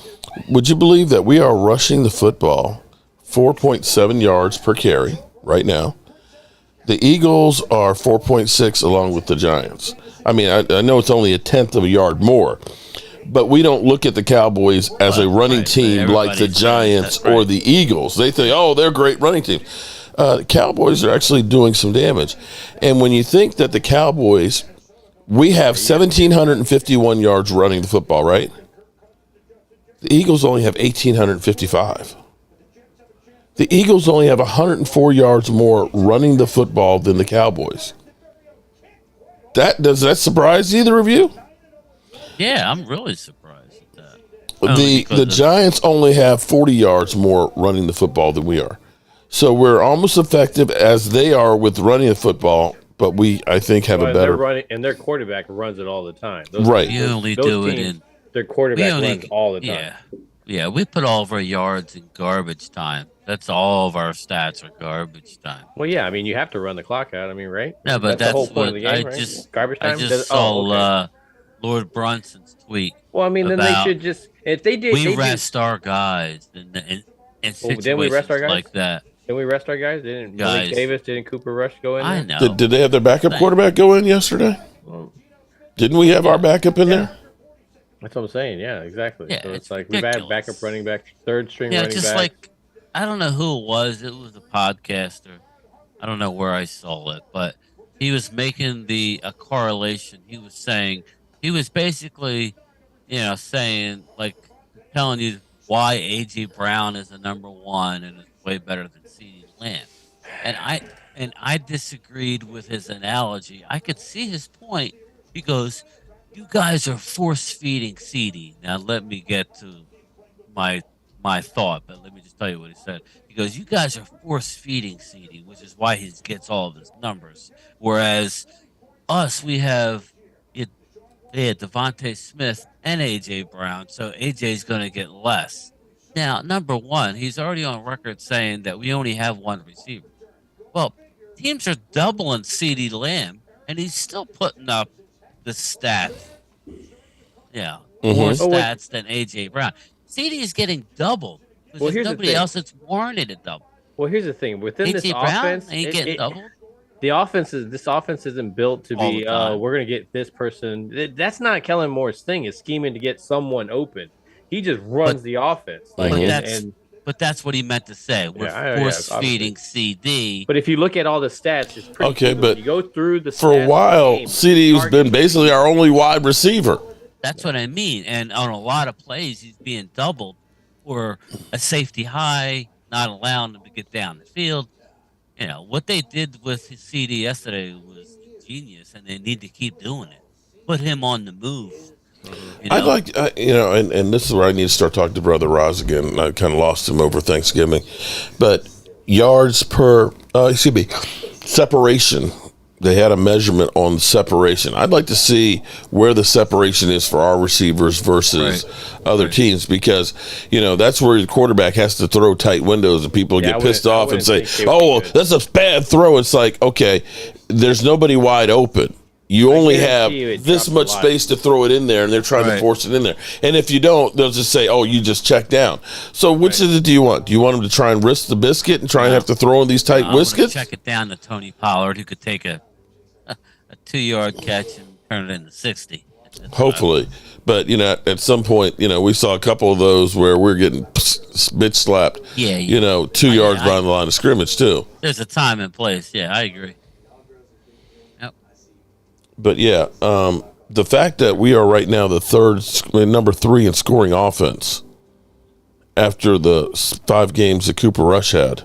Would you believe that we are rushing the football 4.7 yards per carry right now? The Eagles are 4.6 along with the Giants. I mean, I know it's only a tenth of a yard more, but we don't look at the Cowboys as a running team like the Giants or the Eagles. They think, oh, they're a great running team. The Cowboys are actually doing some damage. And when you think that the Cowboys, we have 1,751 yards running the football, right? The Eagles only have 1,855. The Eagles only have 104 yards more running the football than the Cowboys. Does that surprise either of you? Yeah, I'm really surprised at that. The Giants only have 40 yards more running the football than we are. So we're almost effective as they are with running the football, but we, I think, have a better. And their quarterback runs it all the time. You only do it in. Their quarterback runs all the time. Yeah, we put all of our yards in garbage time. That's all of our stats are garbage time. Well, yeah, I mean, you have to run the clock out. I mean, right? No, but that's the whole point of the game, I right? just Garbage time? I just saw Lord Brunson's tweet. Well, I mean, then they should just if they did. We rest our guys in situations like that. Did we rest our guys? Didn't Malik Davis? Didn't Cooper Rush go in there? I know. Did they have their backup quarterback go in yesterday? Didn't we have our backup in there? That's what I'm saying. Yeah, exactly. Yeah, So it's it's like we've had ridiculous. backup running back, third string Yeah, running just back. like I don't know who it was. It was a podcaster. I don't know where I saw it, but he was making a correlation. He was basically, saying like telling you why AJ Brown is the number one and is way better than CeeDee Lamb. And I disagreed with his analogy. I could see his point. He goes, "You guys are force feeding CeeDee." Now let me get to my my thought, but let me just tell you what he said. He goes, "You guys are force feeding CD, which is why he gets all of his numbers. Whereas us, they had Devontae Smith and AJ Brown, so AJ's going to get less." Now, number one, he's already on record saying that we only have one receiver. Well, teams are doubling CD Lamb, and he's still putting up the stats. Yeah, more stats than AJ Brown. CD is getting doubled because there's nobody else that's warranted a double. Well, here's the thing: within this offense, ain't getting doubled. This offense isn't built to All be. the time. We're gonna get this person. That's not Kellen Moore's thing. Is scheming to get someone open. He just runs the offense. But that's what he meant to say. We're force feeding CD. But if you look at all the stats, it's pretty okay. But you go through the for a while, CD's been basically our only wide receiver. That's what I mean. And on a lot of plays, he's being doubled for a safety high, not allowing him to get down the field. What they did with his CD yesterday was genius, and they need to keep doing it. Put him on the move. I like, and this is where I need to start talking to Brother Roz again. I kind of lost him over Thanksgiving. But yards per, separation. They had a measurement on separation. I'd like to see where the separation is for our receivers versus other teams, because, that's where the quarterback has to throw tight windows and people get pissed off and say, "Oh, that's a bad throw." It's like, okay, there's nobody wide open. You only have this much space to throw it in there, and they're trying to force it in there. And if you don't, they'll just say, "Oh, you just check down." So which of it do you want? Do you want them to try and risk the biscuit and try and have to throw in these tight whiskets? Check it down to Tony Pollard, who could take a 2-yard catch and turn it into 60. Hopefully. But, at some point, we saw a couple of those where we're getting bitch slapped, 2 yards behind the line of scrimmage, too. There's a time and place. Yeah, I agree. But the fact that we are right now number 3 in scoring offense after the 5 games that Cooper Rush had.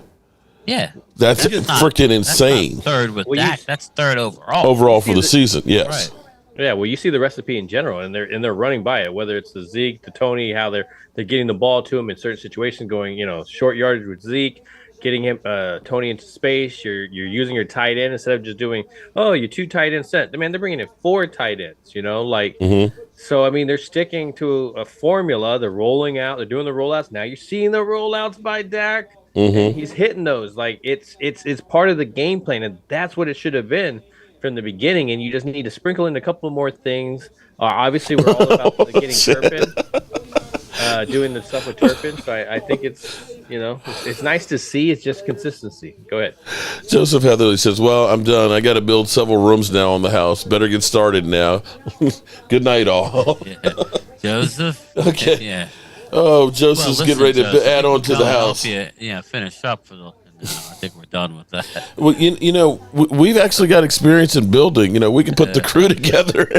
Yeah. That's freaking insane. That's third with Dak. That's third overall. Overall for the season, yes. Right. Yeah, well, you see the recipe in general, and they're running by it. Whether it's the Zeke, the Tony, how they're getting the ball to him in certain situations, going short yardage with Zeke, getting him Tony into space. You're using your tight end instead of just doing your 2 tight end set. Man, they're bringing in 4 tight ends. So I mean they're sticking to a formula. They're rolling out. They're doing the rollouts. Now you're seeing the rollouts by Dak. And he's hitting those. Like it's part of the game plan, and that's what it should have been from the beginning. And you just need to sprinkle in a couple more things. Obviously, we're all about getting Turpin, doing the stuff with Turpin. So I think it's nice to see. It's just consistency. Go ahead. Joseph Heatherly says, "Well, I'm done. I got to build several rooms now on the house. Better get started now. Good night, all." Joseph. Okay. Yeah. Oh, Joseph's getting ready to add on to the house. Finish up for the. I think we're done with that. Well, we've actually got experience in building. We can put the crew together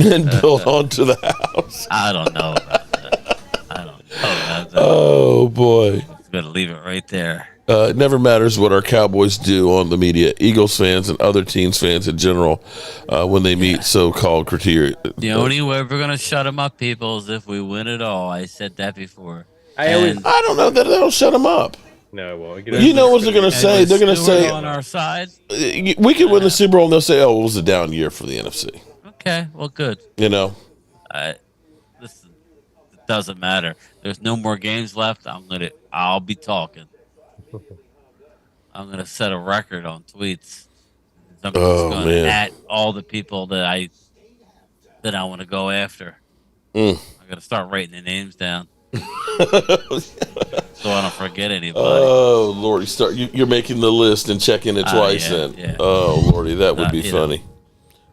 and build onto the house. I don't know about that. Oh, boy. Going to leave it right there. It never matters what our Cowboys do on the media. Eagles fans and other teams fans in general, when they meet so-called criteria. The only way we're going to shut them up, people, is if we win it all. I said that before. I don't know that they'll shut them up. No, well, what they're going to say? They're going to say on our side. We could win the Super Bowl, and they'll say, "Oh, it was a down year for the NFC." Okay, well, good. Listen, it doesn't matter. There's no more games left. I'll be talking. I'm gonna set a record on tweets. I'm just going to at all the people that I want to go after. I got to start writing the names down. So I don't forget anybody. Oh, Lordy, you're making the list and checking it twice then. Yeah. Oh, Lordy, that would be funny.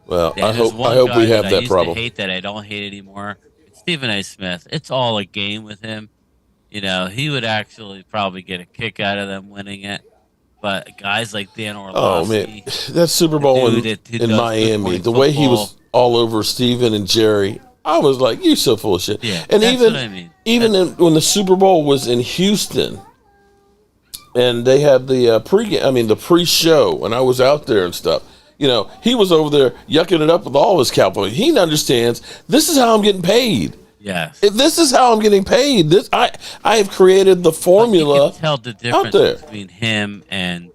Well, And there's I one hope guy we that have I that used problem. to hate that I don't hate anymore. It's Stephen A. Smith. It's all a game with him. He would actually probably get a kick out of them winning it. But guys like Dan Oh man, Orlovsky, that Super the Bowl dude who in does good Miami, point the way he football. was all over Steven and Jerry, I was like, "You so full of shit." Yeah, and that's even what I mean. when the Super Bowl was in Houston, and they had the the pre-show, and I was out there and stuff. He was over there yucking it up with all his Cowboys. He understands this is how I'm getting paid. Yes. This is how I'm getting paid. I have created the formula. You can tell the difference between him and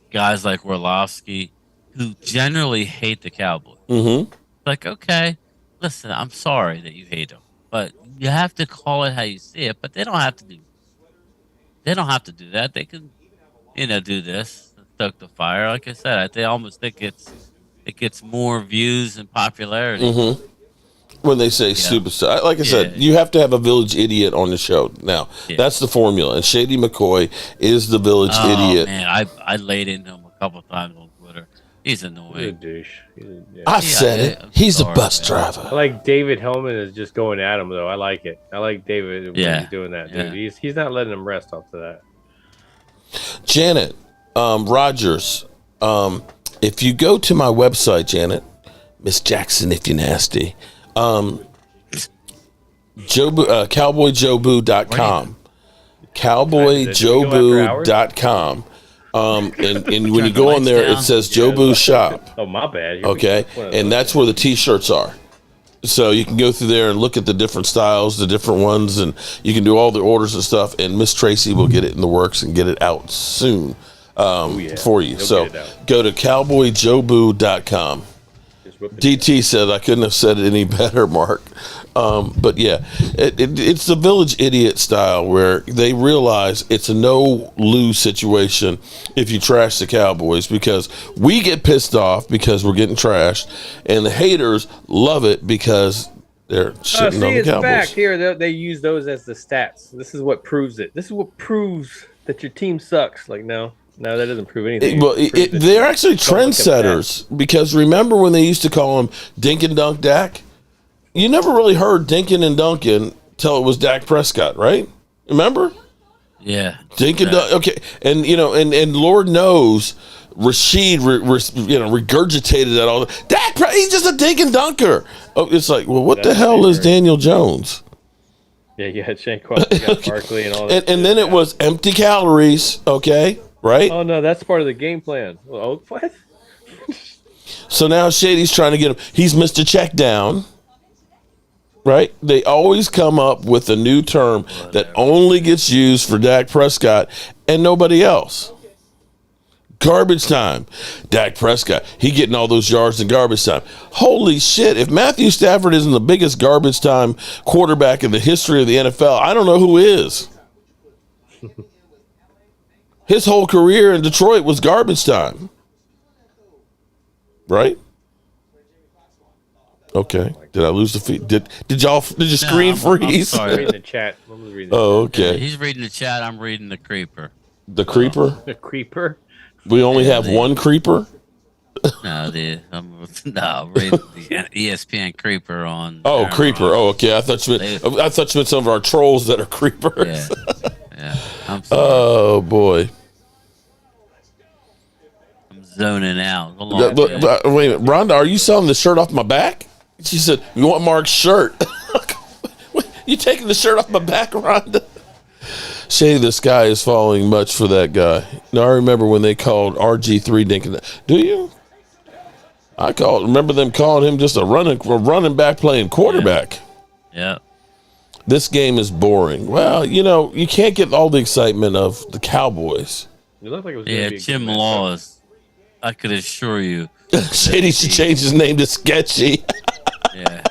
guys like Orlovsky, who generally hate the Cowboys. Mm-hmm. Like, okay, listen, I'm sorry that you hate them, but you have to call it how you see it. But they don't have to do. They don't have to do that. They can, do this, stoke the fire. Like I said, I almost think it gets more views and popularity. Mm-hmm. When they say superstar, like I said, you have to have a village idiot on the show. Now, that's the formula. And Shady McCoy is the village idiot. Man, I laid into him a couple times on Twitter. He's annoying. He's a douche. I said it. He's a bus driver. I like David Hellman is just going at him, though. I like it. I like David when he's doing that, dude. Yeah. He's not letting him rest off of that. Janet Rogers, if you go to my website, Janet, Miss Jackson, if you're nasty, cowboyjobu.com. Cowboyjobu.com. And when you go on there, it says Jobu Shop. Oh, my bad. Okay. And that's where the T-shirts are. So you can go through there and look at the different styles, the different ones, and you can do all the orders and stuff. And Miss Tracy will get it in the works and get it out soon for you. So go to cowboyjobu.com. DT said I couldn't have said it any better, Mark. But yeah, it's the village idiot style where they realize it's a no-lose situation if you trash the Cowboys, because we get pissed off because we're getting trashed, and the haters love it because they're shitting on the Cowboys. Back here, they use those as the stats. This is what proves it. This is what proves that your team sucks. Like, no, that doesn't prove anything. They're actually trendsetters, because remember when they used to call him Dink and Dunk Dak? You never really heard Dinkin and Duncan till it was Dak Prescott, right? Remember? Yeah. Dink and Dunk. Okay, and and Lord knows Rashid, regurgitated that all. Dak, he's just a Dink and Dunker. Oh, it's like, well, what the hell is Daniel Jones? Yeah, you had Shanquell, you got Barkley, and all that. And then it was empty calories. Okay, right? Oh no, that's part of the game plan. Oh, what? So now Shady's trying to get him. He's Mr. Check Down. Right? They always come up with a new term that only gets used for Dak Prescott and nobody else. Garbage time. Dak Prescott, he getting all those yards in garbage time. Holy shit. If Matthew Stafford isn't the biggest garbage time quarterback in the history of the NFL, I don't know who is. His whole career in Detroit was garbage time. Right? Okay. Did I lose the feed? Did your screen freeze? I'm sorry. Reading the chat. Okay. He's reading the chat. I'm reading the creeper. The creeper? The creeper? We only have one creeper? No, I'm reading the ESPN creeper on. Oh, creeper. Oh, okay. I thought you meant some of our trolls that are creepers. Yeah. I'm sorry. Oh boy. I'm zoning out. Wait a minute, Rhonda, are you selling the shirt off my back? She said, "You want Mark's shirt?" You taking the shirt off my back, Rhonda? Shady, the sky is falling much for that guy. Now, I remember when they called RG3 Dinkin. Do you? Remember them calling him just a running back playing quarterback. Yeah. This game is boring. Well, you can't get all the excitement of the Cowboys. It looked like it was Jim Law is, I could assure you. Shady should change his name to Sketchy. Yeah.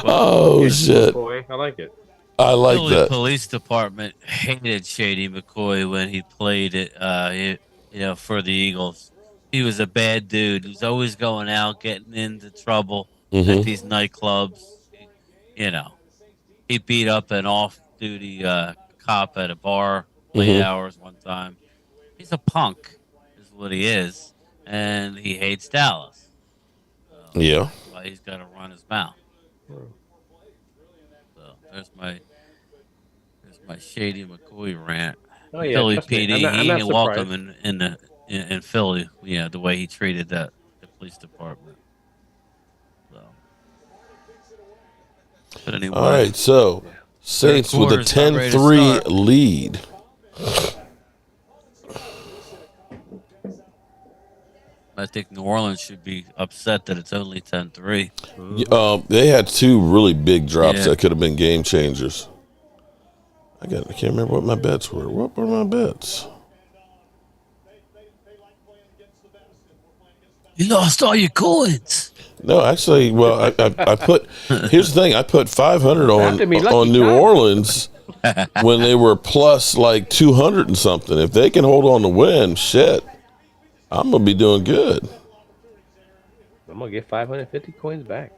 Oh, shit. I like it. I like Philly that. Police Department hated Shady McCoy when he played it, for the Eagles. He was a bad dude. He was always going out, getting into trouble at these nightclubs. He beat up an off-duty cop at a bar late hours one time. He's a punk, is what he is, and he hates Dallas. Yeah. Why he's got to run his mouth. So there's my Shady McCoy rant. Oh yeah, Philly trust me. PD, I'm he not ain't surprised. welcome in Philly. Yeah, the way he treated the police department. So, but anyway, All right, so Saints with a quarter's not ready to 10-3 start. lead. I think New Orleans should be upset that it's only 10-3. They had two really big drops Yeah. that could have been game changers. I can't remember what my bets were. What were my bets? You lost all your coins. No, actually, well, I put. Here's the thing: I put 500 Have to be lucky on New time. Orleans when they were plus like 200 and something. If they can hold on to win, shit, I'm gonna be doing good. I'm gonna get 550 coins back.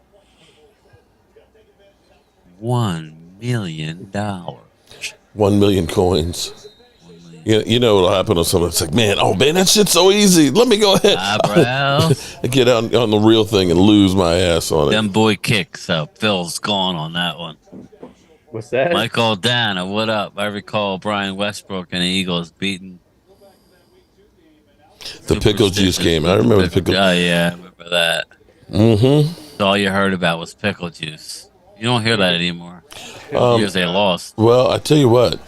$1 million. 1 million coins. You know what'll happen to someone? It's like, man, that shit's so easy. Let me go ahead. Eyebrows. Get on the real thing and lose my ass on it. Them boy kicks. So Phil's gone on that one. What's that? Michael Dana, what up? I recall Brian Westbrook and the Eagles beating The pickle juice game. I remember the pickle. Oh yeah, I remember that. Mm-hmm. All you heard about was pickle juice. You don't hear that anymore. Years they lost. Well, I tell you what.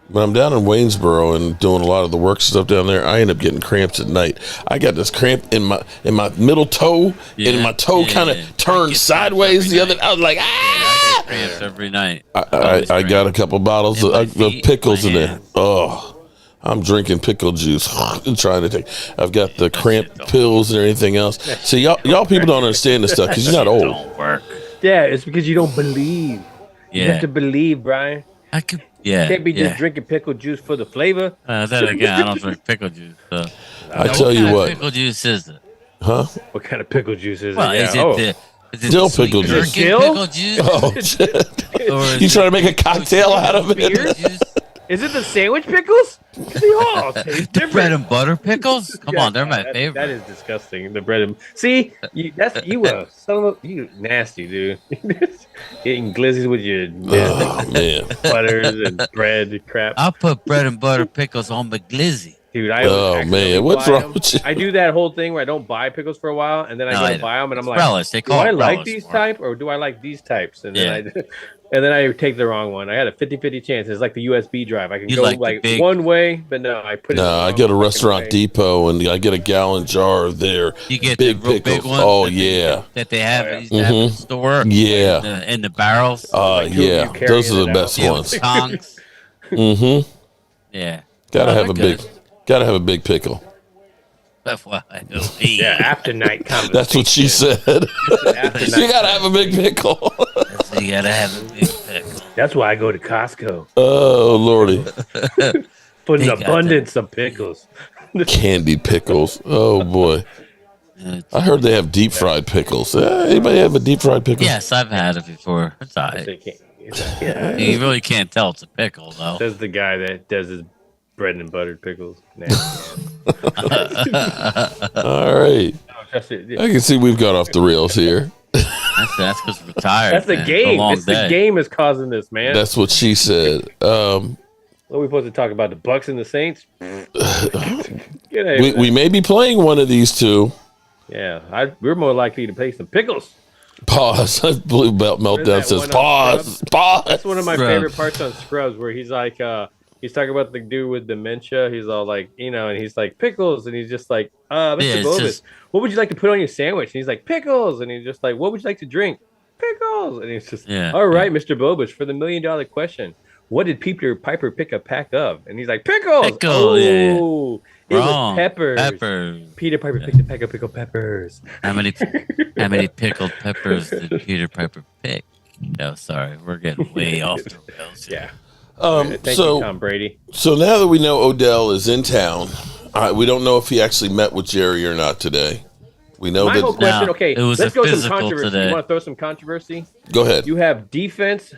When I'm down in Waynesboro and doing a lot of the work stuff down there, I end up getting cramps at night. I got this cramp in my middle toe, and my toe kind of turned sideways the other. I was like, I get cramps every night. I got a couple bottles of pickles in there. Oh, I'm drinking pickle juice and trying to take. I've got the cramp pills and everything else. See, y'all people don't understand this stuff because you're not old. Don't work. Yeah, it's because you don't believe. You have to believe, Brian. I could. Yeah. You can't be just drinking pickle juice for the flavor. Then again, I don't drink pickle juice. So. I tell you what. Pickle juice is it? Huh? What kind of pickle juice is Well, it? Is it dill sweet pickle juice. gherkin pickle juice? Oh shit! Or is You trying to make a cocktail out of it? Beer juice? Is it the sandwich pickles? They all taste The different. bread and butter pickles? Come on, they're my favorite. That is disgusting. The bread and you nasty dude. Eating glizzies with your Oh man! butters and bread crap. I'll put bread and butter pickles on the glizzy. Dude, I Oh man! What's wrong with you? I do that whole thing where I don't buy pickles for a while, and then I go to buy them, and I'm like, relish. They do call I it like relish, these Mark. type or do I like these types? And then I take the wrong one. I had a 50-50 chance. It's like the USB drive. I can You go like the like big- one way, but no, I put it. No, I go to Restaurant Depot and I get a gallon jar of their You get big the real pickles. big ones. Oh that yeah, that they have at the store. Yeah. In the barrels. yeah. Those are the best ones. Tongs. Mm-hmm. Yeah. Gotta Oh, have they're gotta have a big pickle. That's why I don't eat. Yeah, after night conversation. That's what she said. After You night. gotta have a big pickle. So you gotta have a big pickle. That's why I go to Costco. Oh lordy, Put an They got abundance of pickles. candied pickles. Oh boy, I heard they have deep fried pickles. Anybody have a deep fried pickle? Yes, I've had it before. It's all right. Yeah. You really can't tell it's a pickle, though. Says the guy that does his bread and buttered pickles. Nasty. All right. Trust it. I can see we've got off the rails here. That's because we're tired. That's the man. game. It's a long It's the day. game is causing this, man. That's what she said. What are we supposed to talk about? The Bucks and the Saints? Get out of We may be playing one of these two. Yeah, we're more likely to play some pickles. Pause. Blue Belt Meltdown that says one on pause. Pause. That's one of my Scrubs. favorite parts on Scrubs, where he's like, he's talking about the dude with dementia. He's all like, and he's like, pickles. And he's just like, Mr. it's Bobus, just- what would you like to put on your sandwich? And he's like, pickles. And he's just like, what would you like to drink? Pickles. And he's just, all right, Mr. Bobus, for the $1 million question, what did Peter Piper pick a pack of? And he's like, pickles. Pickle, Oh, yeah. it Wrong. was peppers. Peppers. Peter Piper picked a pack of pickled peppers. How many pickled peppers did Peter Piper pick? No, sorry, we're getting way off the rails. Yeah. Thank so, you, Tom Brady. So now that we know Odell is in town, we don't know if he actually met with Jerry or not today. We know My whole that. question, No, okay, it was let's a go some physical controversy. today. You want to throw some controversy? Go ahead. You have defense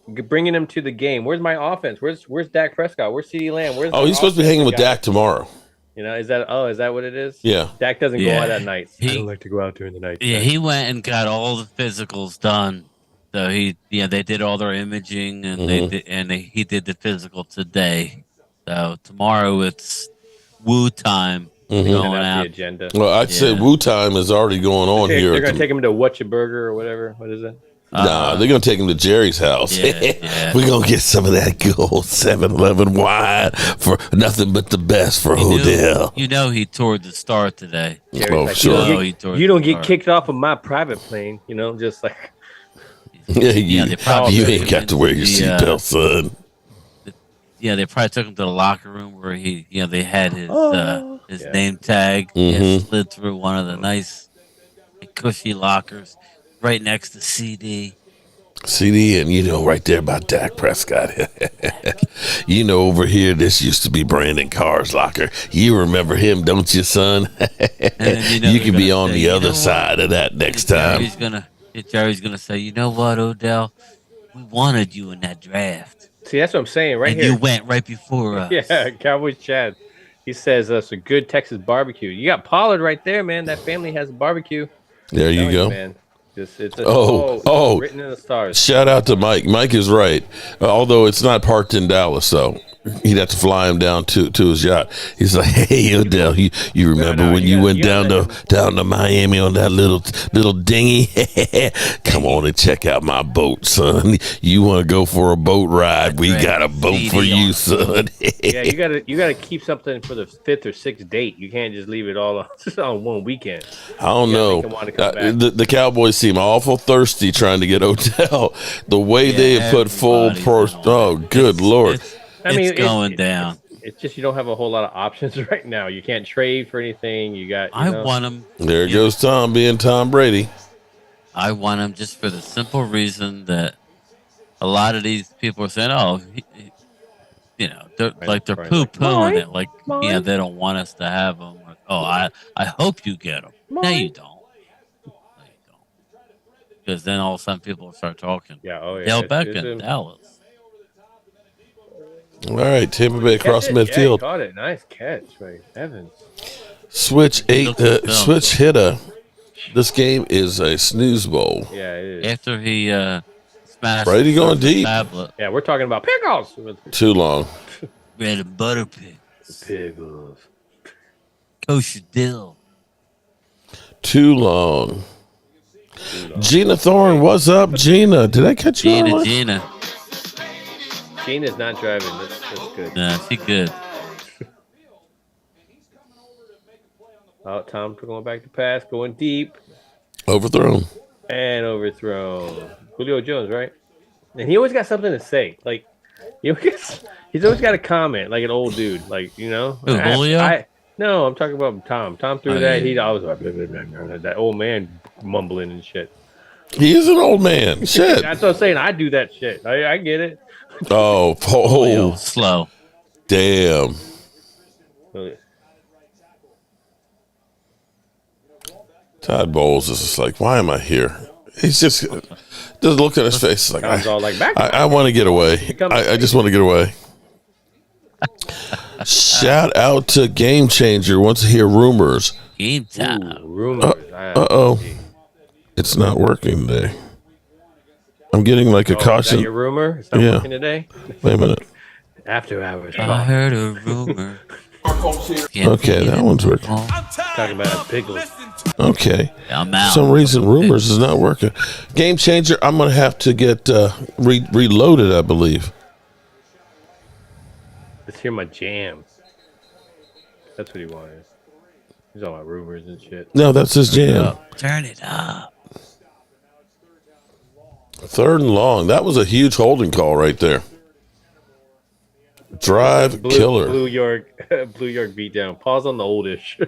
bringing him to the game. Where's my offense? Where's Dak Prescott? Where's CeeDee Lamb? Where's Oh, he's supposed to be hanging with Dak tomorrow. You know, is that what it is? Yeah. Dak doesn't go out at night. I don't like to go out during the night. Yeah, he went and got all the physicals done. So they did all their imaging and he did the physical today. So tomorrow it's woo time going out. The agenda. Well, I'd say woo time is already going on here. They're going to take him to What's Your Burger or whatever. What is it? Nah, they're going to take him to Jerry's house. Yeah. We're going to get some of that good old 7-Eleven wine for nothing but the best for Odell. You know he toured the Star today. Oh, sure. You don't get kicked off of my private plane, you know, just like. You ain't got to wear your seatbelt, son. Yeah, they probably took him to the locker room where they had his name tag. He slid through one of the nice, cushy lockers right next to CD. CD, and right there by Dak Prescott. Over here, this used to be Brandon Carr's locker. You remember him, don't you, son? You can be on the other side of that next time. Jerry's gonna say, you know what, Odell? We wanted you in that draft. See, that's what I'm saying right here. You went right before us. Yeah, Cowboys Chad. He says it's a good Texas barbecue. You got Pollard right there, man. That family has a barbecue. There you go. Man. It's written in the stars. Shout out to Mike. Mike is right. Although it's not parked in Dallas, so he'd have to fly him down to his yacht. He's like, hey, Odell, you remember when you went down to Miami on that little dinghy? Come on and check out my boat, son. You want to go for a boat ride? We got a boat for you, son. Yeah, you gotta keep something for the 5th or 6th date. You can't just leave it all on one weekend. I don't know. The Cowboys seem awful thirsty trying to get Odell. The way they have put full pro. Oh, good Lord. It's going down. It's just you don't have a whole lot of options right now. You can't trade for anything. I want him. There goes Tom being Tom Brady. I want him just for the simple reason that a lot of these people are saying, they're poo-pooing it. Like, they don't want us to have him. Like, I hope you get him. No, you don't. Because then all of a sudden people will start talking. Dale Beckham, Dallas. All right, Tampa Bay across midfield. Caught it. Nice catch, right, Evans. Switch hitter. This game is a snooze bowl. Yeah, it is. After he smashed Brady going deep. Tablet. Yeah, we're talking about pickles. Too long. Bread and butter pickles. Pickles. Kosher dill. Too long. Gina Thorne, what's up, Gina? Did I catch you? Gina. Gina's not driving. That's good. Nah, she good. Tom going back to pass, going deep. Overthrown. And overthrown. Julio Jones, right? And he always got something to say. Like, he's always got a comment, like an old dude. Like, Julio? No, I'm talking about Tom. Tom threw that. He always like, blah, blah, blah, blah, that old man mumbling and shit. He is an old man. Shit. That's what I'm saying. I do that shit. I get it. Oh, slow. Damn. Todd Bowles is just like, why am I here? He's just look at his face like, I want to get away. I just want to get away. Shout out to Game Changer. Wants to hear rumors. Game time. Rumors. It's not working today. I'm getting like a caution. Is that your rumor? It's not working today? Wait a minute. After hours. I heard a rumor. Okay, that one's working. Talking about pickles. Okay. I'm out. For some reason, rumors is not working. Game Changer, I'm going to have to get reloaded, I believe. Let's hear my jam. That's what he wanted. He's all about rumors and shit. No, that's his jam. Turn it up. 3rd and long. That was a huge holding call right there. Drive killer. Blue York beat down. Pause on the oldish.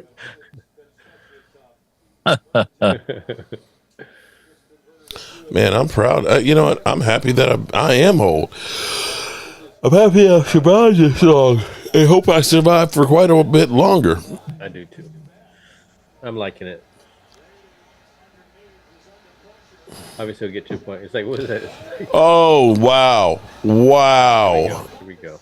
Man, I'm proud. You know what? I'm happy that I am old. I'm happy I survived this long. I hope I survive for quite a bit longer. I do too. I'm liking it. Obviously, we'll get 2 points. It's like, what is that? Oh, wow. Wow. Here we go.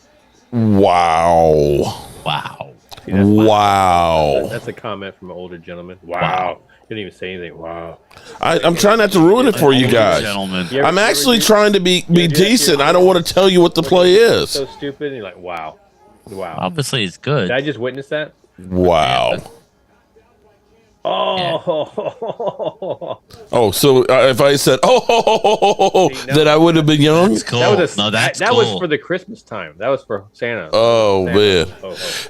Wow. Wow. See, that's wow. That's a comment from an older gentleman. Wow. Didn't even say anything. Wow. I'm trying not to ruin it for you guys. Gentlemen. I'm actually trying to be decent. I don't want to tell you what the play is. So stupid. And you're like, wow. Wow. Obviously, it's good. Did I just witness that? Wow. Oh. Oh, so if I said, that I would have been young? That's cool. That was for the Christmas time. That was for Santa. Oh, Santa. man.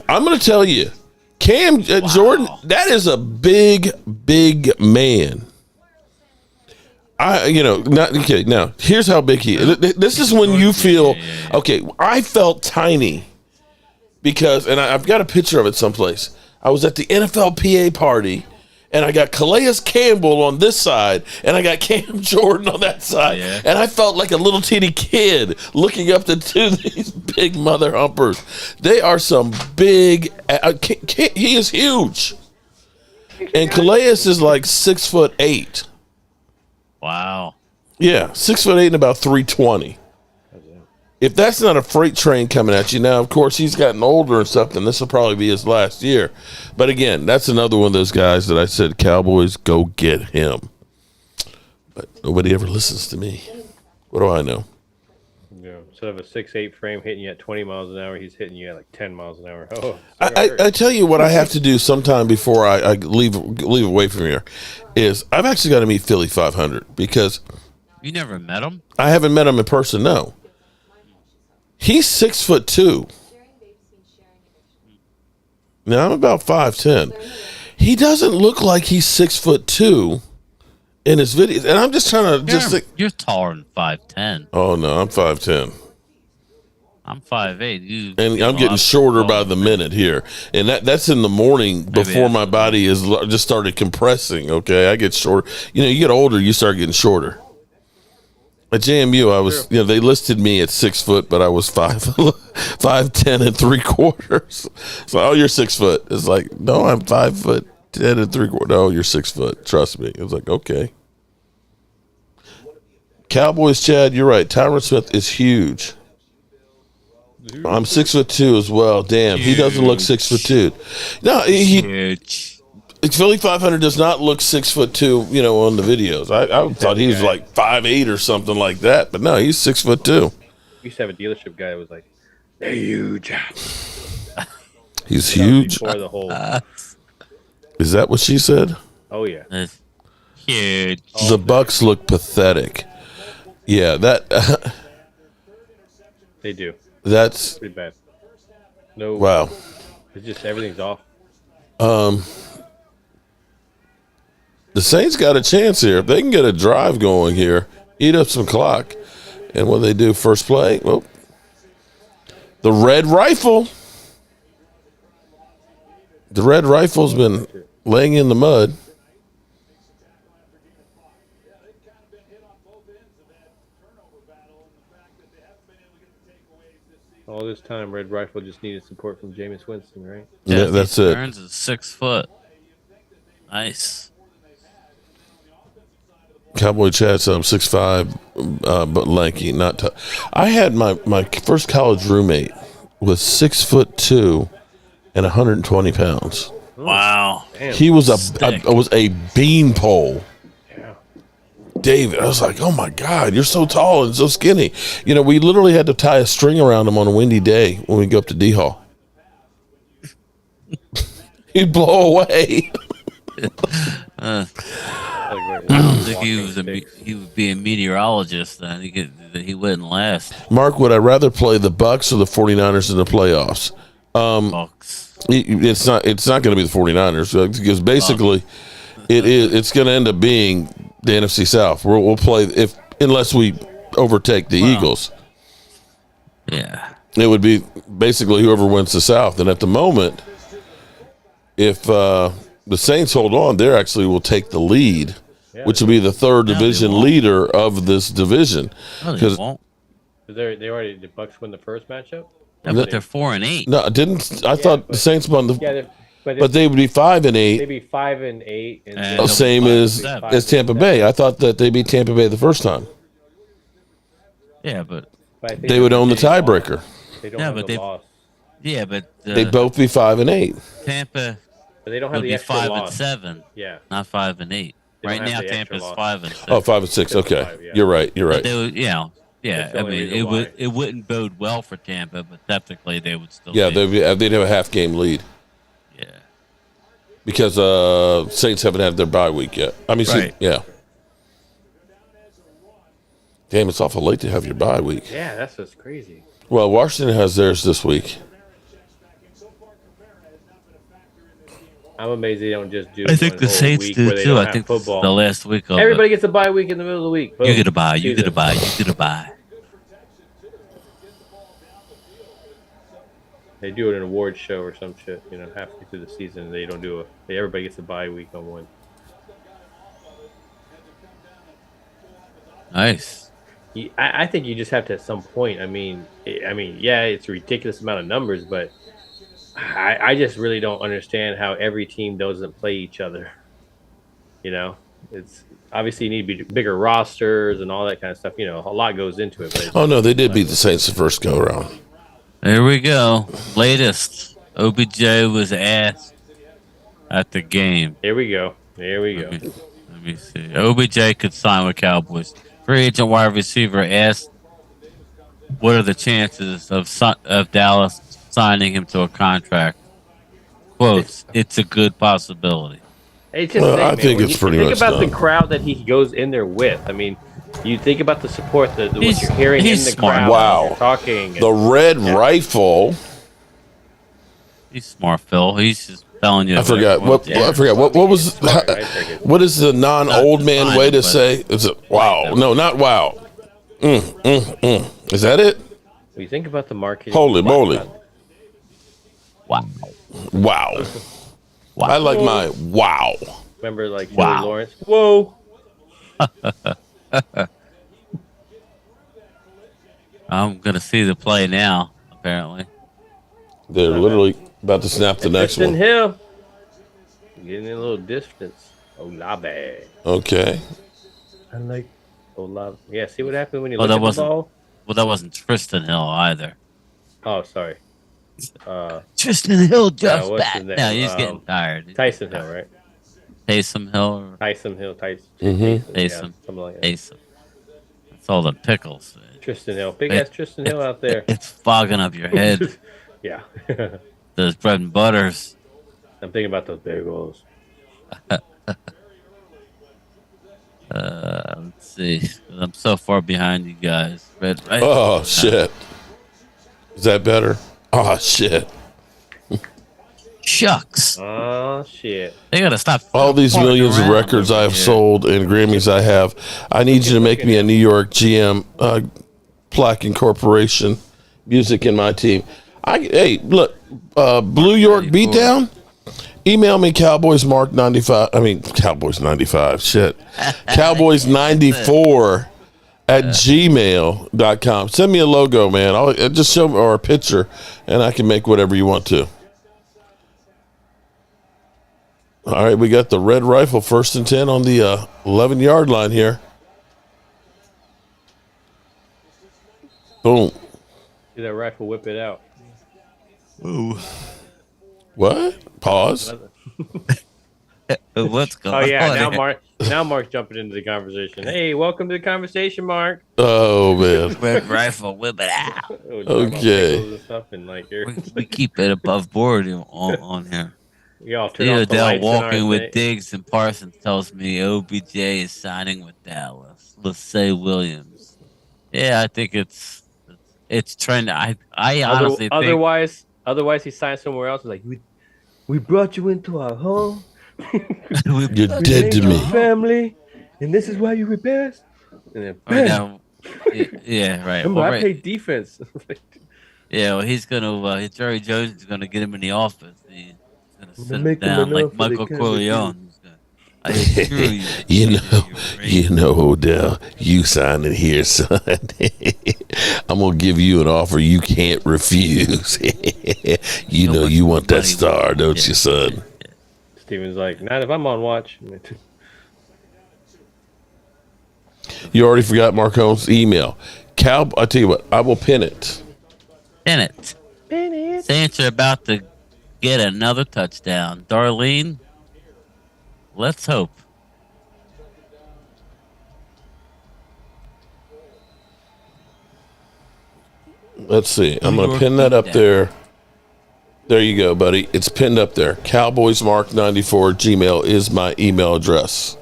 I'm going to tell you, Cam Jordan, that is a big, big man. Now, here's how big he is. This is when you feel, okay, I felt tiny because, and I've got a picture of it someplace. I was at the NFLPA party, and I got Calais Campbell on this side, and I got Cam Jordan on that side. Yeah. And I felt like a little teeny kid looking up to two of these big mother humpers. They are some big, he is huge. And Calais is like 6'8". Wow. Yeah, 6'8" and about 320. If that's not a freight train coming at you now, of course, he's gotten older and stuff, and this will probably be his last year. But again, that's another one of those guys that I said, Cowboys, go get him. But nobody ever listens to me. What do I know? Yeah, instead of a 6'8" frame hitting you at 20 miles an hour, he's hitting you at like 10 miles an hour. Oh, I tell you what I have to do sometime before I leave away from here is I've actually got to meet Philly 500 because you never met him? I haven't met him in person, no. He's 6'2". Now I'm about 5'10". He doesn't look like he's 6'2" in his videos, and I'm just trying to think. You're taller than 5'10". Oh no, I'm 5'10". I'm 5'8". And I'm getting shorter by the minute here, and that's in the morning before my body is just started compressing. Okay, I get shorter. You get older, you start getting shorter. At JMU, I was, they listed me at 6 foot, but I was 5'10" and 3/4. So, you're 6 foot. It's like, no, I'm 5'10" and 3/4. No, you're 6 foot. Trust me. It was like, okay. Cowboys, Chad, you're right. Tyron Smith is huge. I'm 6'2" as well. Damn, he doesn't look 6'2". No, he. Philly 500 does not look 6'2", on the videos. I thought he was like 5'8" or something like that, but no, he's 6'2". We used to have a dealership guy that was like, they're huge. He's huge. Before the whole. Is that what she said? Oh yeah. Huge. The Bucks look pathetic. Yeah, that. They do. That's pretty bad. No. Wow. It's just everything's off. The Saints got a chance here. If they can get a drive going here, eat up some clock, and what they do first play, well, the red rifle. The red rifle's been laying in the mud. All this time, Red Rifle just needed support from Jameis Winston, right? Yeah, that's it. Burns is 6 foot. Nice. Cowboy Chad said I'm 6'5", but lanky, not tough. I had my first college roommate was 6'2" and 120 pounds. Wow. Damn. He was a beanpole. Yeah. David, I was like, oh my God, you're so tall and so skinny. We literally had to tie a string around him on a windy day when we go up to D Hall. He'd blow away. I don't think he would be a meteorologist then. He wouldn't last. Mark, would I rather play the Bucks or the 49ers in the playoffs? Bucks. It's not going to be the 49ers because basically it's going to end up being the NFC South. We'll play unless we overtake the Eagles. Yeah. It would be basically whoever wins the South. And at the moment, if the Saints hold on, they actually will take the lead, which will be the third division leader of this division. No, they won't. The Bucks win the first matchup? No, but they're 4-8. No, I thought the Saints won but they would be 5-8. They'd be 5-8, and same as Tampa Bay. I thought that they beat Tampa Bay the first time. Yeah, but they would own the tiebreaker. They don't have the loss. Yeah, but They'd both be 5-8. Tampa But they don't have would the be extra 5 loss. and 7. Yeah. Not 5 and 8. They don't Right have now, the extra Tampa's loss. 5 and 6. Oh, 5 and 6. Okay, 5, yeah. You're right. But they would, yeah. That's the I only mean, reason why. it wouldn't bode well for Tampa, but technically they would still. Yeah, be. they'd have a half game lead Yeah. because Saints haven't had their bye week yet. I mean, Right. yeah. Damn, it's awful late to have your bye week. Yeah, that's just crazy. Well, Washington has theirs this week. I'm amazed they don't just do. I think one the whole Saints week do where they too. don't I have think football. the last week of Everybody gets a bye week in the middle of the week. Boom. You get a bye. You Season. get a bye. You get a bye. They do it in an award show or some shit. Halfway through the season, they don't do everybody gets a bye week on one. Nice. I think you just have to at some point. I mean, yeah, it's a ridiculous amount of numbers, but I just really don't understand how every team doesn't play each other. It's obviously you need bigger rosters and all that kind of stuff. A lot goes into it. But Oh no, they did beat the Saints the first go around. There we go. Latest. OBJ was asked at the game. Here we go. Let me see. OBJ could sign with Cowboys. Free agent wide receiver asked, "What are the chances of Dallas signing him to a contract?" Quotes, "It's a good possibility." It's just I think it's pretty much think about done. the crowd that he goes in there with. I mean, you think about the support, what He's- you're hearing in he's the smart. crowd. Wow. You're talking. The Red Rifle. He's smart, Phil. He's just telling you. I forgot what. I forgot what was. What is the non-old man Not way to but- say? Is it wow? No, not wow. Is that it? When you think about the market. Holy moly! Wow. Wow. I like my wow. Remember, like Joey Wow. Lawrence. Whoa. I'm gonna see the play now. Apparently, They're literally about to snap the next Tristan one. Hill. Getting in a little distance. Olave. Okay. I like Olave. Yeah, see what happened when you Oh, look that at the wasn't- ball? that wasn't Tristan Hill either. Oh, sorry. Tristan Hill just what's back. his name? No, he's getting tired. Tyson Hill, right? Taysom Hill or Tyson Hill. Taysom. Yeah, something like that. Taysom. That's all the pickles. Tristan Hill. Big ass Tristan Hill out there. It's fogging up your head. Yeah. Those bread and butters. I'm thinking about those bagels. Let's see. I'm so far behind you guys. Red, right? Oh shit. Is that better? Oh shit. Shucks. Oh shit. They gotta stop. All these farting millions of around records I have over here. sold and Grammys I have. I need you to make me a New York GM plaque incorporation music in my team. Hey, look, Blue York Beatdown. Email me Cowboys Mark 95. I mean Cowboys 95. Shit. Cowboys 94 at gmail.com. Send me a logo, man. I'll just show me or a picture, and I can make whatever you want to. All right, we got the Red Rifle 1st and 10 on the 11-yard line here. Boom. See that rifle whip it out. Ooh. What? Pause. What's going Oh yeah, on? now Mark's jumping into the conversation. Hey, welcome to the conversation, Mark. Oh, man. Red rifle, whip it out. We're talking about Okay. pickles and stuff, and like We keep it above board on here. y'all turn The off other the day, lights in walking our with thing. Diggs and Parsons tells me OBJ is signing with Dallas. Let's say Williams. Yeah, I think it's trending. I honestly think Otherwise, he signed somewhere else. It's like we brought you into our home. You're We dead to named me. your family, and this is why you were best. And then, right bam. now. Yeah, right. Remember, Well, I right. played defense. Yeah, well, he's gonna. Jerry Jones is gonna get him in the office. He's gonna sit him make them down like enough so they Michael can't Corleone. He's gonna, I assure you. You know, Odell, you signed it here, son. I'm going to give you an offer you can't refuse. You know you want that star, don't you, son? Steven's like, not if I'm on watch. You already forgot Mark Holmes' email. I tell you what, I will pin it. In it. Saints are about to get another touchdown. Darlene, let's hope. Let's see. I'm going to pin that up there. There you go, buddy. It's pinned up there. CowboysMark94 Gmail is my email address.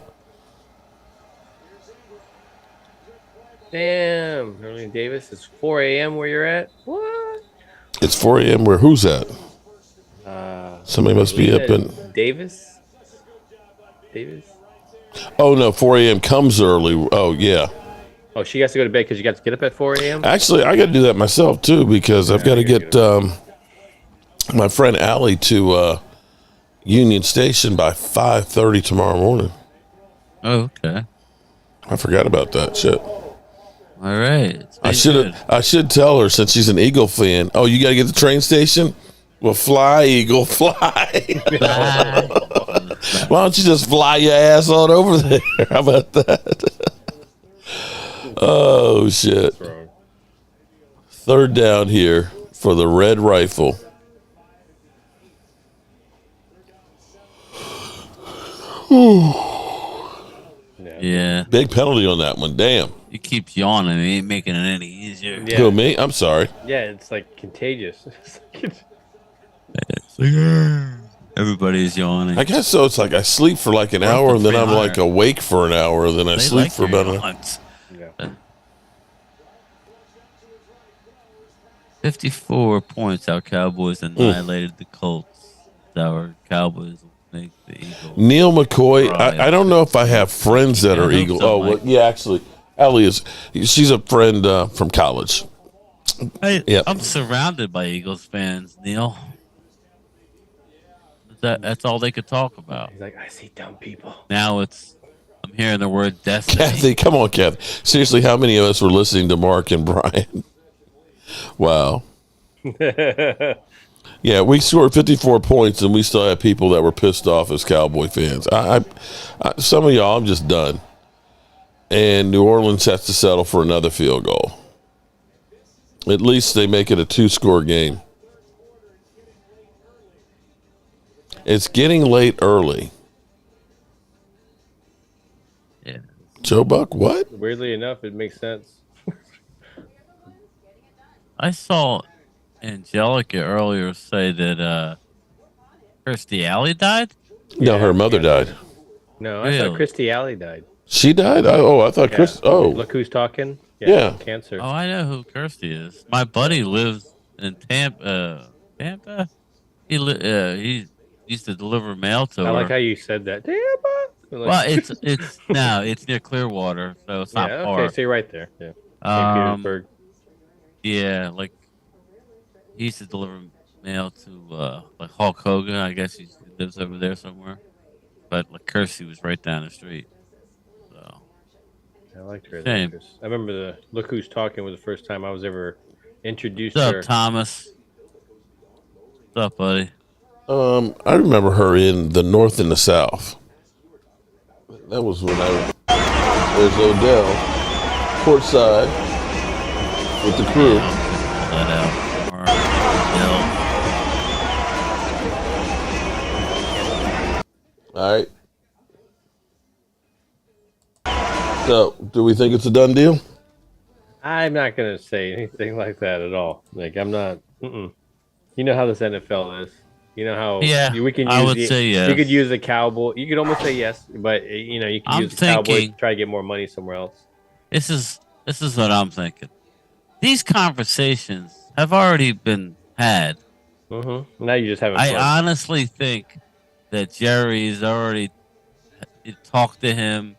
Damn, Darlene Davis. It's 4 a.m. where you're at. What? It's 4 a.m. where who's at? Somebody must be up in Davis. Oh no, 4 a.m. comes early. Oh yeah. Oh, she has to go to bed because you got to get up at 4 a.m. Actually, I got to do that myself too because I've got to get my friend Allie to Union Station by 5:30 tomorrow morning. Oh, okay. I forgot about that shit. All right. I should tell her since she's an Eagle fan. Oh, you got to get to the train station? Well, fly, Eagle, fly. Why don't you just fly your ass on over there? How about that? Oh, shit. Third down here for the Red Rifle. Yeah. Big penalty on that one. Damn. You keep yawning. It ain't making it any easier. Yeah. Who, me? I'm sorry. Yeah, it's like contagious. Everybody's yawning. I guess so. It's like I sleep for like an hour and then I'm like awake for an hour and then I sleep for about an hour. Yeah. 54 points. Our Cowboys annihilated the Colts. Our Cowboys will make the Eagles. Neil McCoy. I don't know if I have friends that are Eagles. Oh, well, yeah, actually, Ellie is. She's a friend from college. I'm surrounded by Eagles fans, Neil. That's all they could talk about. He's like, I see dumb people. Now I'm hearing the word destiny. Kathy, come on, Kathy. Seriously, how many of us were listening to Mark and Brian? Wow. Yeah, we scored 54 points, and we still had people that were pissed off as Cowboy fans. Some of y'all, I'm just done. And New Orleans has to settle for another field goal. At least they make it a 2-score game. It's getting late early. Yeah. Joe Buck, what? Weirdly enough, it makes sense. I saw Angelica earlier say that Kirstie Alley died? No, her mother died. No, I thought Kirstie Alley died. She died? I thought Chris. Oh. Look who's talking. Yeah. Cancer. Oh, I know who Kirstie is. My buddy lives in Tampa. He used to deliver mail to her. I like how you said that. Tampa. Well, it's near Clearwater, so it's not far. Okay, so you're right there. Yeah. St. Petersburg. Yeah, like he used to deliver mail to like Hulk Hogan. I guess he lives over there somewhere. But like Kirstie was right down the street. So I liked her. Shame. I remember the Look Who's Talking was the first time I was ever introduced What's to her. up, Thomas? What's up, buddy? I remember her in the North and the South. That was when there's Odell, courtside with the crew. Let out. All right. So, do we think it's a done deal? I'm not going to say anything like that at all. Like, I'm not. You know how this NFL is. You know how we can use I would say yes. You could use the Cowboy. You could almost say yes, but you can use the Cowboys to try to get more money somewhere else. This is what I'm thinking. These conversations have already been had. Now you just haven't. I honestly think that Jerry's already talked to him.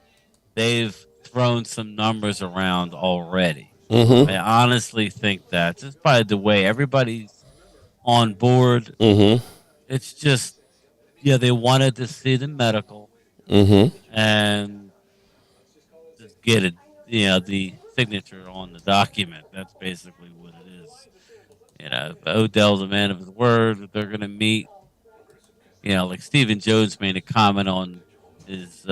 They've thrown some numbers around already. I honestly think that just by the way everybody's on board. It's just, they wanted to see the medical and just get it, the signature on the document. That's basically what it is. Odell's a man of his word. They're going to meet. Like Stephen Jones made a comment on his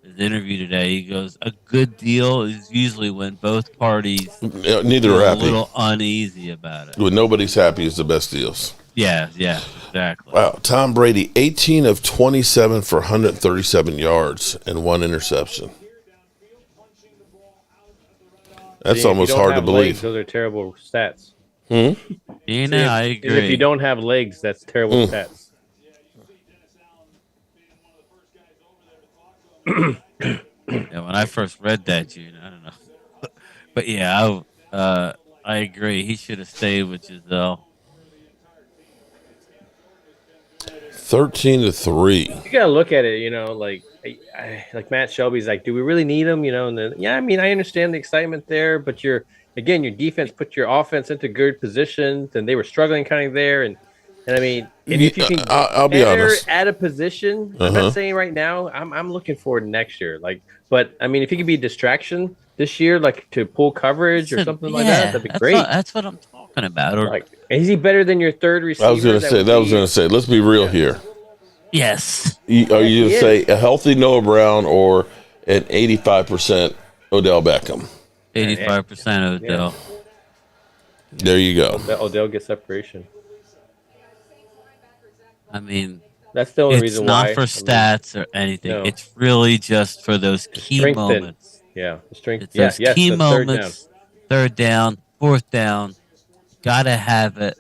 his interview today. He goes, "A good deal is usually when both parties Neither feel are a happy. little uneasy about it." When nobody's happy is the best deals. Yeah, exactly. Wow, Tom Brady, 18 of 27 for 137 yards and 1 interception. That's See, almost hard to believe. Legs, those are terrible stats. I If agree. you don't have legs, that's terrible stats. Yeah, when I first read that, June, I don't know, but yeah, I agree. He should have stayed with Giselle. 13-3. You gotta look at it, like Matt Shelby's like, do we really need him? And then I mean, I understand the excitement there, but your defense put your offense into good positions, and they were struggling kind of there, and I mean, and if you can I'll be honest. at a position, I'm not saying right now. I'm looking forward next year, but I mean, if he could be a distraction this year, like to pull coverage or something like that, that'd be great. That's what I'm talking about. Or is he better than your third receiver? I was going to say. Let's be real here. Yes. Are you going to say a healthy Noah Brown or an 85% Odell Beckham? 85% Odell. There you go. Odell gets separation. I mean, that's the only reason why. It's not for stats or anything. No. It's really just for those key moments. Yeah, the strength. It's those key moments. Third down, fourth down. Gotta have it.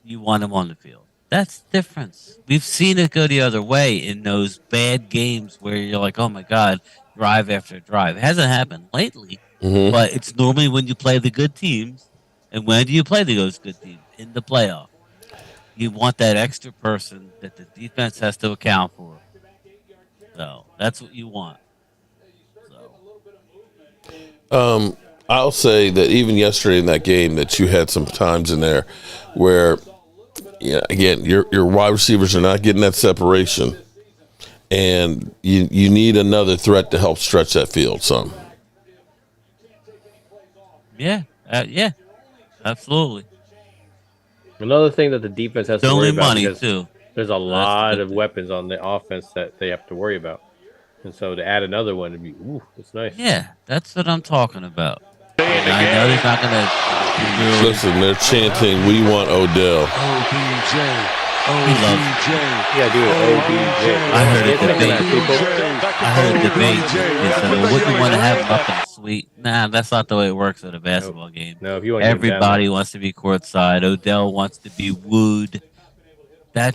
You want him on the field. That's the difference. We've seen it go the other way in those bad games where you're like, oh my God, drive after drive. It hasn't happened lately, but it's normally when you play the good teams. And when do you play those good teams? In the playoff. You want that extra person that the defense has to account for. So that's what you want. So. I'll say that even yesterday in that game that you had some times in there where, again, your wide receivers are not getting that separation, and you need another threat to help stretch that field some. Yeah, absolutely. Another thing that the defense has to worry about money too. There's a lot of weapons on the offense that they have to worry about, and so to add another one would be, it's nice. Yeah, that's what I'm talking about. I know he's not going to. Listen, they're chanting, "We want Odell." OBJ. Yeah, dude, OBJ. I heard it debate. Wouldn't you want to have him up in the suite? Nah, that's not the way it works at a basketball game. No, if you want everybody wants to be courtside. Odell wants to be wooed. They're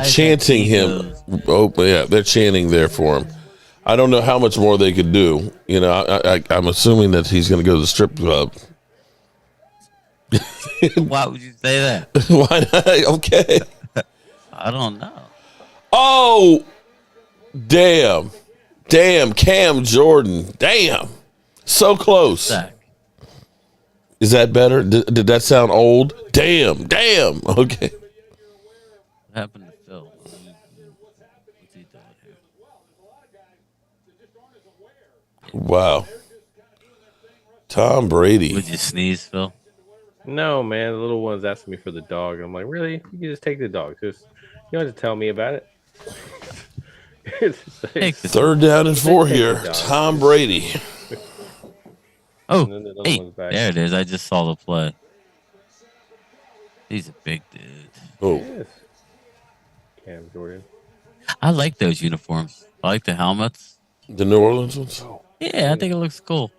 chanting him. Oh, yeah, they're chanting there for him. I don't know how much more they could do. I'm assuming that he's going to go to the strip club. Why would you say that? Why not? Okay. I don't know. Oh, damn. Cam Jordan. Damn. So close. Zach. Is that better? Did that sound old? Damn. Okay. What happened to Phil? What's he doing here? Wow. Tom Brady. Would you sneeze, Phil? No, man. The little one's asking me for the dog. I'm like, really? You can just take the dog. You don't have to tell me about it. Third down and 4 here. Tom Brady. Oh, hey, there it is. I just saw the play. He's a big dude. Oh. Yes. Cam Jordan. I like those uniforms. I like the helmets. The New Orleans ones? Yeah, I think it looks cool.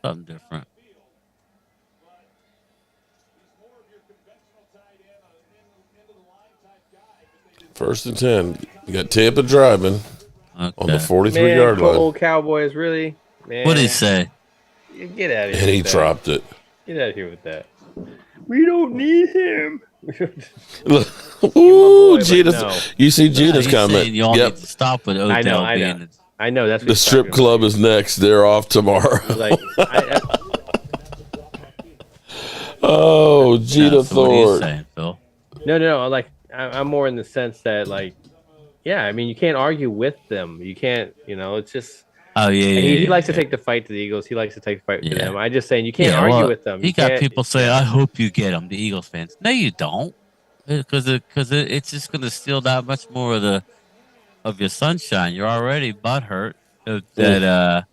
Something different. First and 10. You got Tampa driving on the 43-yard line. Old Cowboys, really? Man. What did he say? Get out of here. And he dropped it. Get out of here with that. We don't need him. Ooh, Gina's. No. You see Gina's comment. Y'all need to stop with Odell I know. That's what the strip club is next. They're off tomorrow. Oh, Gina Thorpe. What are you saying, Phil? No. I'm more in the sense that, I mean, you can't argue with them. You can't, it's just. Oh yeah, He likes to take the fight to the Eagles. He likes to take the fight to them. I'm just saying you can't argue with them. He got people say, "I hope you get them." The Eagles fans. No, you don't, because it's just going to steal that much more of your sunshine. You're already butthurt that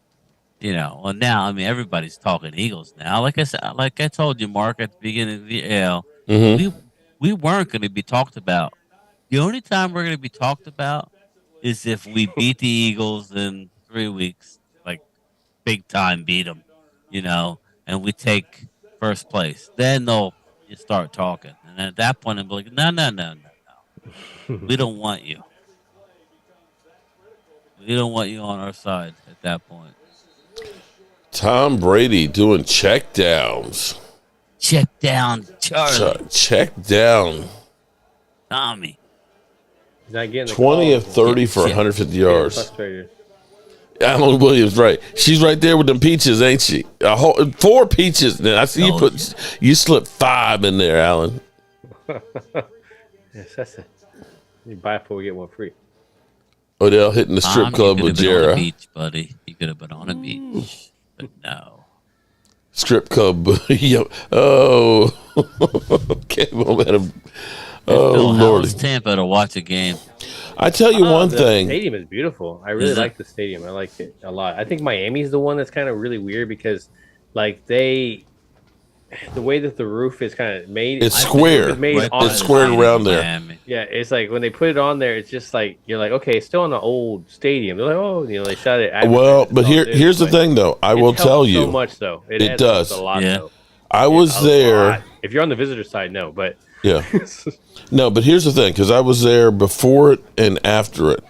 Well, now I mean everybody's talking Eagles now. Like I said, like I told you, Mark, at the beginning of the we weren't going to be talked about. The only time we're going to be talked about is if we beat the Eagles in 3 weeks, like big time beat them, and we take first place. Then you start talking, and at that point, I'm like, no. We don't want you. We don't want you on our side at that point. Tom Brady doing check downs. Check down, Charlie. Check down. Tommy. He's not getting 20 of 30 for 150 yards. Alan Williams, right? She's right there with them peaches, ain't she? 4 peaches. Now I see you slipped 5 in there, Alan. Yes, that's it. You buy 4, get 1 free. Odell hitting the strip club with Jara. Beach, buddy. You could have been on a beach, but no. Strip club. Oh, came home at him. Oh, Lord. Tampa to watch a game. I tell you one thing. The stadium is beautiful. I really like the stadium. I like it a lot. I think Miami's the one that's kind of really weird because, the way that the roof is kind of made. It's square. It's squared around there. Miami. Yeah, it's like when they put it on there, it's just like you're like, okay, it's still in the old stadium. They're like, they shot it. Well, but here's the thing, though. I will tell you, so much though. It does a lot. Though. I was there. If you're on the visitor side, no, but yeah, no. But here's the thing, because I was there before it and after it.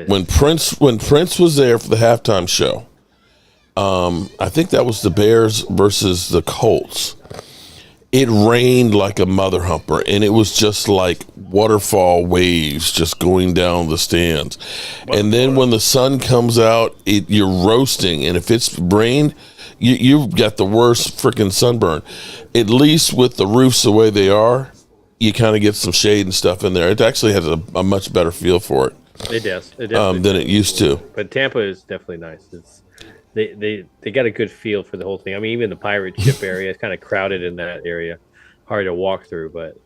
When Prince was there for the halftime show. I think that was the Bears versus the Colts. It rained like a mother humper, and it was just like waterfall waves just going down the stands. And then when the sun comes out, you're roasting, and if it's rained, you've got the worst freaking sunburn. At least with the roofs the way they are, you kind of get some shade and stuff in there. It actually has a much better feel for it. It does. Than it used to. But Tampa is definitely nice. They got a good feel for the whole thing. I mean, even the pirate ship area is kind of crowded in that area, hard to walk through. But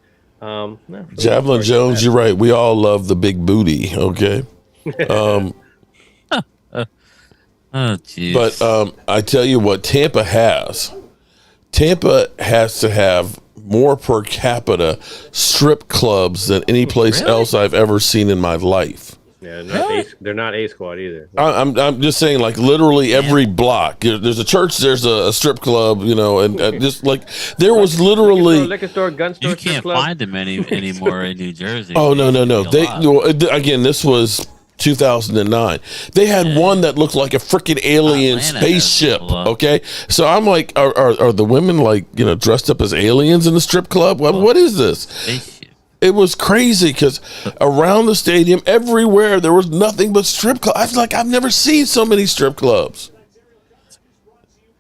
Javelin Jones, you're right. We all love the big booty. Okay. But I tell you what, Tampa has to have more per capita strip clubs than any place else I've ever seen in my life. Yeah, they're not A squad either. I'm just saying, like literally every block. There's a church, there's a strip club, and just like there was literally liquor store, gun store. You can't find them anymore in New Jersey. Oh no. Again, this was 2009. They had one that looked like a freaking alien spaceship. Okay, so I'm like, are the women dressed up as aliens in the strip club? What is this? Spaceship. It was crazy because around the stadium, everywhere, there was nothing but strip clubs. I was like, I've never seen so many strip clubs.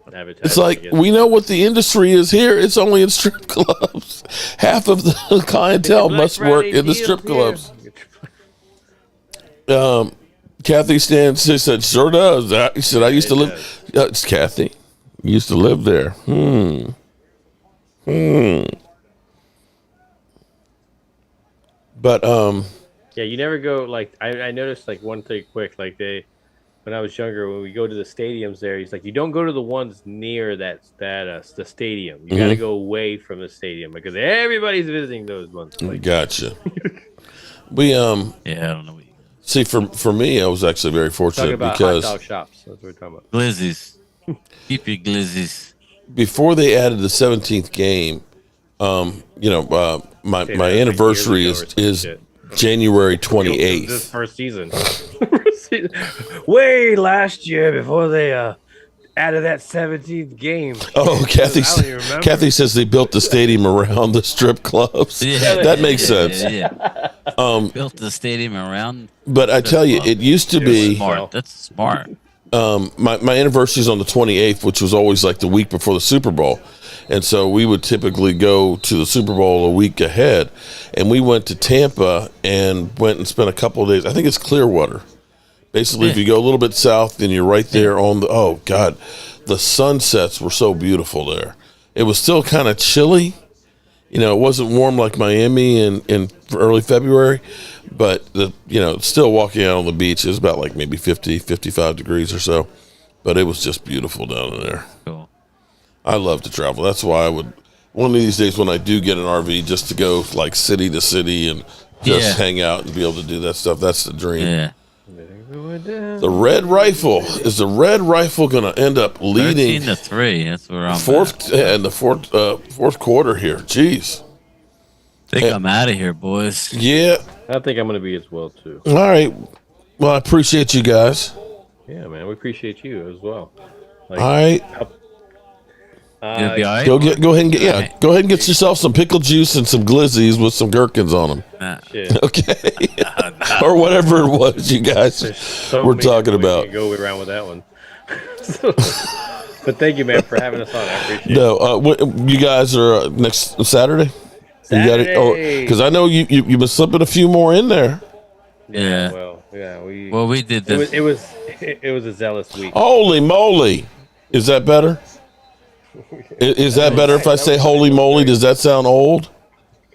It's like, we know what the industry is here. It's only in strip clubs. Half of the clientele must work in the strip clubs. Kathy Stan said, sure does. She said, I used to live. It's Kathy. Used to live there. But yeah, you never go I noticed one thing quick when I was younger, when we go to the stadiums there, he's like, you don't go to the ones near the stadium. You got to go away from the stadium because everybody's visiting those ones. Gotcha. We I don't know what you see. For me, I was actually very fortunate because hot dog shops. That's what we're talking about. Glizzies. Keep your glizzies. Before they added the 17th game, my anniversary is January 28th. This first season. Way last year before they added that 17th game. Oh, Kathy says they built the stadium around the strip clubs. Yeah, that makes sense. Yeah. Built the stadium around. But I tell you, it used to be smart. That's smart. My anniversary is on the 28th, which was always like the week before the Super Bowl. And so we would typically go to the Super Bowl a week ahead. And we went to Tampa and went and spent a couple of days. I think it's Clearwater. Basically, if you go a little bit south, then you're right there on the. Oh God, the sunsets were so beautiful there. It was still kind of chilly. You know, it wasn't warm like Miami in early February, but still walking out on the beach is about like maybe 50, 55 degrees or so. But it was just beautiful down in there. Cool. I love to travel. That's why I would, one of these days when I do get an RV, just to go like city to city and just hang out and be able to do that stuff. That's the dream. Yeah. The Red Rifle. Is the Red Rifle going to end up leading 13-3? That's where I'm in the fourth quarter here. Jeez. I think I'm out of here, boys. Yeah. I think I'm going to be as well, too. All right. Well, I appreciate you guys. Yeah, man. We appreciate you as well. All right. You'll be all right? Go ahead and get yourself some pickle juice and some glizzies with some gherkins on them. Okay. Or whatever it was you guys were talking about. We go around with that one. But thank you, man, for having us on. I appreciate it. No, you guys are next Saturday? Saturday. Because I know you've been slipping a few more in there. Yeah. We did this. It was a zealous week. Holy moly. Is that better? Is that better if I say holy moly? Does that sound old?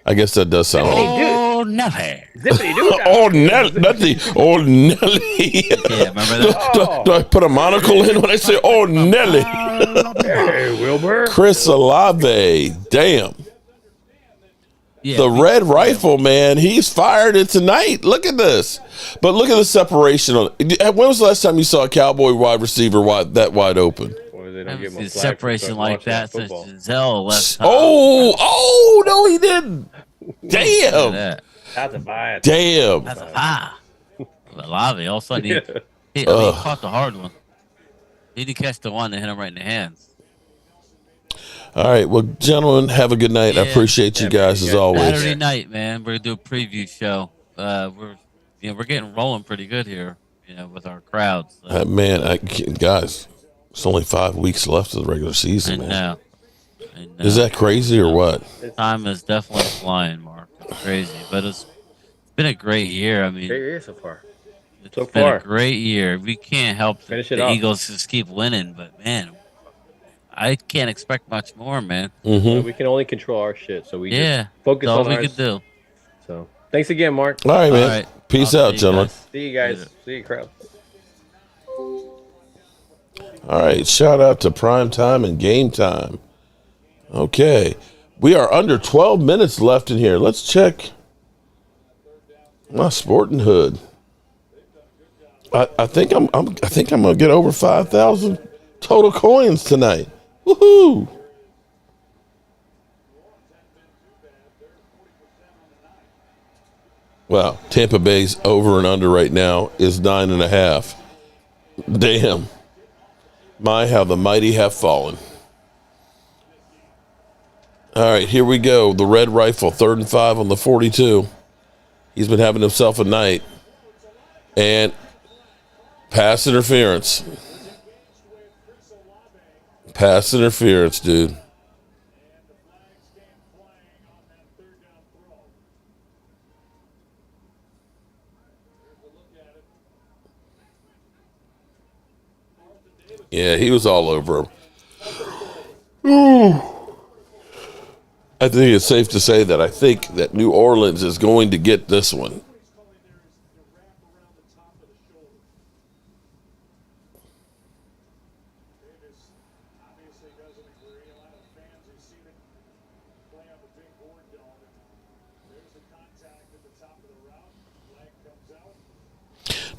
I guess that does sound old. Oh, Nelly. Oh, Nelly. Oh, Nelly. Yeah, remember that? Do I put a monocle in when I say, oh, Nelly? Hey, Wilbur. Chris Olave. Damn. Yeah, The Red Rifle, man, he's fired it tonight. Look at this. But look at the separation on it. When was the last time you saw a Cowboy wide receiver that wide open? They don't get much separation like that since Giselle left. Oh, no, he didn't. Damn. That's a bias. Damn. That's a Olave. All of a sudden, he caught the hard one. He didn't catch the one that hit him right in the hands. All right. Well, gentlemen, have a good night. I appreciate you guys as always. Saturday night, man. We're going to do a preview show. We're getting rolling pretty good here, with our crowds. So. Guys, it's only 5 weeks left of the regular season, man. I know. Is that crazy or what? Time is definitely flying, Mark. It's crazy, but it's been a great year. I mean, great year so far. It's been a great year. We can't help the off. Eagles just keep winning, but man, I can't expect much more, man. Mm-hmm. We can only control our shit, so we just focus that's on all we ours. can do. So thanks again, Mark. All right, man. All right. Peace out, gentlemen. See you guys. See you, crowd. All right, shout out to Prime Time and Game Time. Okay, we are under 12 minutes left in here. Let's check my sporting hood. I think I'm gonna get over 5,000 total coins tonight. Woohoo! Wow, Tampa Bay's over and under right now is 9.5. Damn. My, how the mighty have fallen. All right, here we go. The Red Rifle, 3rd and 5 on the 42. He's been having himself a night. And pass interference. Pass interference, dude. Yeah, he was all over him. I think it's safe to say that I think that New Orleans is going to get this one.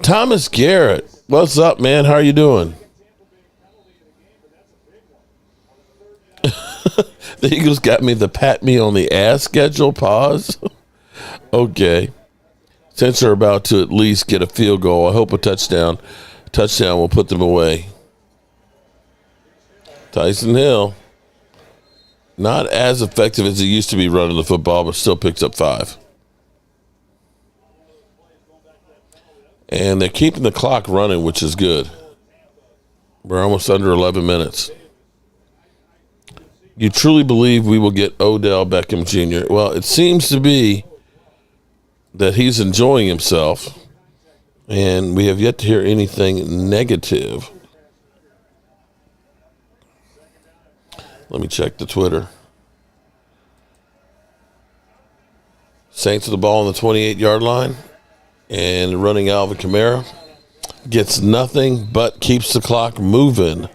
Thomas Garrett, what's up, man? How are you doing? The Eagles got me the pat me on the ass schedule. Pause. Okay. Since they're about to at least get a field goal, I hope a touchdown. Touchdown will put them away. Tyson Hill. Not as effective as he used to be running the football, but still picks up 5. And they're keeping the clock running, which is good. We're almost under 11 minutes. You truly believe we will get Odell Beckham Jr.? Well, it seems to be that he's enjoying himself. And we have yet to hear anything negative. Let me check the Twitter. Saints with the ball on the 28-yard line. And running Alvin Kamara. Gets nothing but keeps the clock moving.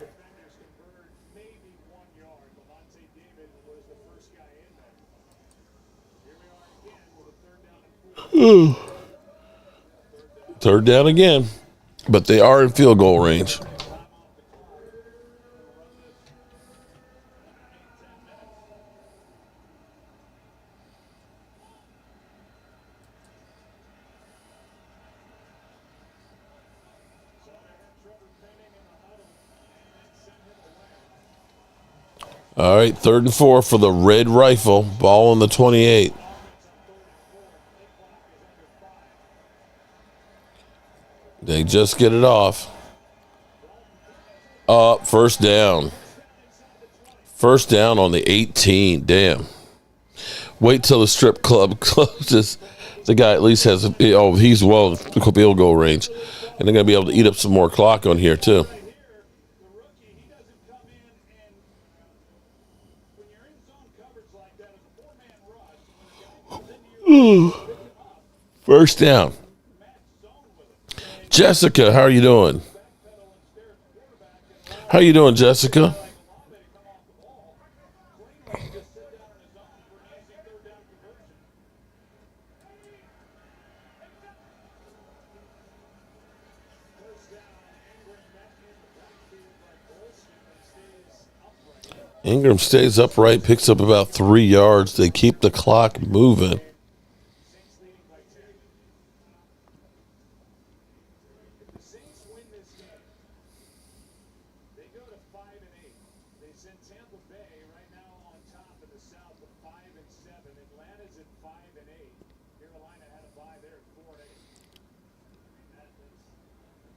Third down again. But they are in field goal range. All right, 3rd and 4 for the Red Rifle. Ball on the 28. They just get it off. First down. First down on the 18. Damn. Wait till the strip club closes. The guy at least has, he's well in field goal range. And they're going to be able to eat up some more clock on here, too. First down. Jessica, how are you doing? How you doing, Jessica? Ingram stays upright, picks up about 3 yards. They keep the clock moving.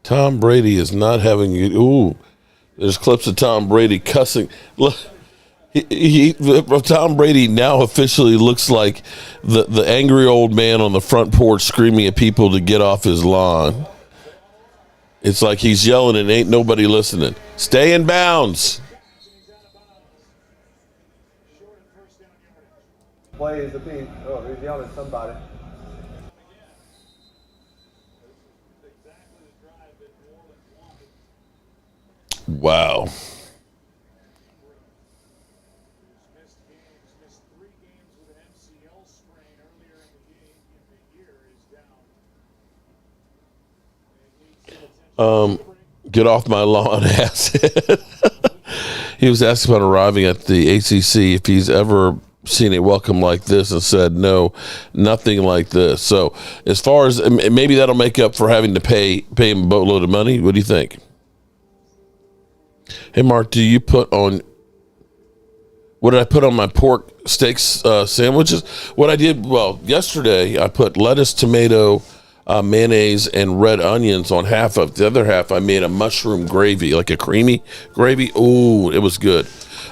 Tom Brady is not having it. Ooh, there's clips of Tom Brady cussing. Look, Tom Brady now officially looks like the angry old man on the front porch screaming at people to get off his lawn. It's like he's yelling and ain't nobody listening. Stay in bounds. Play is a piece. Oh, he's yelling at somebody. Wow. Get off my lawn, asshead. He was asked about arriving at the ACC if he's ever seen a welcome like this and said no, nothing like this. So as far as maybe that'll make up for having to pay him a boatload of money. What do you think? Hey, Mark, do you put on, what did I put on my pork steak sandwiches? What I did, well, yesterday I put lettuce, tomato, mayonnaise, and red onions on half of. The other half I made a mushroom gravy, like a creamy gravy. Ooh, it was good.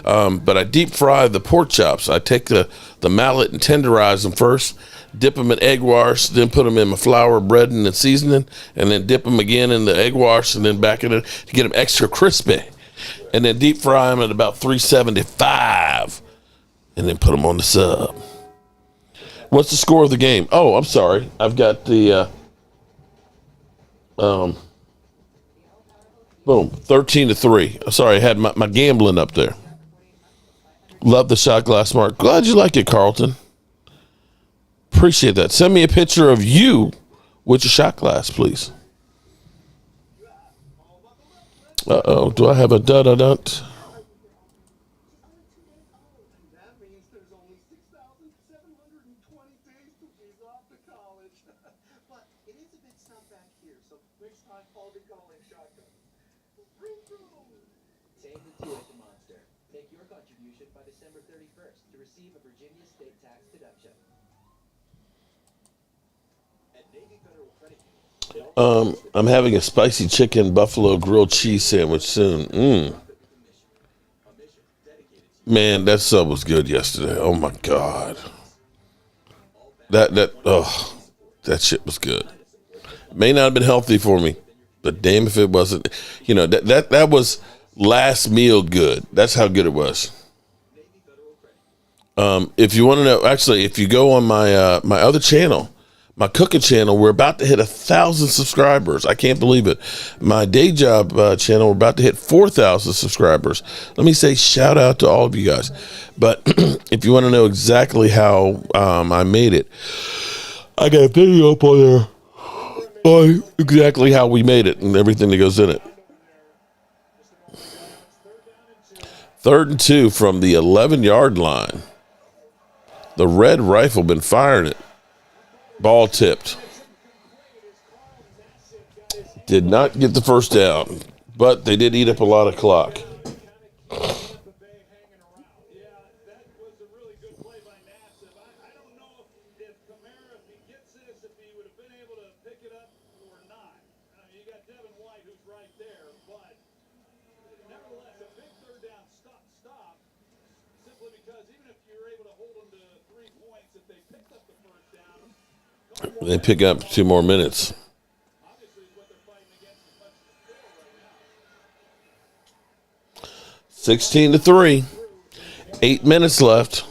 But I deep fry the pork chops. I take the mallet and tenderize them first, dip them in egg wash, then put them in my flour, bread, and the seasoning, and then dip them again in the egg wash, and then back in it to get them extra crispy. And then deep fry them at about 375, and then put them on the sub. What's the score of the game? Oh, I'm sorry. I've got the boom, 13-3. Sorry, I had my gambling up there. Love the shot glass, Mark. Glad you like it, Carlton. Appreciate that. Send me a picture of you with your shot glass, please. Uh-oh, do I have a da-da-dut? I'm having a spicy chicken buffalo grilled cheese sandwich soon. Man, that sub was good yesterday. Oh my God. That shit was good. May not have been healthy for me, but damn if it wasn't. You know, that was last meal good. That's how good it was. If you want to know, actually, if you go on my my other channel, my cooking channel, we're about to hit 1,000 subscribers. I can't believe it. My day job channel, we're about to hit 4,000 subscribers. Let me say shout out to all of you guys. But if you want to know exactly how I made it, I got a video up on there on exactly how we made it and everything that goes in it. 3rd and 2 from the 11-yard line. The red rifle been firing it. Ball tipped. Did not get the first down, but they did eat up a lot of clock. They pick up 2 more minutes. (16-3). 8 minutes left.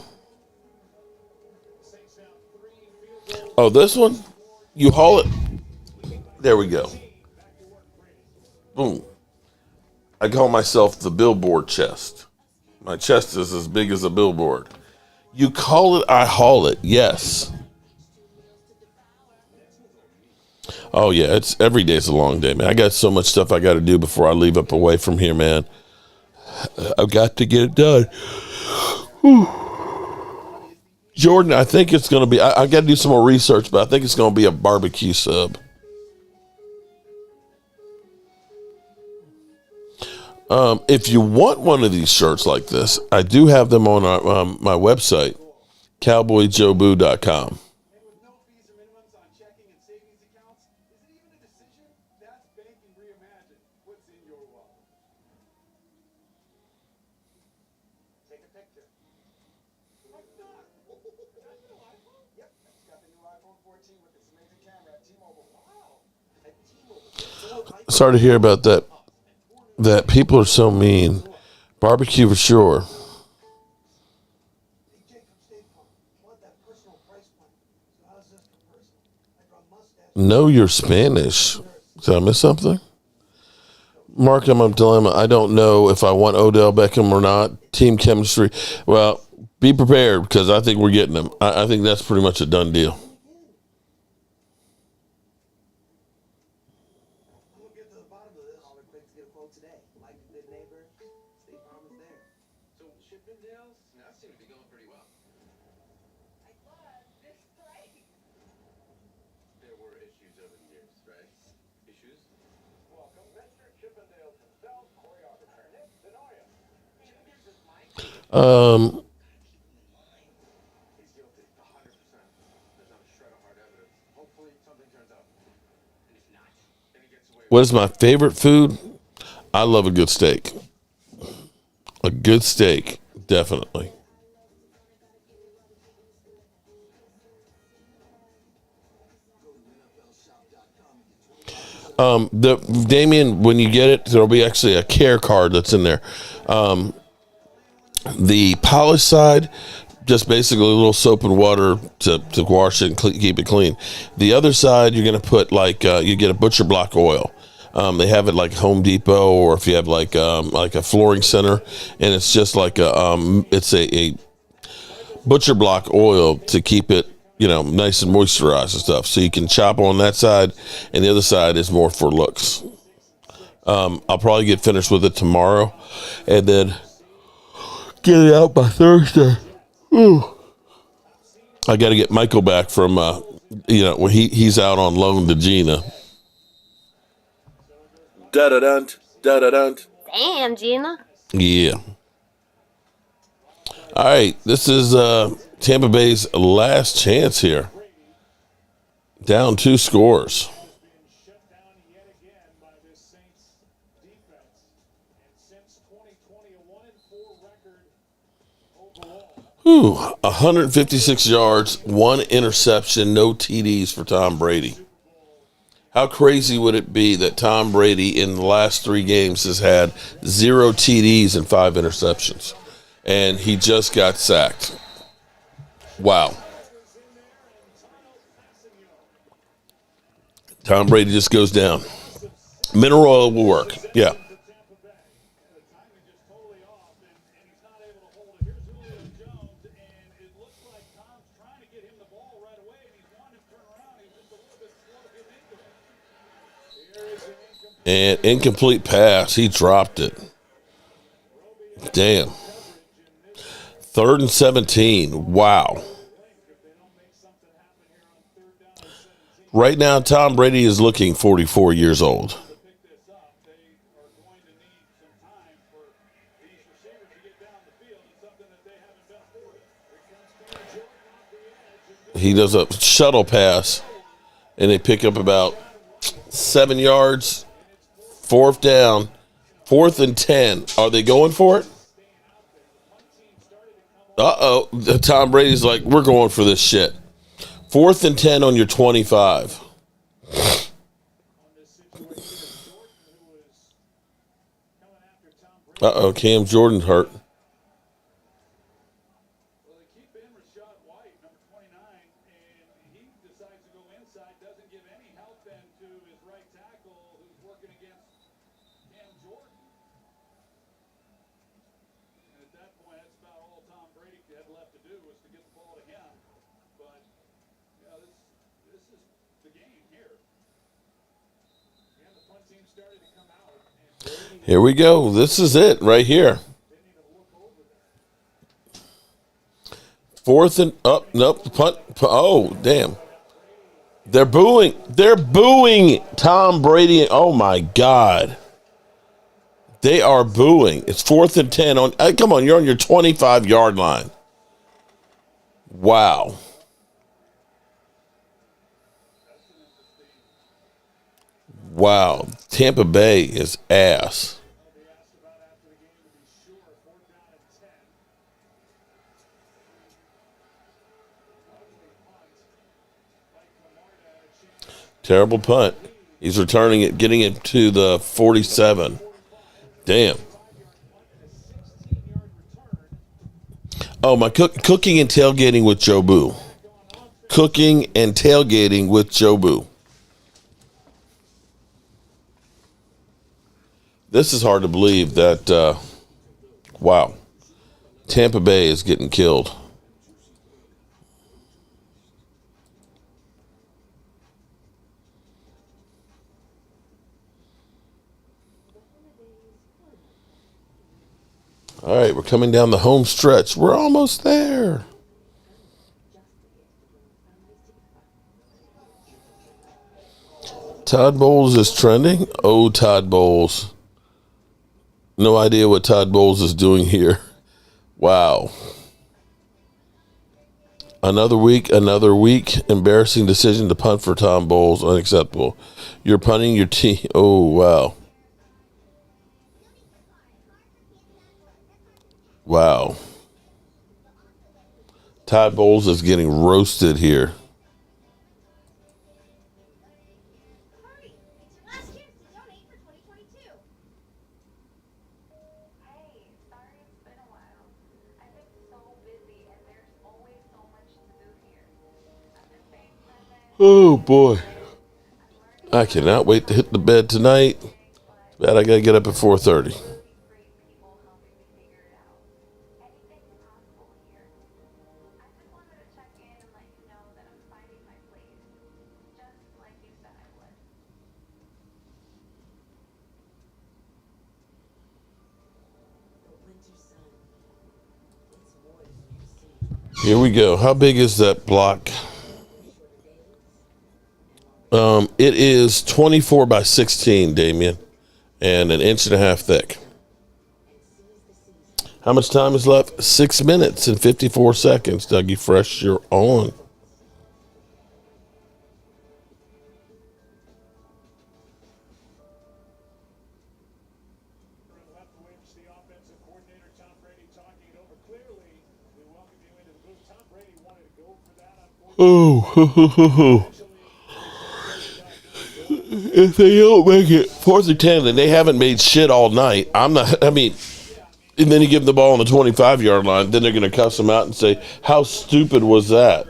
Oh, this one? You haul it. There we go. Boom. I call myself the billboard chest. My chest is as big as a billboard. You call it, I haul it. Yes. Oh, yeah, it's every day's a long day, man. I got so much stuff I got to do before I leave up away from here, man. I've got to get it done. Whew. Jordan, I think it's going to be, I got to do some more research, but I think it's going to be a barbecue sub. If you want one of these shirts like this, I do have them on my website, cowboyjoeboo.com. Sorry to hear about that. That people are so mean. Barbecue for sure. Know your Spanish. Did I miss something? Mark, I'm a dilemma. I don't know if I want Odell Beckham or not. Team chemistry. Well, be prepared because I think we're getting him. I think that's pretty much a done deal. What is my favorite food? I love a good steak. A good steak, definitely. Damien, when you get it, there'll be actually a care card that's in there. The polished side, just basically a little soap and water to wash it and keep it clean. The other side, you're going to put you get a butcher block oil. They have it like Home Depot, or if you have like a flooring center, and it's just like it's a butcher block oil to keep it, nice and moisturized and stuff. So you can chop on that side, and the other side is more for looks. I'll probably get finished with it tomorrow, and then get it out by Thursday. Ooh. I got to get Michael back from, when he's out on loan to Gina. Da-da-dunt, da-da-dunt. Damn, Gina. Yeah. All right, this is Tampa Bay's last chance here. Down 2 scores. Ooh, 156 yards, 1 interception, no TDs for Tom Brady. How crazy would it be that Tom Brady in the last 3 games has had 0 TDs and 5 interceptions, and he just got sacked? Wow. Tom Brady just goes down. Mineral oil will work. Yeah. And incomplete pass. He dropped it. Damn. 3rd and 17. Wow. Right now, Tom Brady is looking 44 years old. He does a shuttle pass, and they pick up about 7 yards. 4th down. 4th and 10. Are they going for it? Uh-oh. Tom Brady's like, we're going for this shit. 4th and 10 on your 25. Uh-oh, Cam Jordan hurt. Here we go. This is it right here. 4th and up. Nope. Punt. Oh, damn. They're booing. They're booing Tom Brady. Oh, my God. They are booing. It's 4th and 10 on. Come on, you're on your 25-yard line. Wow. Wow. Tampa Bay is ass. Terrible punt. He's returning it, getting it to the 47. Damn. Oh, my cooking and tailgating with Joe Boo. Cooking and tailgating with Joe Boo. This is hard to believe that, wow, Tampa Bay is getting killed. All right, we're coming down the home stretch. We're almost there. Todd Bowles is trending. Oh, Todd Bowles. No idea what Todd Bowles is doing here. Wow. Another week. Embarrassing decision to punt for Tom Bowles. Unacceptable. You're punting your team. Oh, wow. Wow. Todd Bowles is getting roasted here. Oh, boy. I cannot wait to hit the bed tonight. Bad I got to get up at 4:30. Here we go. How big is that block? It is 24 by 16, Damien, and 1.5 inches thick. How much time is left? 6 minutes and 54 seconds. Dougie Fresh, you're on. Oh, if they don't make it 4th and 10, then they haven't made shit all night. And then you give them the ball on the 25-yard line, then they're going to cuss them out and say, how stupid was that?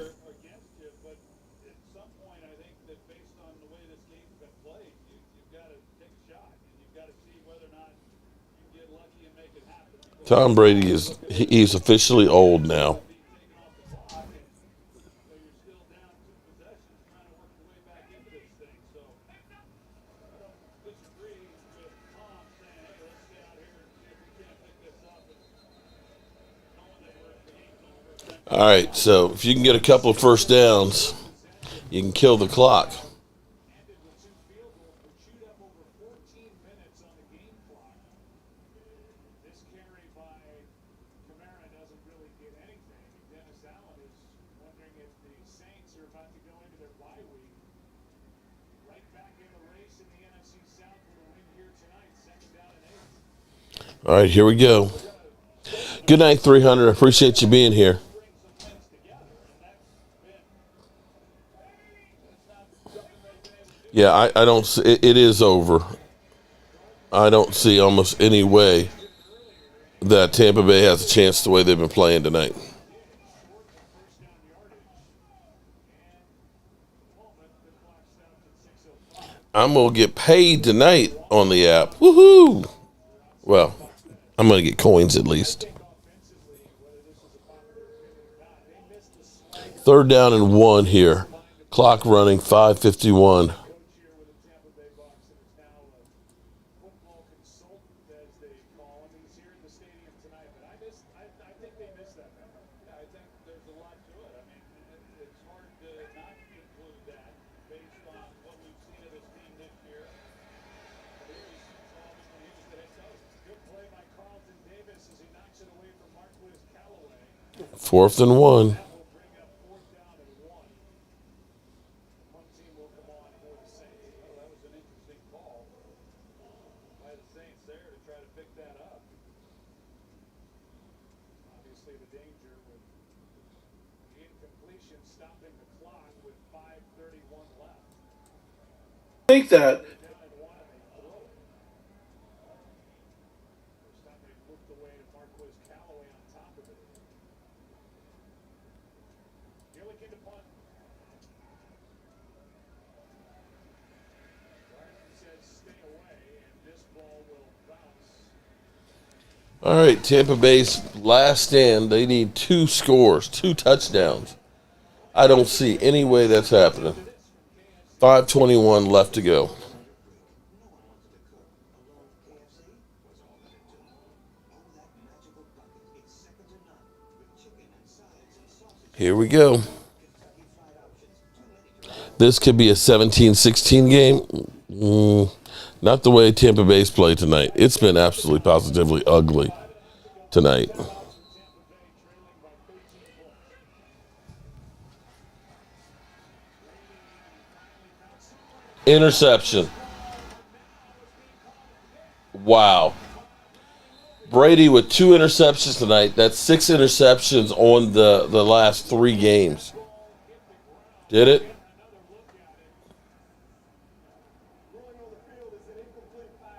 Tom Brady he's officially old now. All right, so if you can get a couple of first downs, you can kill the clock. All right, here we go. Good night, 300. I appreciate you being here. Yeah, I don't see, it is over. I don't see almost any way that Tampa Bay has a chance the way they've been playing tonight. I'm going to get paid tonight on the app. Woohoo! Well, I'm going to get coins at least. 3rd down and 1 here. Clock running, 5:51. Fourth and 1. Think that. All right, Tampa Bay's last stand. They need 2 scores, 2 touchdowns. I don't see any way that's happening. 5:21 left to go. Here we go. This could be a 17-16 game. Not the way Tampa Bay's played tonight. It's been absolutely positively ugly tonight. Interception. Wow. Brady with 2 interceptions tonight. That's 6 interceptions on the last 3 games. Did it?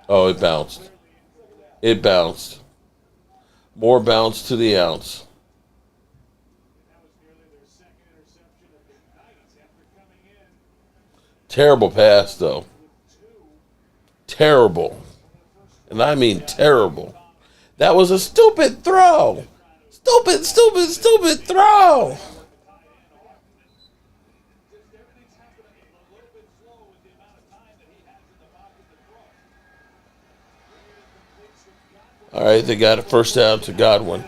Oh, it bounced. It bounced. More bounce to the ounce. Terrible pass, though. Terrible. And I mean terrible. That was a stupid throw. Stupid throw. All right, they got a first down to Godwin.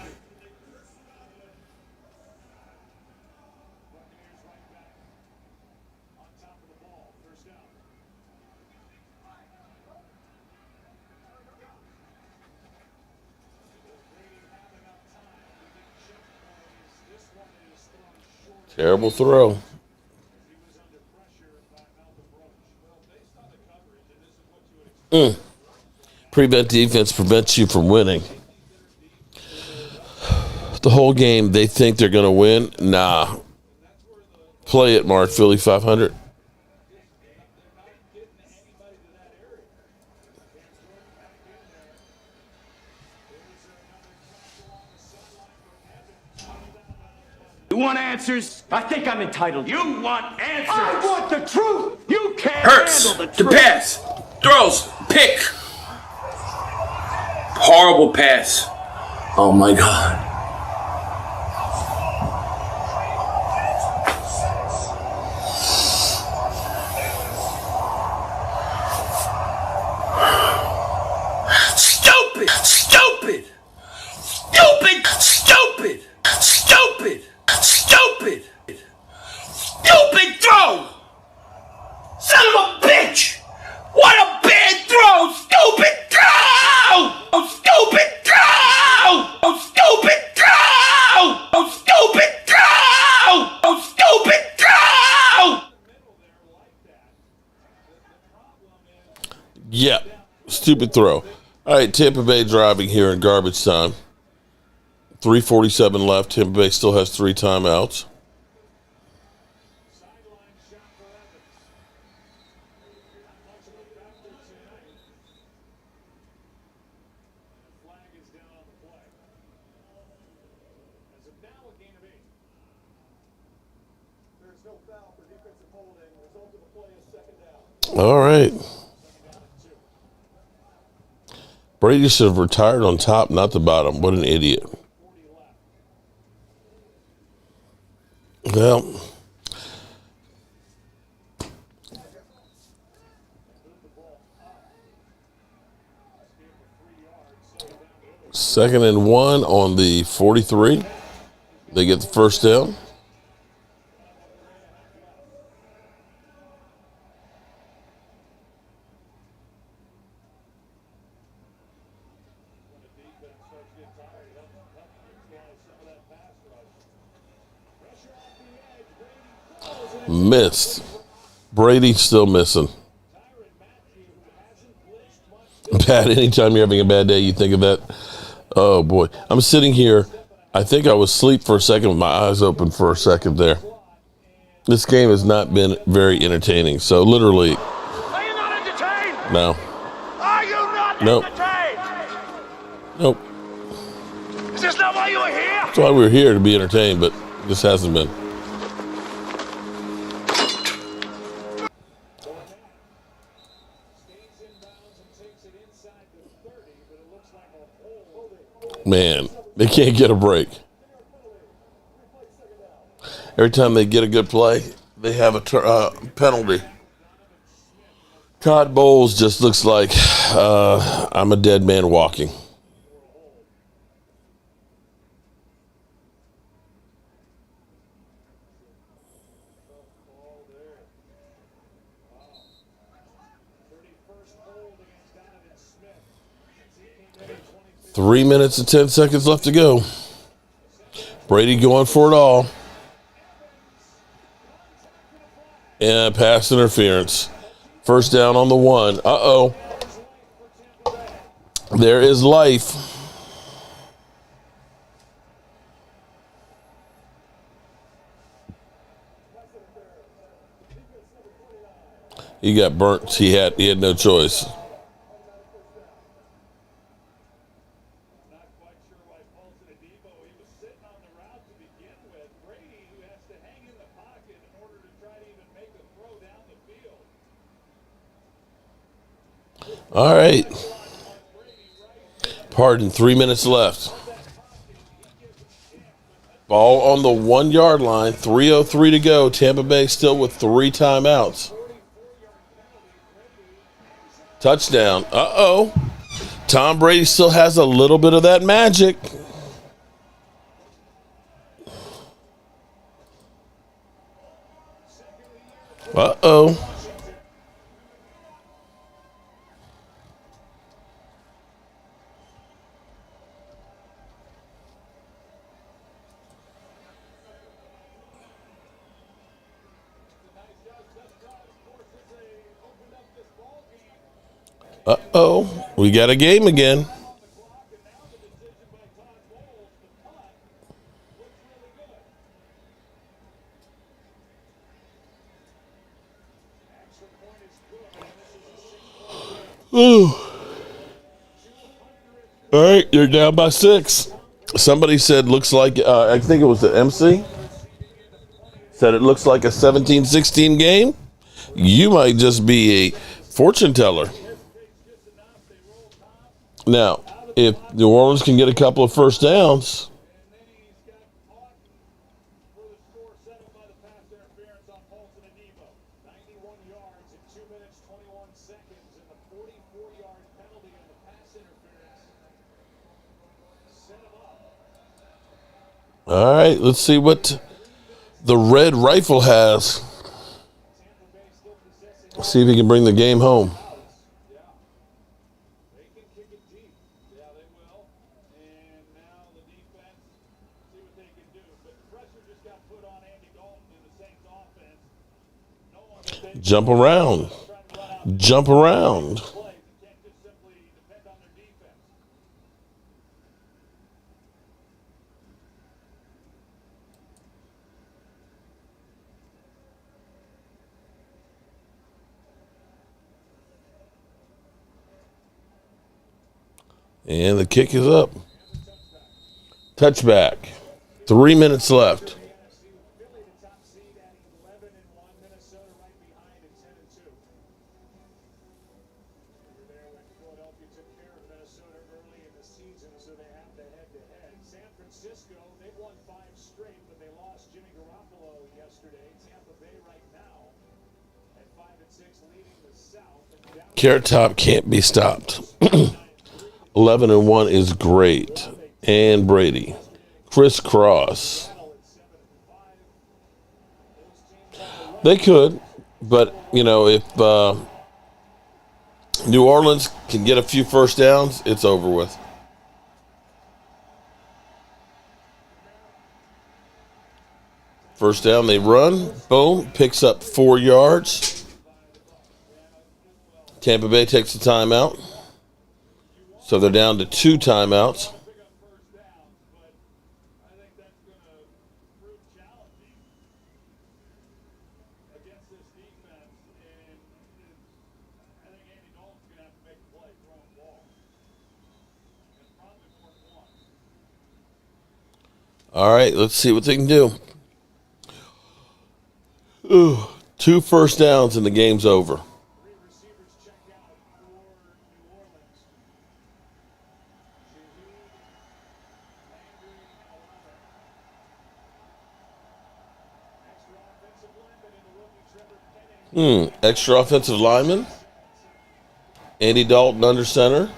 Terrible throw. Prevent defense prevents you from winning. The whole game, they think they're going to win. Nah. Play it, Mark. Philly 500. You want answers? I think I'm entitled. You want answers? I want the truth. You can't Hurts handle the to truth. pass. Throws. Pick. Horrible pass. Oh my God. Stupid. Stupid. Stupid. Stupid. Stupid. Stupid. Stupid throw. Son of a bitch. What a bad throw. Stupid throw. Oh, stupid throw. Oh, stupid throw. Oh, stupid throw. Oh, stupid throw. Yeah, stupid throw. All right, Tampa Bay driving here in garbage time. 3:47 left. Tampa Bay still has 3 timeouts. All right. Brady should have retired on top, not the bottom. What an idiot. Well, second and 1 on the 43. They get the first down. Missed. Brady still missing. Bad. Anytime you're having a bad day, you think of that. Oh boy. I'm sitting here. I think I was asleep for a second with my eyes open for a second there. This game has not been very entertaining. So literally. Are you not entertained? No. Are you not Nope. entertained? Nope. Is this not why you were here? That's why we're here, to be entertained, but this hasn't been. Man, they can't get a break. Every time they get a good play, they have a penalty. Todd Bowles just looks like I'm a dead man walking. Three minutes and 10 seconds left to go. Brady going for it all. And pass interference. First down on the 1. Uh-oh. There is life. He got burnt. He had no choice. All right. Pardon, 3 minutes left. Ball on the 1 yard line, 3:03 to go. Tampa Bay still with 3 timeouts. Touchdown. Uh-oh. Tom Brady still has a little bit of that magic. Uh-oh. Uh-oh. We got a game again. Ooh. All right, you're down by 6. Somebody said, looks like, I think it was the MC. said it looks like a 17-16 game, you might just be a fortune teller. Now, if New Orleans can get a couple of first downs, all right, let's see what the Red Rifle has. See if he can bring the game home. Jump around. Jump around. And the kick is up. Touchback. 3 minutes left. Carrot Top can't be stopped. 11-1 is great. And Brady. Crisscross. They could, but, you know, if New Orleans can get a few first downs, it's over with. First down, they run. Boom. Picks up 4 yards. Tampa Bay takes the timeout. So they're down to 2 timeouts. All right, let's see what they can do. 2 first downs and the game's over. Extra offensive lineman. Andy Dalton under center.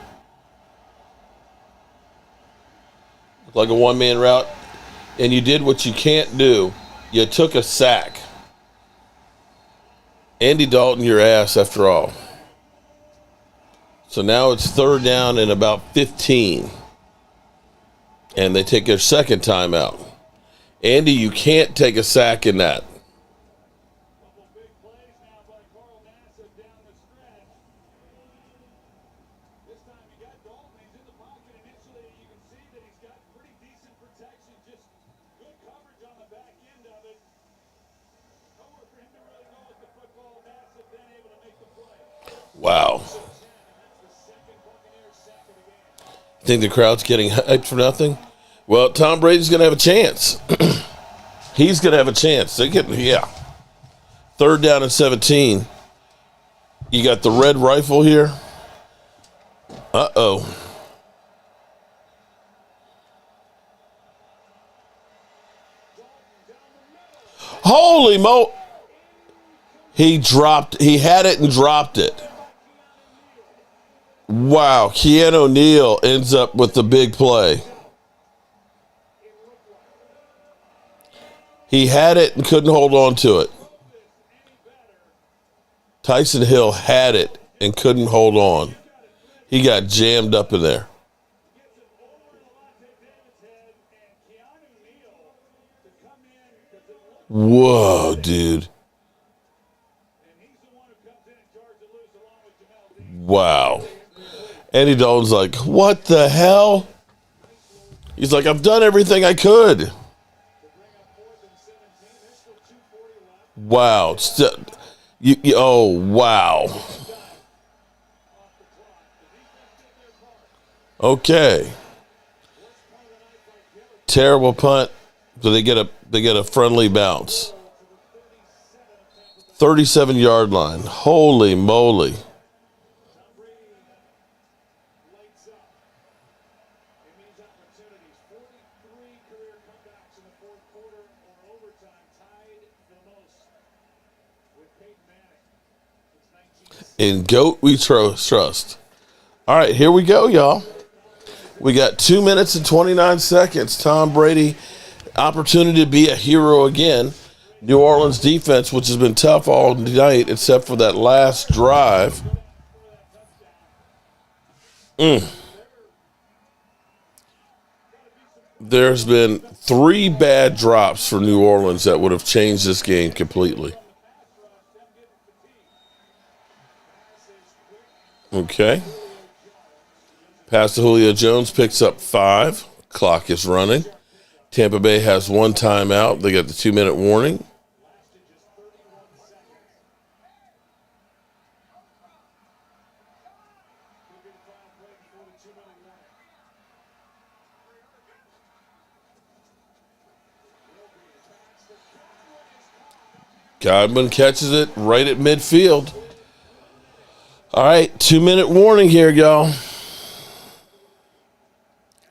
Looked like a one-man route. And you did what you can't do. You took a sack. Andy Dalton, your ass after all. So now it's 3rd down and about 15. And they take their second timeout. Andy, you can't take a sack in that. Wow. Think the crowd's getting hyped for nothing? Well, Tom Brady's going to have a chance. He's going to have a chance. They get, 3rd down and 17. You got the Red Rifle here. Uh-oh. Holy mo! He had it and dropped it. Wow, Keanu Neal ends up with the big play. He had it and couldn't hold on to it. Tyson Hill had it and couldn't hold on. He got jammed up in there. Whoa, dude. Wow. Andy Dalton's like, what the hell? He's like, I've done everything I could. Wow. Oh, wow. Okay. Terrible punt. So they get a friendly bounce. 37-yard line. Holy moly. In GOAT we trust. All right, here we go, y'all. We got 2 minutes and 29 seconds. Tom Brady, opportunity to be a hero again. New Orleans defense, which has been tough all night, except for that last drive. There's been 3 bad drops for New Orleans that would have changed this game completely. Okay. Pass to Julio Jones, picks up 5. Clock is running. Tampa Bay has 1 timeout. They got the 2-minute warning. Godwin catches it right at midfield. All right, 2-minute warning here, y'all.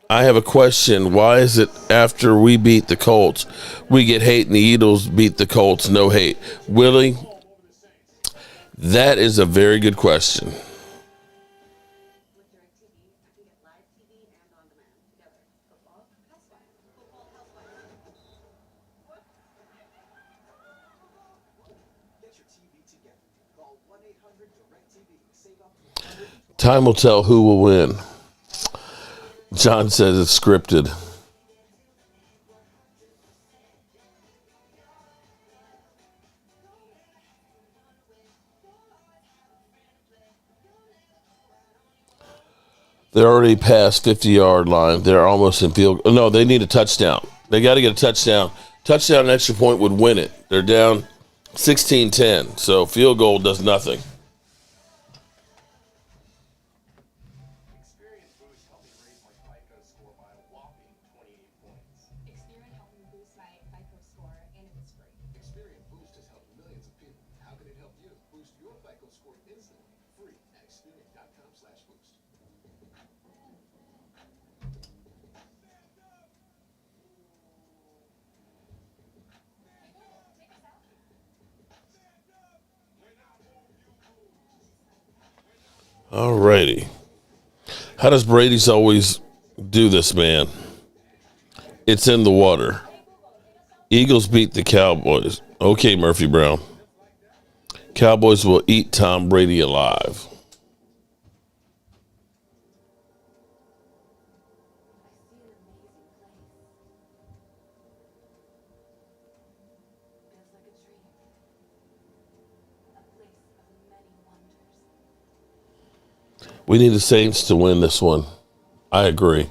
I have a question. Why is it after we beat the Colts, we get hate and the Eagles beat the Colts, no hate? Willie, that is a very good question. Time will tell who will win. John says it's scripted. They're already past 50-yard line. They're almost in field. No, they need a touchdown. They got to get a touchdown. Touchdown and extra point would win it. They're down 16-10, so field goal does nothing. All righty. How does Brady's always do this, man? It's in the water. Eagles beat the Cowboys. Okay, Murphy Brown. Cowboys will eat Tom Brady alive. We need the Saints to win this one. I agree.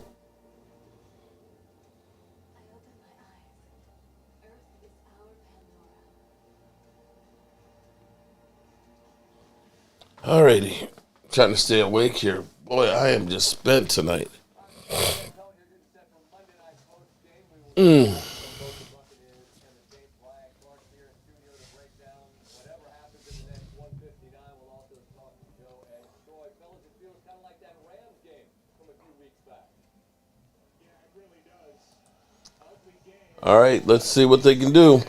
All righty. Trying to stay awake here. Boy, I am just spent tonight. All right, let's see what they can do.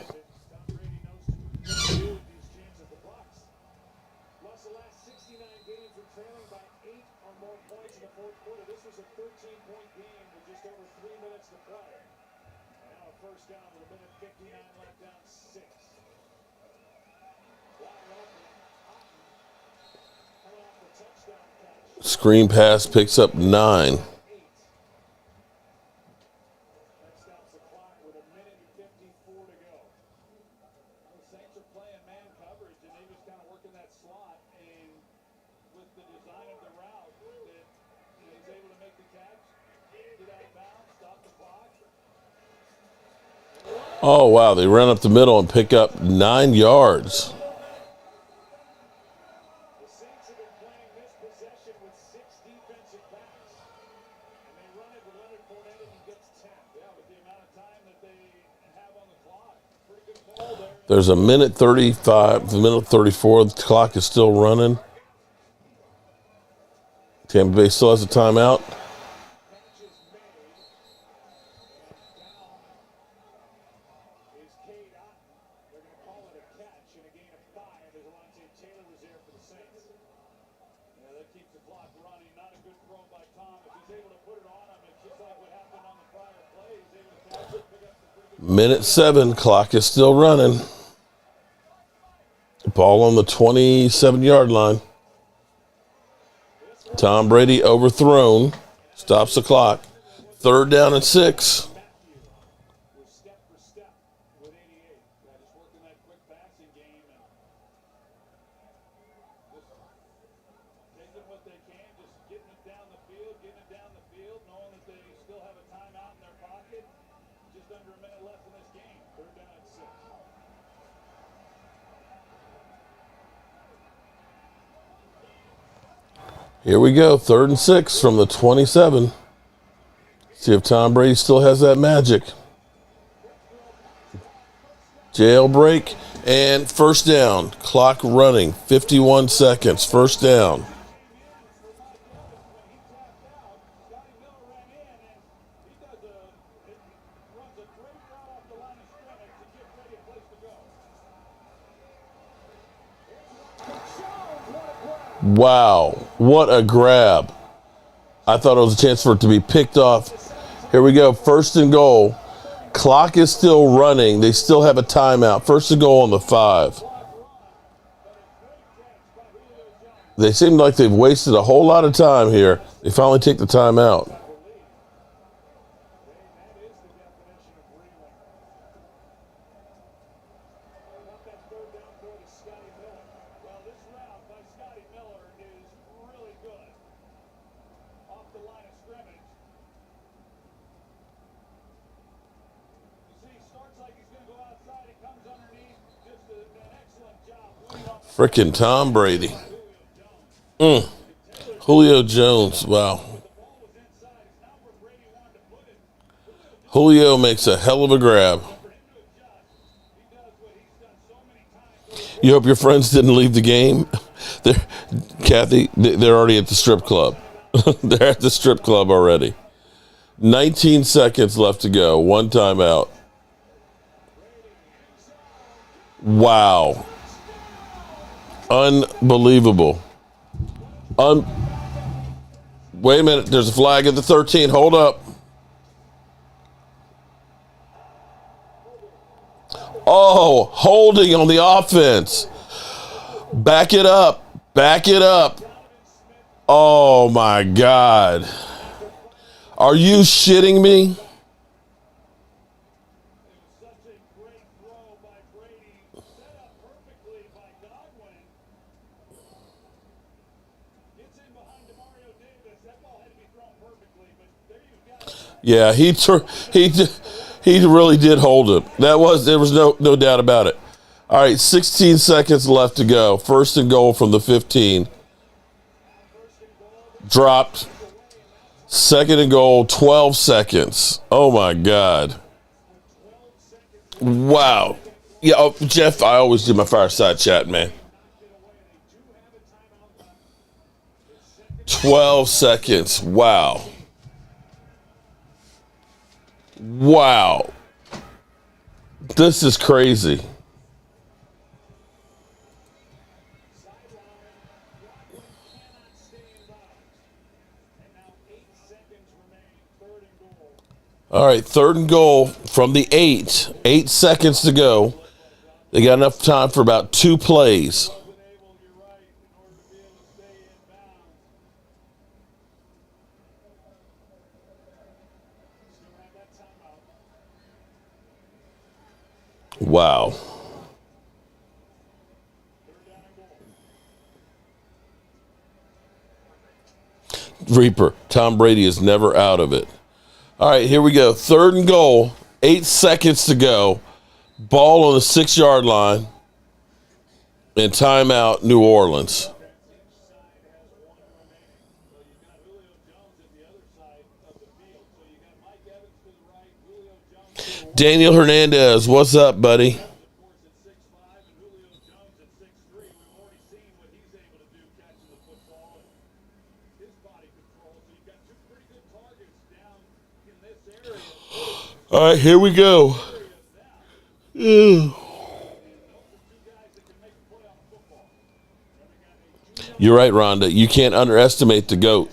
Screen pass picks up 9. Oh, wow. They run up the middle and pick up 9 yards. There's a minute 35, the minute 34. The clock is still running. Tampa Bay still has a timeout. Minute 7, clock is still running. Ball on the 27-yard line. Tom Brady overthrown. Stops the clock. 3rd down and 6. Here we go, 3rd and 6 from the 27. See if Tom Brady still has that magic. Jailbreak and 1st down. Clock running, 51 seconds, 1st down. Wow, what a grab. I thought it was a chance for it to be picked off. Here we go, 1st and goal. Clock is still running. They still have a timeout. 1st and goal on the 5. They seem like they've wasted a whole lot of time here. They finally take the timeout. Frickin' Tom Brady. Julio Jones, wow. Julio makes a hell of a grab. You hope your friends didn't leave the game? Kathy, they're already at the strip club. They're at the strip club already. 19 seconds left to go. 1 timeout. Wow. Unbelievable. Wait a minute. There's a flag at the 13. Hold up. Oh, holding on the offense. Back it up. Back it up. Oh, my God. Are you shitting me? Yeah, he really did hold him. There was no doubt about it. All right, 16 seconds left to go. 1st and goal from the 15. Dropped. 2nd and goal, 12 seconds. Oh my God. Wow. Yeah, Jeff, I always do my fireside chat, man. 12 seconds. Wow. Wow. This is crazy. All right, 3rd and goal from the 8. 8 seconds to go. They got enough time for about 2 plays. Wow. Reaper, Tom Brady is never out of it. All right, here we go. 3rd and goal, 8 seconds to go. Ball on the 6-yard line. And timeout, New Orleans. Daniel Hernandez, what's up, buddy? All right, here we go. Ew. You're right, Rhonda. You can't underestimate the GOAT.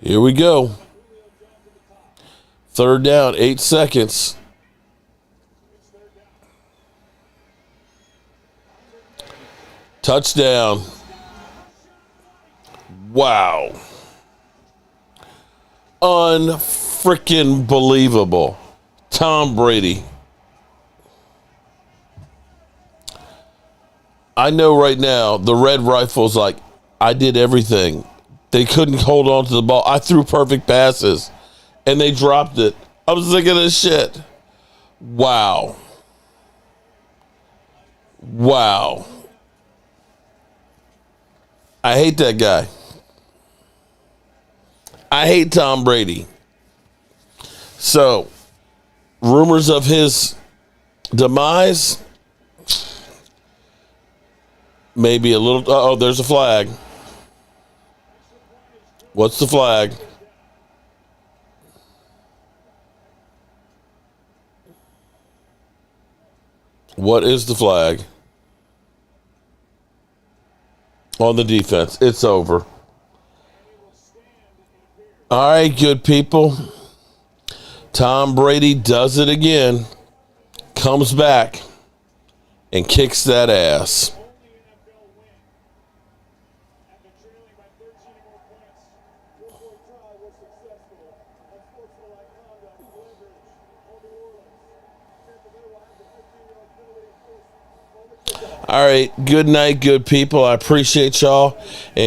Here we go. 3rd down, 8 seconds. Touchdown. Wow. Unfreaking believable. Tom Brady. I know right now the Red Rifle's like, I did everything. They couldn't hold on to the ball. I threw perfect passes, and they dropped it. I was thinking of this shit. Wow. Wow. I hate that guy. I hate Tom Brady. So, rumors of his demise, maybe a little. Oh, there's a flag. What's the flag? What is the flag? On the defense. It's over. All right, good people. Tom Brady does it again. Comes back and kicks that ass. All right, good night, good people. I appreciate y'all. And